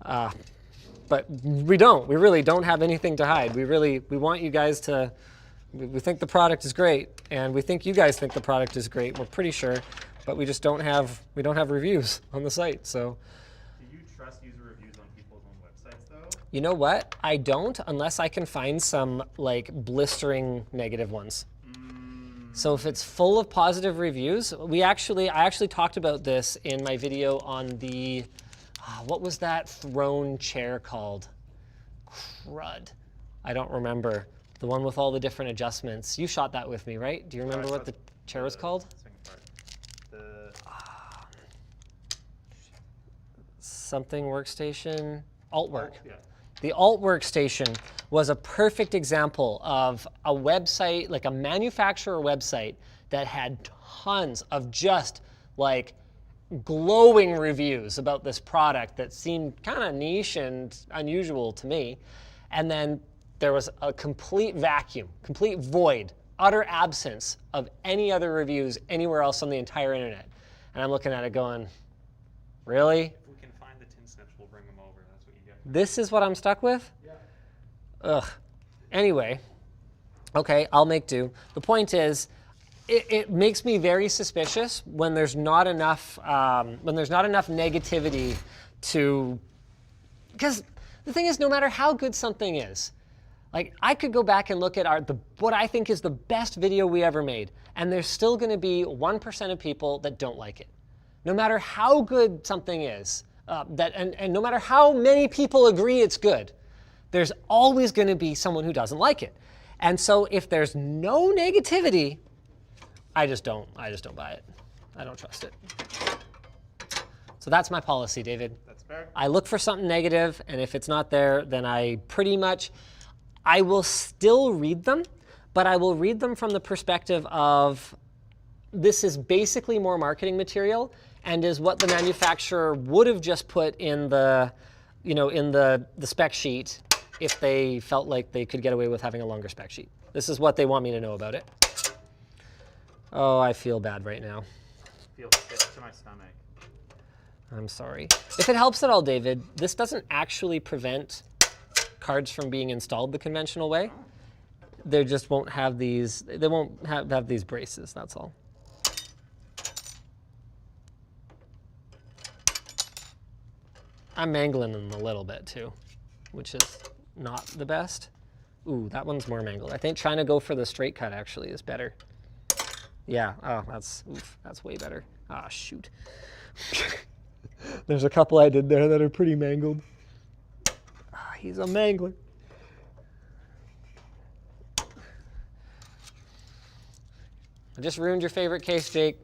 But we don't. We really don't have anything to hide. We want you guys to. We think the product is great, and we think you guys think the product is great. We're pretty sure, but we just don't have reviews on the site. So. Do you trust user reviews on people's own websites, though? You know what? I don't, unless I can find some like blistering negative ones. So if it's full of positive reviews, I actually talked about this in my video on the, what was that throne chair called? Crud. I don't remember. The one with all the different adjustments. You shot that with me, right? Do you remember what the chair was called? Second part. The Something workstation? Altwork. yeah. The Alt workstation was a perfect example of a website, like a manufacturer website that had tons of just like glowing reviews about this product that seemed kind of niche and unusual to me. And then there was a complete vacuum, complete void, utter absence of any other reviews anywhere else on the entire internet. And I'm looking at it going, really? If we can find the tin snips, we'll bring them over. That's what you get. This is what I'm stuck with? Yeah. Ugh. Anyway, okay, I'll make do. The point is, it makes me very suspicious when there's not enough negativity to, because the thing is, no matter how good something is, like I could go back and look at what I think is the best video we ever made, and there's still going to be 1% of people that don't like it. No matter how good something is, and no matter how many people agree it's good, there's always going to be someone who doesn't like it. And so if there's no negativity, I just don't buy it. I don't trust it. So that's my policy, David. That's fair. I look for something negative, and if it's not there, then I will still read them, but I will read them from the perspective of this is basically more marketing material and is what the manufacturer would have just put in the spec sheet if they felt like they could get away with having a longer spec sheet. This is what they want me to know about it. Oh, I feel bad right now. Feels sick to my stomach. I'm sorry. If it helps at all, David, this doesn't actually prevent cards from being installed the conventional way. They just won't have these, they won't have these braces, that's all. I'm mangling them a little bit too, which is not the best. Ooh, that one's more mangled. I think trying to go for the straight cut actually is better. Yeah, oh, that's way better. Ah, shoot. There's a couple I did there that are pretty mangled. Ah, he's a mangler. I just ruined your favorite case, Jake.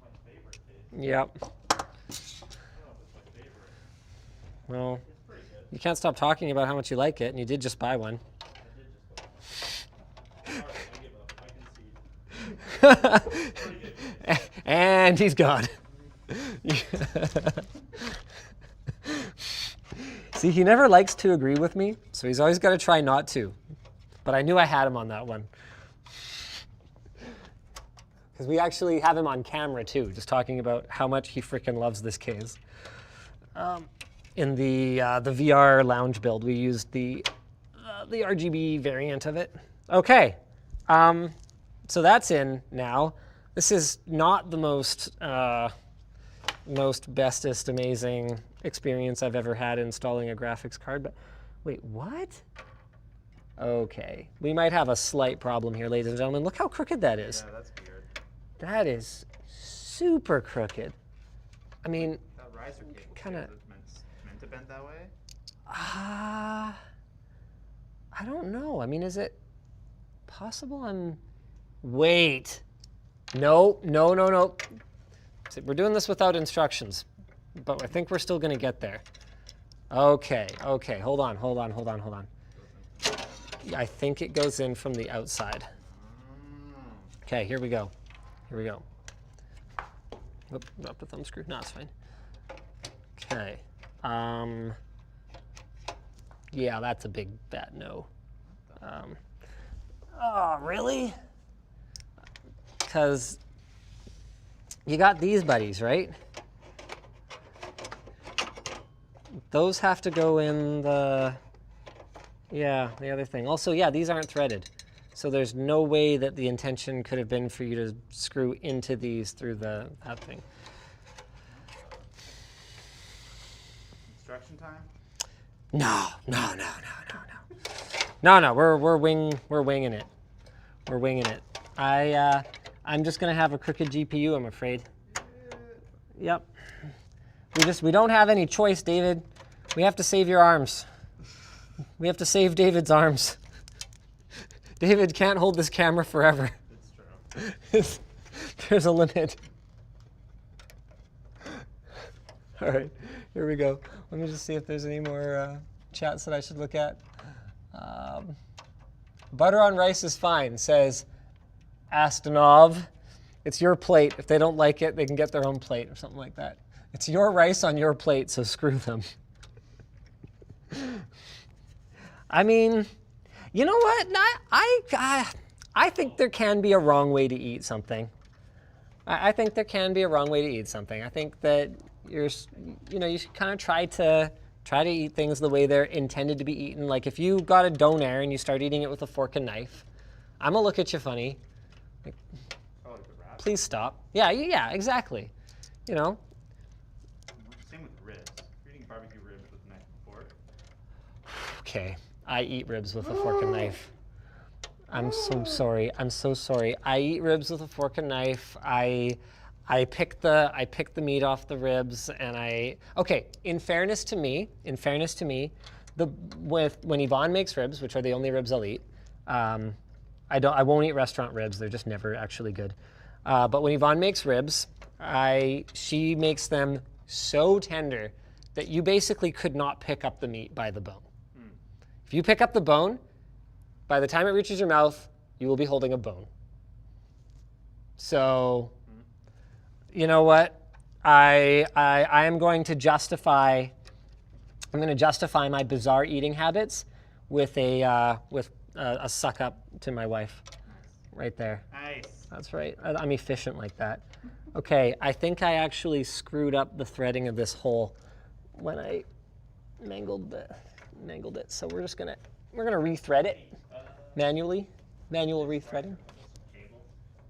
My favorite case. Yep. I don't know if it's my favorite. Well, It's pretty good. you can't stop talking about how much you like it, and you did just buy one. I did just go. All right, I give up. I concede. Pretty good. And and he's gone. See, he never likes to agree with me, so he's always got to try not to. But I knew I had him on that one. Because we actually have him on camera too, just talking about how much he freaking loves this case. In the VR lounge build, we used the RGB variant of it. Okay, so that's in now. This is not the most bestest amazing experience I've ever had installing a graphics card, but wait, what? Okay, we might have a slight problem here, ladies and gentlemen. Look how crooked that is. Yeah, that's weird. That is super crooked. I mean, That riser cable kinda- meant to bend that way? I don't know. I mean, is it possible wait. No. See, we're doing this without instructions, but I think we're still gonna get there. Okay, hold on. Yeah, I think it goes in from the outside. Okay, here we go. Oop, drop the thumb screw. No, it's fine. Okay. Yeah, that's a big fat no. Oh, really? Because you got these buddies, right? Those have to go in the other thing. Also, yeah, these aren't threaded. So there's no way that the intention could have been for you to screw into these through that thing. Instruction time? No. We're winging it. We're winging it. I'm just gonna have a crooked GPU, I'm afraid. Yep. We don't have any choice, David. We have to save your arms. We have to save David's arms. David can't hold this camera forever. It's true. There's a limit. All right, here we go. Let me just see if there's any more chats that I should look at. Butter on rice is fine, says Astanov. It's your plate. If they don't like it, they can get their own plate or something like that. It's your rice on your plate, so screw them. I mean, you know what? I think there can be a wrong way to eat something. I think there can be a wrong way to eat something. I think that you should kind of try to eat things the way they're intended to be eaten. Like if you got a doner and you start eating it with a fork and knife, I'm gonna look at you funny. Like, please stop. Yeah, exactly. You know. Same with ribs. You're eating barbecue ribs with a knife and fork. Okay, I eat ribs with a fork and knife. I'm so sorry. I eat ribs with a fork and knife. I pick the meat off the ribs, and in fairness to me, when Yvonne makes ribs, which are the only ribs I'll eat, I won't eat restaurant ribs. They're just never actually good. But when Yvonne makes ribs, she makes them so tender that you basically could not pick up the meat by the bone. If you pick up the bone, by the time it reaches your mouth, you will be holding a bone. So, you know what? I am going to justify my bizarre eating habits with a suck up to my wife, right there. Nice. That's right. I'm efficient like that. Okay, I think I actually screwed up the threading of this hole when I mangled it. So we're gonna rethread it manually. Manual rethreading.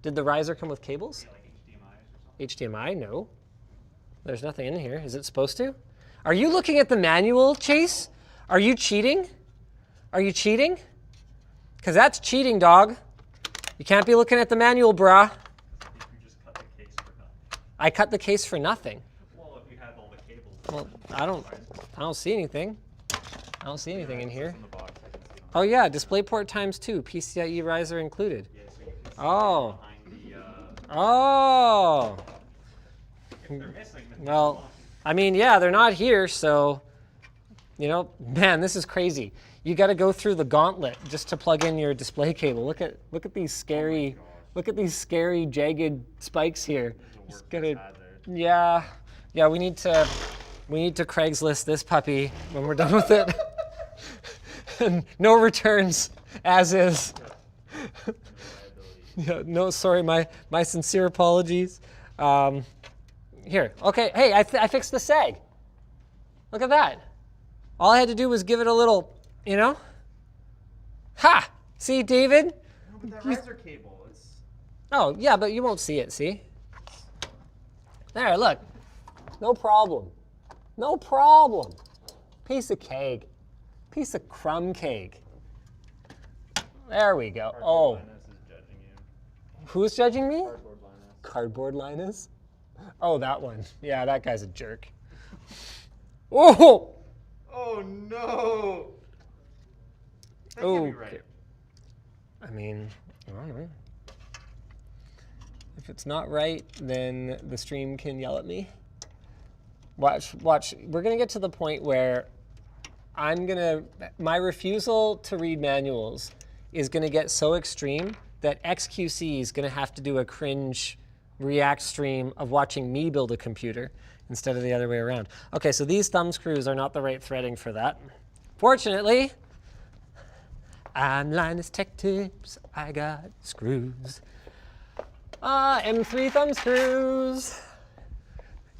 Did the riser come with cables? HDMI? No. There's nothing in here. Is it supposed to? Are you looking at the manual, Chase? Are you cheating? Because that's cheating, dog. You can't be looking at the manual, brah. You just cut the case for nothing. I cut the case for nothing. Well, if you had all the cables. Well, I don't see anything. I don't see anything in here. In the box, I can see them. Oh yeah, DisplayPort ×2, PCIe riser included. Yeah, so you can see Oh. behind the, Oh. if they're missing, then Well, I mean, yeah, they're not here, so, man, this is crazy. You got to go through the gauntlet just to plug in your display cable. Look at these scary Look at these scary, jagged spikes here. It's Just a work gonna, hazard. yeah. We need to Craigslist this puppy when we're done with it. And no returns, as is. Yeah, no, sorry, my sincere apologies. Here, okay, hey, I fixed the sag. Look at that. All I had to do was give it a little, you know? Ha! See, David? No, but that riser cable, it's... Oh, yeah, but you won't see it, see? There, look. No problem. No problem. Piece of cake. Piece of crumb cake. There we go. Oh. Linus is judging you. Who's judging me? Cardboard Linus. Cardboard Linus? Oh, that one. Yeah, that guy's a jerk. Oh! Oh no! That can't Oh. be right. I mean, I don't know. If it's not right, then the stream can yell at me. Watch. We're gonna get to the point where my refusal to read manuals is gonna get so extreme that XQC is gonna have to do a cringe React stream of watching me build a computer instead of the other way around. Okay, so these thumb screws are not the right threading for that. Fortunately, I'm Linus Tech Tips, I got screws. M3 thumb screws.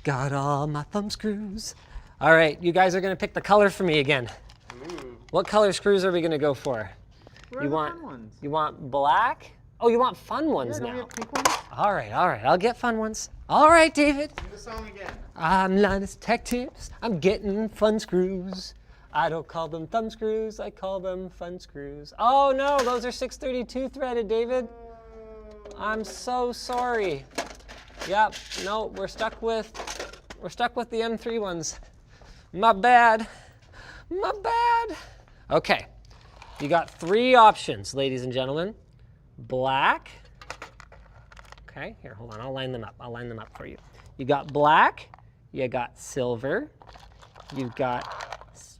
Got all my thumb screws. All right, you guys are gonna pick the color for me again. Ooh. What color screws are we gonna go for? Where You are the want- fun ones? You want black? Oh, you want fun ones Yeah, don't we now. have pink ones? All right, I'll get fun ones. All right, David. Sing the song again. I'm Linus Tech Tips, I'm getting fun screws. I don't call them thumb screws, I call them fun screws. Oh no, those are 632 threaded, David. I'm so sorry. Yep, no, we're stuck with the M3 ones. My bad. My bad. Okay, you got 3 options, ladies and gentlemen. Black. Okay, here, hold on, I'll line them up for you. You got black, you got silver, you've got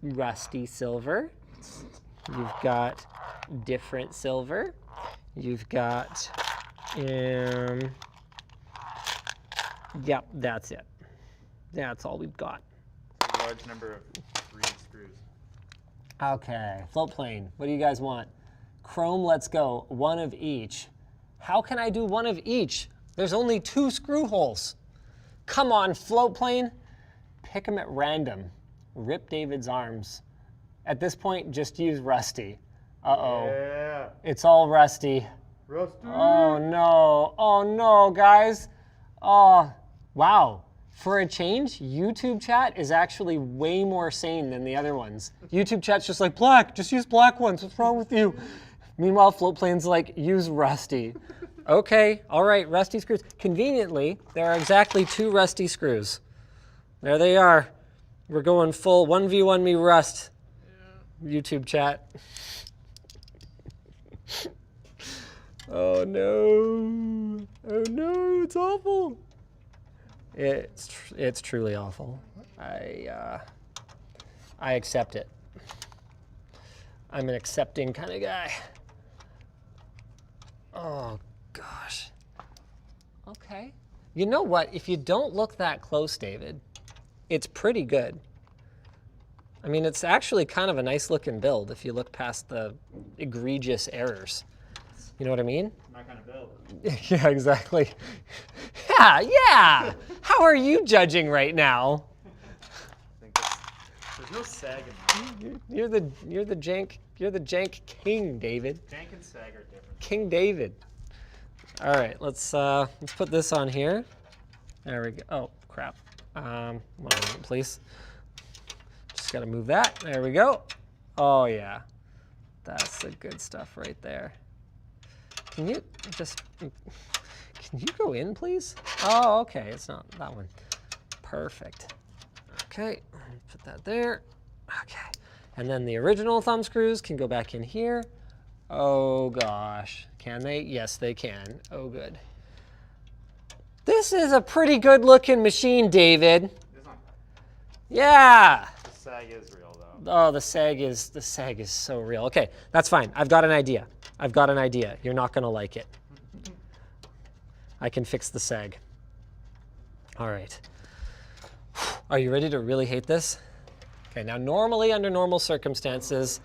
rusty silver, you've got different silver, you've got, yep, that's it. That's all we've got. A large number of green screws. Okay, float plane, what do you guys want? Chrome, let's go, 1 of each. How can I do 1 of each? There's only 2 screw holes. Come on, float plane. Pick them at random. Rip David's arms. At this point, just use rusty. Uh-oh. Yeah. It's all rusty. Rusty. Oh no, guys. Oh, wow. For a change, YouTube chat is actually way more sane than the other ones. YouTube chat's just like, black, just use black ones. What's wrong with you? Meanwhile, float plane's like, use rusty. Okay, all right, rusty screws. Conveniently, there are exactly 2 rusty screws. There they are. We're going full 1v1 me rust. YouTube chat. Oh no. Oh no, it's awful. It's truly awful. I accept it. I'm an accepting kind of guy. Oh gosh. Okay. You know what? If you don't look that close, David, it's pretty good. I mean, it's actually kind of a nice looking build if you look past the egregious errors. You know what I mean? My kind of build. Yeah, exactly. Yeah. How are you judging right now? I think there's no sag in that. You're the jank king, David. Jank and sag are different. King David. All right, let's put this on here. There we go. Oh crap. 1 moment, please. Just gotta move that. There we go. Oh yeah, that's the good stuff right there. Can you go in, please? Oh, okay. It's not that one. Perfect. Okay, put that there. Okay, and then the original thumb screws can go back in here. Oh gosh, can they? Yes, they can. Oh, good. This is a pretty good looking machine, David. It's not. Yeah. The sag is real though. Oh, the sag is so real. Okay, that's fine. I've got an idea. You're not gonna like it. I can fix the sag. All right. Are you ready to really hate this? Okay, now normally under normal circumstances,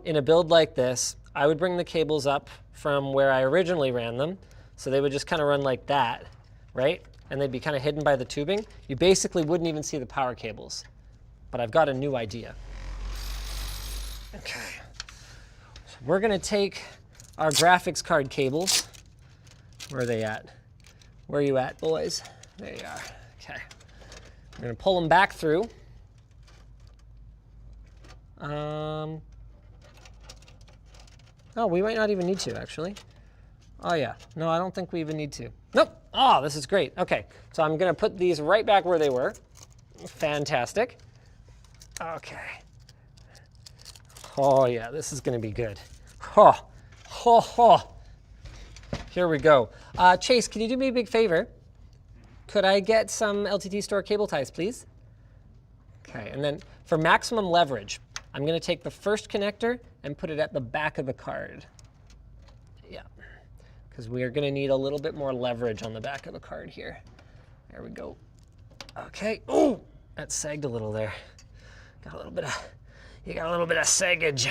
in a build like this, I would bring the cables up from where I originally ran them. So they would just kind of run like that, right? And they'd be kind of hidden by the tubing. You basically wouldn't even see the power cables. But I've got a new idea. Okay. So we're gonna take our graphics card cables. Where are they at? Where are you at, boys? There you are. Okay. We're gonna pull them back through. Oh, we might not even need to, actually. Oh yeah, no, I don't think we even need to. Nope, oh, this is great. Okay, so I'm gonna put these right back where they were. Fantastic. Okay. Oh yeah, this is gonna be good. Oh, ho, ho. Here we go. Chase, can you do me a big favor? Could I get some LTT store cable ties, please? Okay, and then for maximum leverage, I'm gonna take the first connector and put it at the back of the card. Yeah, because we are gonna need a little bit more leverage on the back of the card here. There we go. Okay, ooh, that sagged a little there. Got a little bit of, you got a little bit of saggage,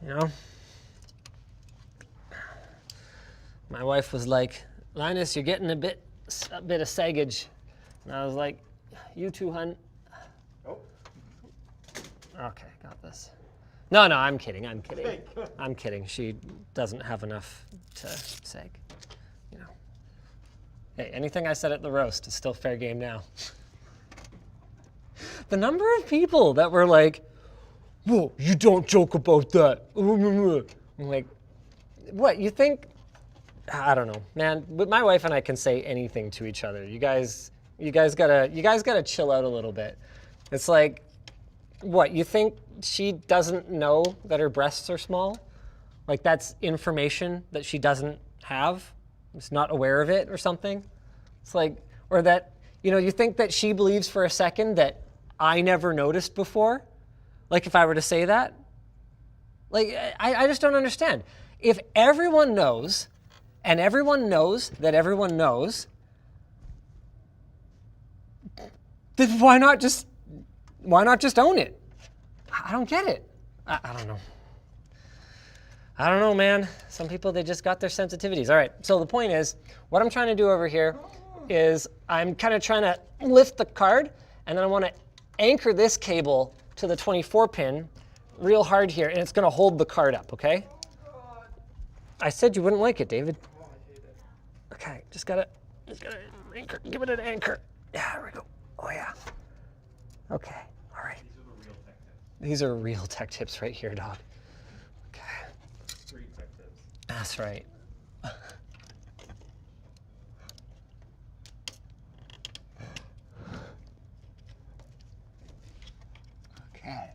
you know? My wife was like, Linus, you're getting a bit of saggage. And I was like, you too, hun. Oh. Okay, got this. No, I'm kidding, I'm kidding. I'm kidding, she doesn't have enough to sag, you know. Hey, anything I said at the roast is still fair game now. The number of people that were like, whoa, you don't joke about that. I'm like, what, you think? I don't know, man. But my wife and I can say anything to each other. You guys gotta chill out a little bit. It's like, what, you think she doesn't know that her breasts are small? Like that's information that she doesn't have? Is not aware of it or something? It's like, or that, you know, you think that she believes for a second that I never noticed before? Like if I were to say that? Like, I just don't understand. If everyone knows, and everyone knows that everyone knows, then why not just own it? I don't get it. I don't know. I don't know, man. Some people, they just got their sensitivities. All right, so the point is, what I'm trying to do over here is I'm kind of trying to lift the card, and then I want to anchor this cable to the 24 pin real hard here, and it's going to hold the card up, okay? I said you wouldn't like it, David. Okay, just gotta anchor, give it an anchor. Yeah, there we go. Oh yeah. Okay, all right. These are real tech tips right here, dog. Okay. Street tech tips. That's right. Okay,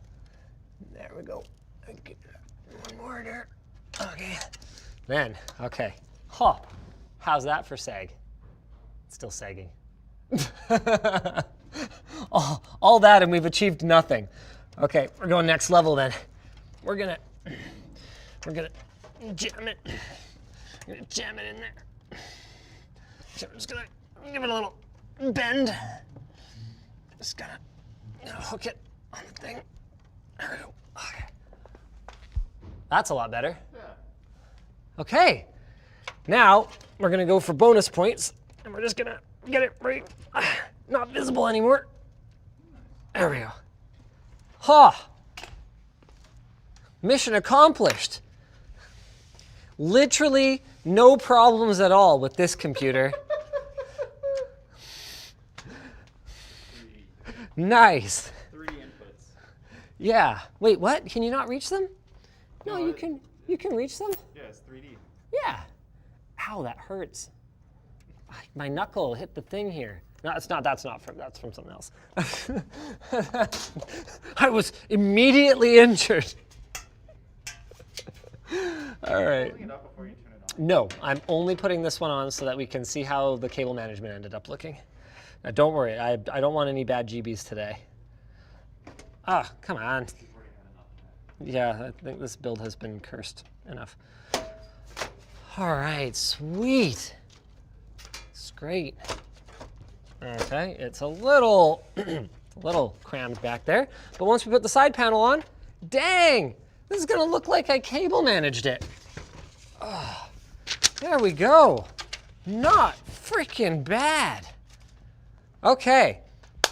there we go. One more there. Okay. Then, okay. Huh. How's that for sag? It's still sagging. all that and we've achieved nothing. Okay, we're going next level then. We're gonna jam it. We're gonna jam it in there. So I'm just gonna give it a little bend. Just gonna hook it on the thing. There we go. Okay. That's a lot better. Yeah. Okay. Now we're gonna go for bonus points, and we're just gonna get it right, not visible anymore. There we go. Ha! Mission accomplished. Literally no problems at all with this computer. Nice. 3 inputs. Yeah. Wait, what? Can you not reach them? No, you can. You can reach them. Yeah, it's 3D. Yeah. Ow, that hurts. My knuckle hit the thing here. No, it's not. That's from something else. I was immediately injured. All right. Pulling it up before you turn it on. No, I'm only putting this one on so that we can see how the cable management ended up looking. Now, don't worry. I don't want any bad GBs today. Ah, come on. Yeah, I think this build has been cursed enough. All right, sweet. great. Okay, it's a little, a little crammed back there. But once we put the side panel on, dang, this is gonna look like I cable managed it. Oh, there we go. Not freaking bad. Okay,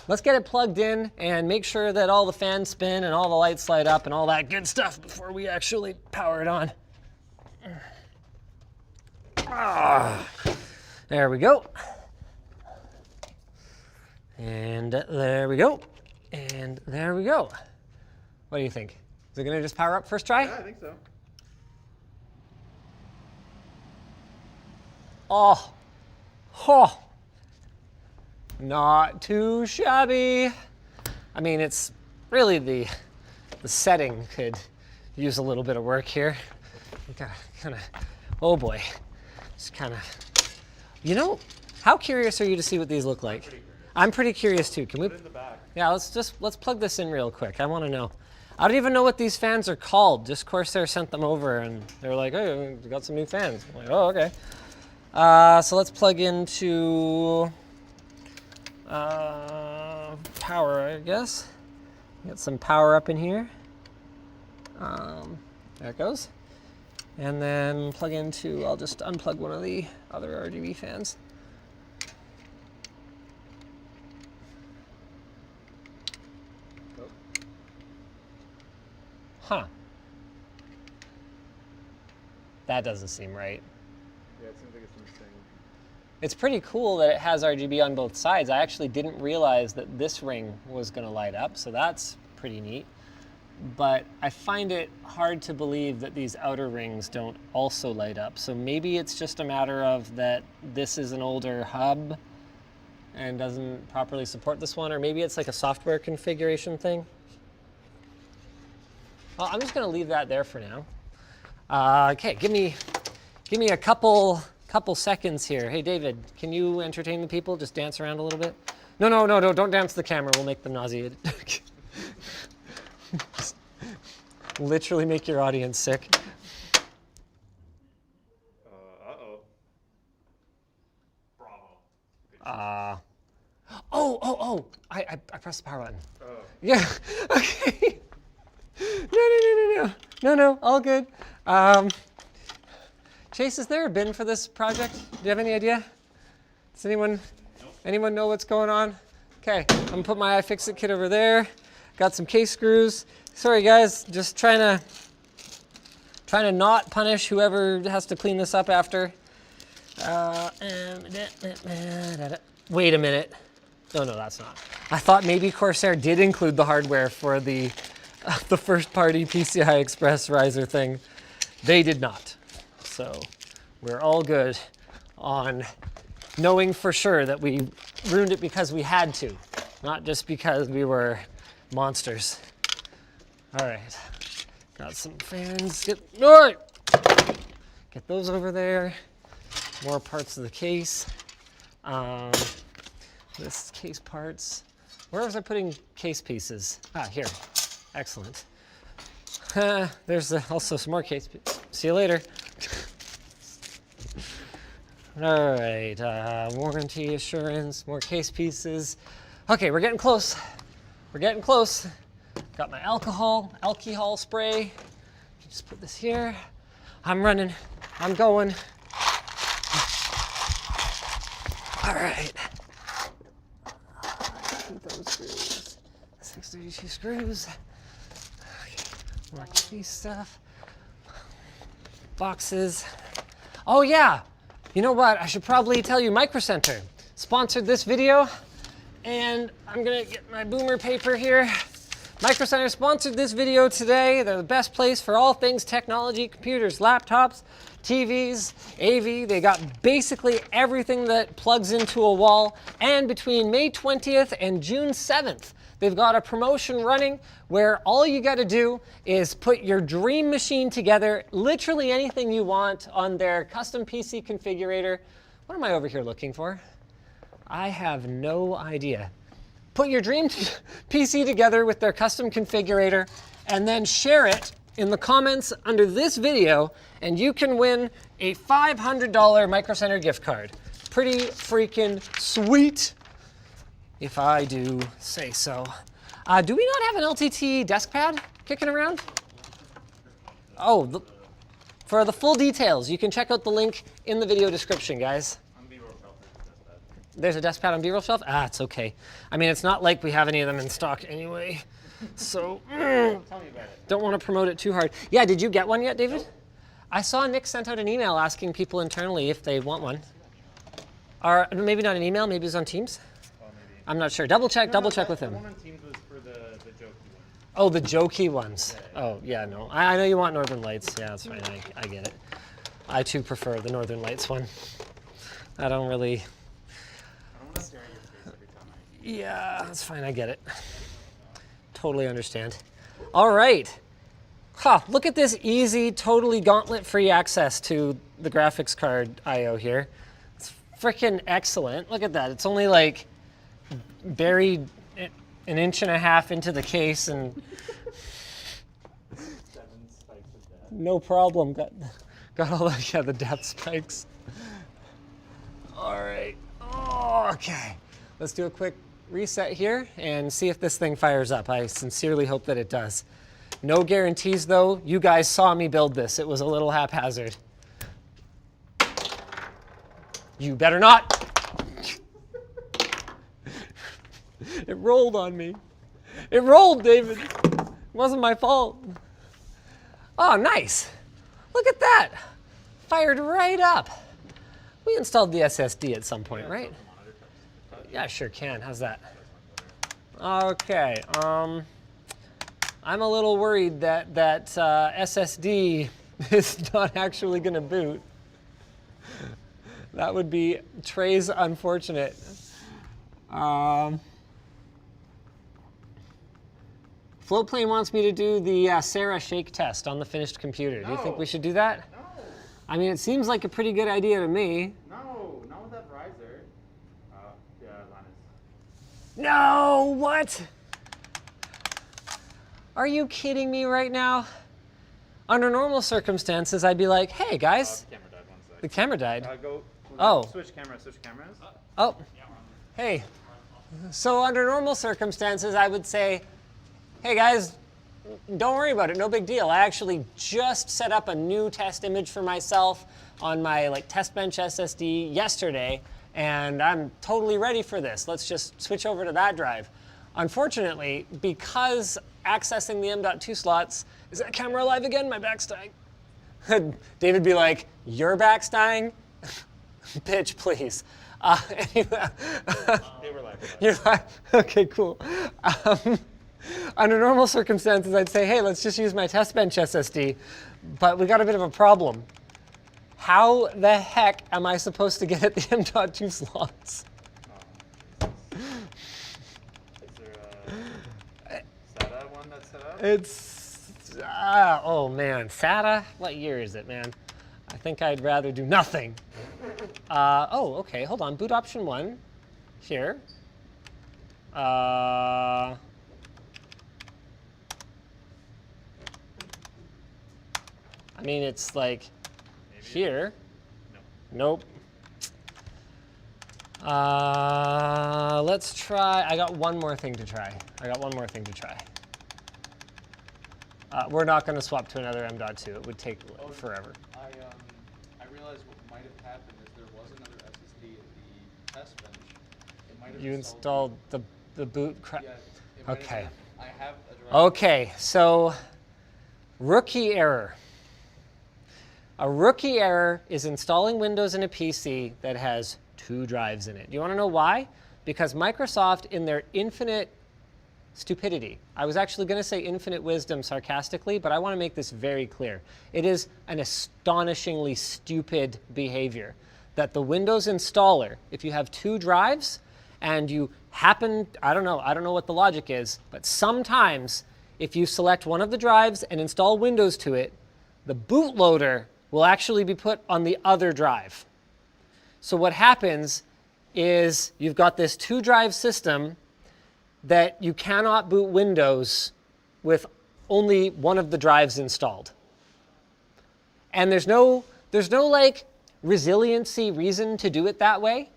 let's get it plugged in and make sure that all the fans spin and all the lights light up and all that good stuff before we actually power it on. There we go. And there we go. And there we go. What do you think? Is it gonna just power up first try? Yeah, I think so. Oh, oh, not too shabby. I mean, it's really the setting could use a little bit of work here. You gotta kind of, oh boy, just kind of, you know, how curious are you to see what these look like? I'm pretty curious too. Can we? Put it in the back. Yeah, let's plug this in real quick. I want to know. I don't even know what these fans are called. Just Corsair sent them over and they're like, hey, we got some new fans. I'm like, oh, okay. So let's plug into power, I guess. Get some power up in here. There it goes. And then plug into, I'll just unplug one of the other RGB fans. Huh. That doesn't seem right. Yeah, it seems like it's missing. It's pretty cool that it has RGB on both sides. I actually didn't realize that this ring was going to light up, so that's pretty neat. But I find it hard to believe that these outer rings don't also light up. So maybe it's just a matter of that this is an older hub and doesn't properly support this one, or maybe it's like a software configuration thing. Well, I'm just going to leave that there for now. Okay, give me a couple seconds here. Hey, David, can you entertain the people? Just dance around a little bit. No, don't dance to the camera. We'll make them nauseated. Just literally make your audience sick. Uh-oh. Bravo. I pressed the power button. Oh. Yeah, okay. No, all good. Chase, is there a bin for this project? Do you have any idea? Does anyone know what's going on? Okay, I'm gonna put my iFixit kit over there. Got some case screws. Sorry guys, just trying to not punish whoever has to clean this up after. Wait a minute. No, that's not. I thought maybe Corsair did include the hardware for the first-party PCI Express riser thing. They did not. So we're all good on knowing for sure that we ruined it because we had to, not just because we were monsters. All right, got some fans. Get those over there. More parts of the case. This case parts. Where was I putting case pieces? Here. Excellent. There's also some more case pieces. See you later. All right, warranty assurance, more case pieces. Okay, we're getting close. We're getting close. Got my alcohol spray. Just put this here. I'm running, I'm going. All right. Those screws, 632 screws. Okay, more case stuff. Boxes. Oh yeah, you know what? I should probably tell you Micro Center sponsored this video, and I'm gonna get my boomer paper here. Micro Center sponsored this video today. They're the best place for all things technology, computers, laptops, TVs, AV. They got basically everything that plugs into a wall. And between May 20th and June 7th, they've got a promotion running where all you got to do is put your dream machine together, literally anything you want, on their custom PC configurator. What am I over here looking for? I have no idea. Put your dream PC together with their custom configurator and then share it in the comments under this video, and you can win a $500 Micro Center gift card. pretty freaking sweet, if I do say so. Do we not have an LTT desk pad kicking around? Oh, for the full details, you can check out the link in the video description, guys. On B-roll shelf, There's a desk pad on B-roll shelf? Ah, it's okay. I mean, it's not like we have any of them in stock anyway. So, Tell me about it. don't want to promote it too hard. Yeah, did you get one yet, David? I saw Nick sent out an email asking people internally if they want one. Or maybe not an email, maybe it was on Teams? Oh, maybe. I'm not sure. Double check with him. The one on Teams was for the jokey one. Oh, the jokey ones. Oh, yeah, no. I know you want Northern Lights. Yeah, that's fine. I get it. I too prefer the Northern Lights one. I don't really. I don't want to stare at your face every time I. Yeah, that's fine. I get it. Totally understand. All right. Look at this easy, totally gauntlet-free access to the graphics card I/O here. It's freaking excellent. Look at that. It's only like buried an inch and a half into the case and 7 spikes of that. no problem. Got all the depth spikes. All right. Oh, okay. Let's do a quick reset here and see if this thing fires up. I sincerely hope that it does. No guarantees though. You guys saw me build this. It was a little haphazard. You better not. It rolled on me. It rolled, David. It wasn't my fault. Oh, nice. Look at that. Fired right up. We installed the SSD at some point, right? Yeah, sure can. How's that? Okay. I'm a little worried that SSD is not actually going to boot. That would be Trey's unfortunate. Floatplane wants me to do the Sarah shake test on the finished computer. Do you think we should do that? No. I mean, it seems like a pretty good idea to me. No, not with that riser. Yeah, Linus. No, what? Are you kidding me right now? Under normal circumstances, I'd be like, hey guys, The camera died 1 sec. the camera died. Go. Oh. Switch cameras. Oh, hey. So under normal circumstances, I would say, hey guys, don't worry about it, no big deal. I actually just set up a new test image for myself on my test bench SSD yesterday, and I'm totally ready for this. Let's just switch over to that drive. Unfortunately, because accessing the M.2 slots, is that camera alive again? My back's dying. David be like, your back's dying? Bitch, please. Anyway, They were like, you're like, okay, cool. Under normal circumstances, I'd say, hey, let's just use my test bench SSD, but we got a bit of a problem. How the heck am I supposed to get at the M.2 slots? is there a SATA one that's set up? It's, oh man, SATA? What year is it, man? I think I'd rather do nothing. Oh, okay, hold on. Boot option 1, here. I mean, it's like Maybe. here. No. Nope. Let's try. I got one more thing to try. We're not going to swap to another M.2. It would take forever. I realized what might have happened is there was another SSD in the test bench. It might have You installed the boot. Yeah, it might have Okay. been- I have a drive. Okay, so rookie error. A rookie error is installing Windows in a PC that has 2 drives in it. Do you want to know why? Because Microsoft, in their infinite stupidity, I was actually going to say infinite wisdom sarcastically, but I want to make this very clear. It is an astonishingly stupid behavior that the Windows installer, if you have 2 drives and you happen, I don't know what the logic is, but sometimes if you select one of the drives and install Windows to it, the bootloader will actually be put on the other drive. So what happens is you've got this 2-drive system that you cannot boot Windows with only one of the drives installed. And there's no like resiliency reason to do it that way.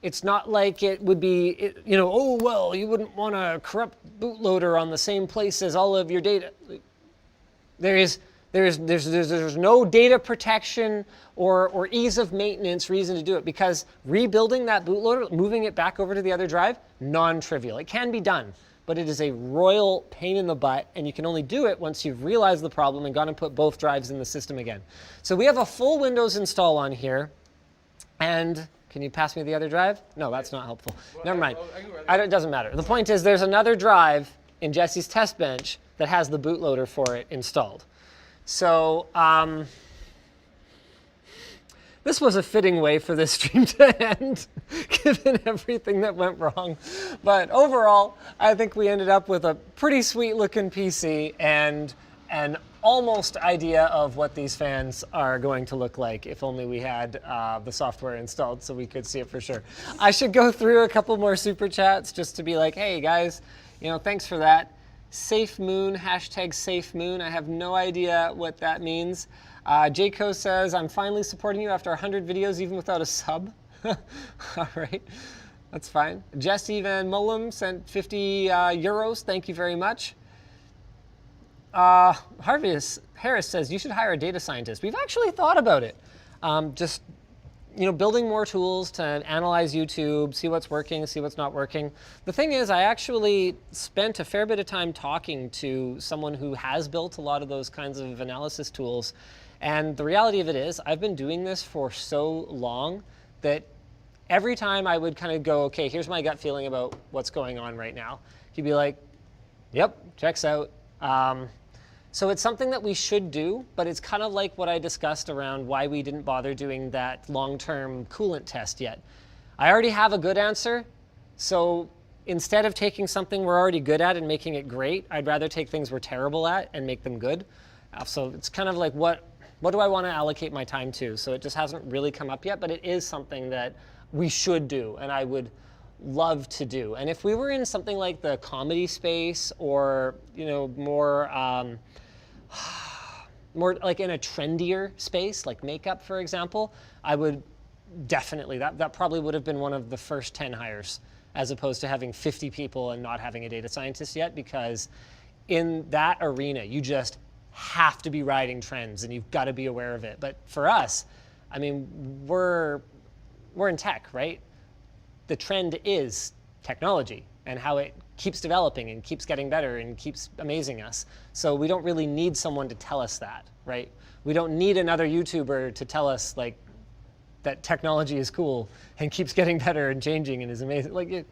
It's not like it would be, oh, well, you wouldn't want a corrupt bootloader on the same place as all of your data. There's no data protection or ease of maintenance reason to do it, because rebuilding that bootloader, moving it back over to the other drive, non-trivial. It can be done, but it is a royal pain in the butt, and you can only do it once you've realized the problem and gone and put both drives in the system again. So we have a full Windows install on here, and can you pass me the other drive? No, that's not helpful. Never mind. It doesn't matter. The point is there's another drive in Jesse's test bench that has the bootloader for it installed. So this was a fitting way for this stream to end, given everything that went wrong. But overall, I think we ended up with a pretty sweet looking PC and an almost idea of what these fans are going to look like, if only we had the software installed so we could see it for sure. I should go through a couple more super chats just to be like, hey guys, thanks for that. Safe Moon, hashtag Safe Moon. I have no idea what that means. Jayco says, I'm finally supporting you after 100 videos, even without a sub. All right, that's fine. Jesse Van Mullum sent 50 euros. Thank you very much. Harris says, you should hire a data scientist. We've actually thought about it. Just building more tools to analyze YouTube, see what's working, see what's not working. The thing is, I actually spent a fair bit of time talking to someone who has built a lot of those kinds of analysis tools. And the reality of it is, I've been doing this for so long that every time I would kind of go, okay, here's my gut feeling about what's going on right now. He'd be like, yep, checks out. So it's something that we should do, but it's kind of like what I discussed around why we didn't bother doing that long-term coolant test yet. I already have a good answer, so instead of taking something we're already good at and making it great, I'd rather take things we're terrible at and make them good. So it's kind of like what do I want to allocate my time to? So it just hasn't really come up yet, but it is something that we should do, and I would love to do. And if we were in something like the comedy space, or more like in a trendier space, like makeup, for example, I would definitely, that probably would have been one of the first 10 hires, as opposed to having 50 people and not having a data scientist yet, because in that arena, you just have to be riding trends and you've got to be aware of it. But for us, I mean, we're in tech, right? The trend is technology and how it keeps developing and keeps getting better and keeps amazing us. So we don't really need someone to tell us that, right? We don't need another YouTuber to tell us like that technology is cool and keeps getting better and changing and is amazing.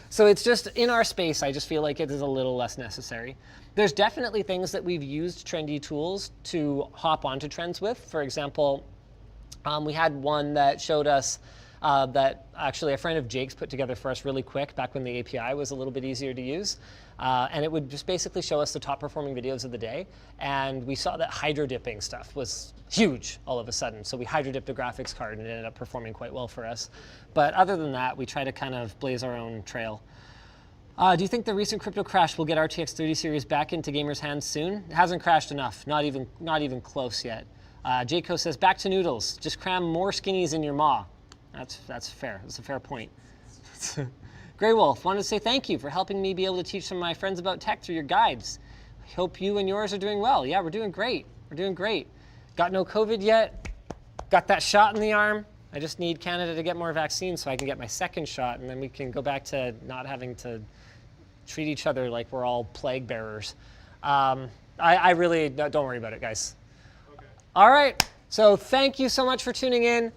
So it's just in our space, I just feel like it is a little less necessary. There's definitely things that we've used trendy tools to hop onto trends with. For example, we had one that showed us that actually a friend of Jake's put together for us really quick back when the API was a little bit easier to use. And it would just basically show us the top performing videos of the day. And we saw that hydro dipping stuff was huge all of a sudden. So we hydro dipped a graphics card and it ended up performing quite well for us. But other than that, we try to kind of blaze our own trail. Do you think the recent crypto crash will get RTX 30 series back into gamers' hands soon? It hasn't crashed enough, not even close yet. Jayco says, back to noodles. Just cram more skinnies in your maw. That's fair. That's a fair point. Grey Wolf wanted to say thank you for helping me be able to teach some of my friends about tech through your guides. I hope you and yours are doing well. Yeah, we're doing great. We're doing great. Got no COVID yet. Got that shot in the arm. I just need Canada to get more vaccines so I can get my second shot, and then we can go back to not having to treat each other like we're all plague bearers. I really, don't worry about it, guys. Okay. All right. So thank you so much for tuning in.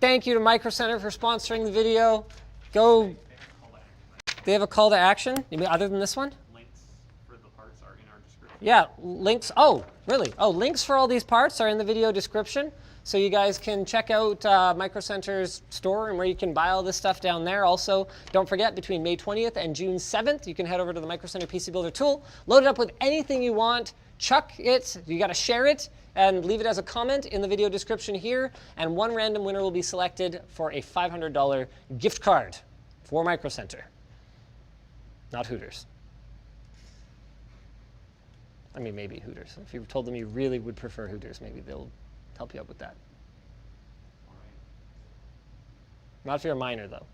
Thank you to Micro Center for sponsoring the video. Go. They have a call to action? You mean other than this one? Links for the parts are in our description. Yeah, links. Oh, really? Oh, links for all these parts are in the video description. So you guys can check out Micro Center's store and where you can buy all this stuff down there. Also, don't forget, between May 20th and June 7th, you can head over to the Micro Center PC Builder tool, load it up with anything you want, chuck it, you gotta share it, and leave it as a comment in the video description here, and one random winner will be selected for a $500 gift card for Micro Center. Not Hooters. I mean, maybe Hooters. If you told them you really would prefer Hooters, maybe they'll help you out with that. All right. Not if you're a minor, though.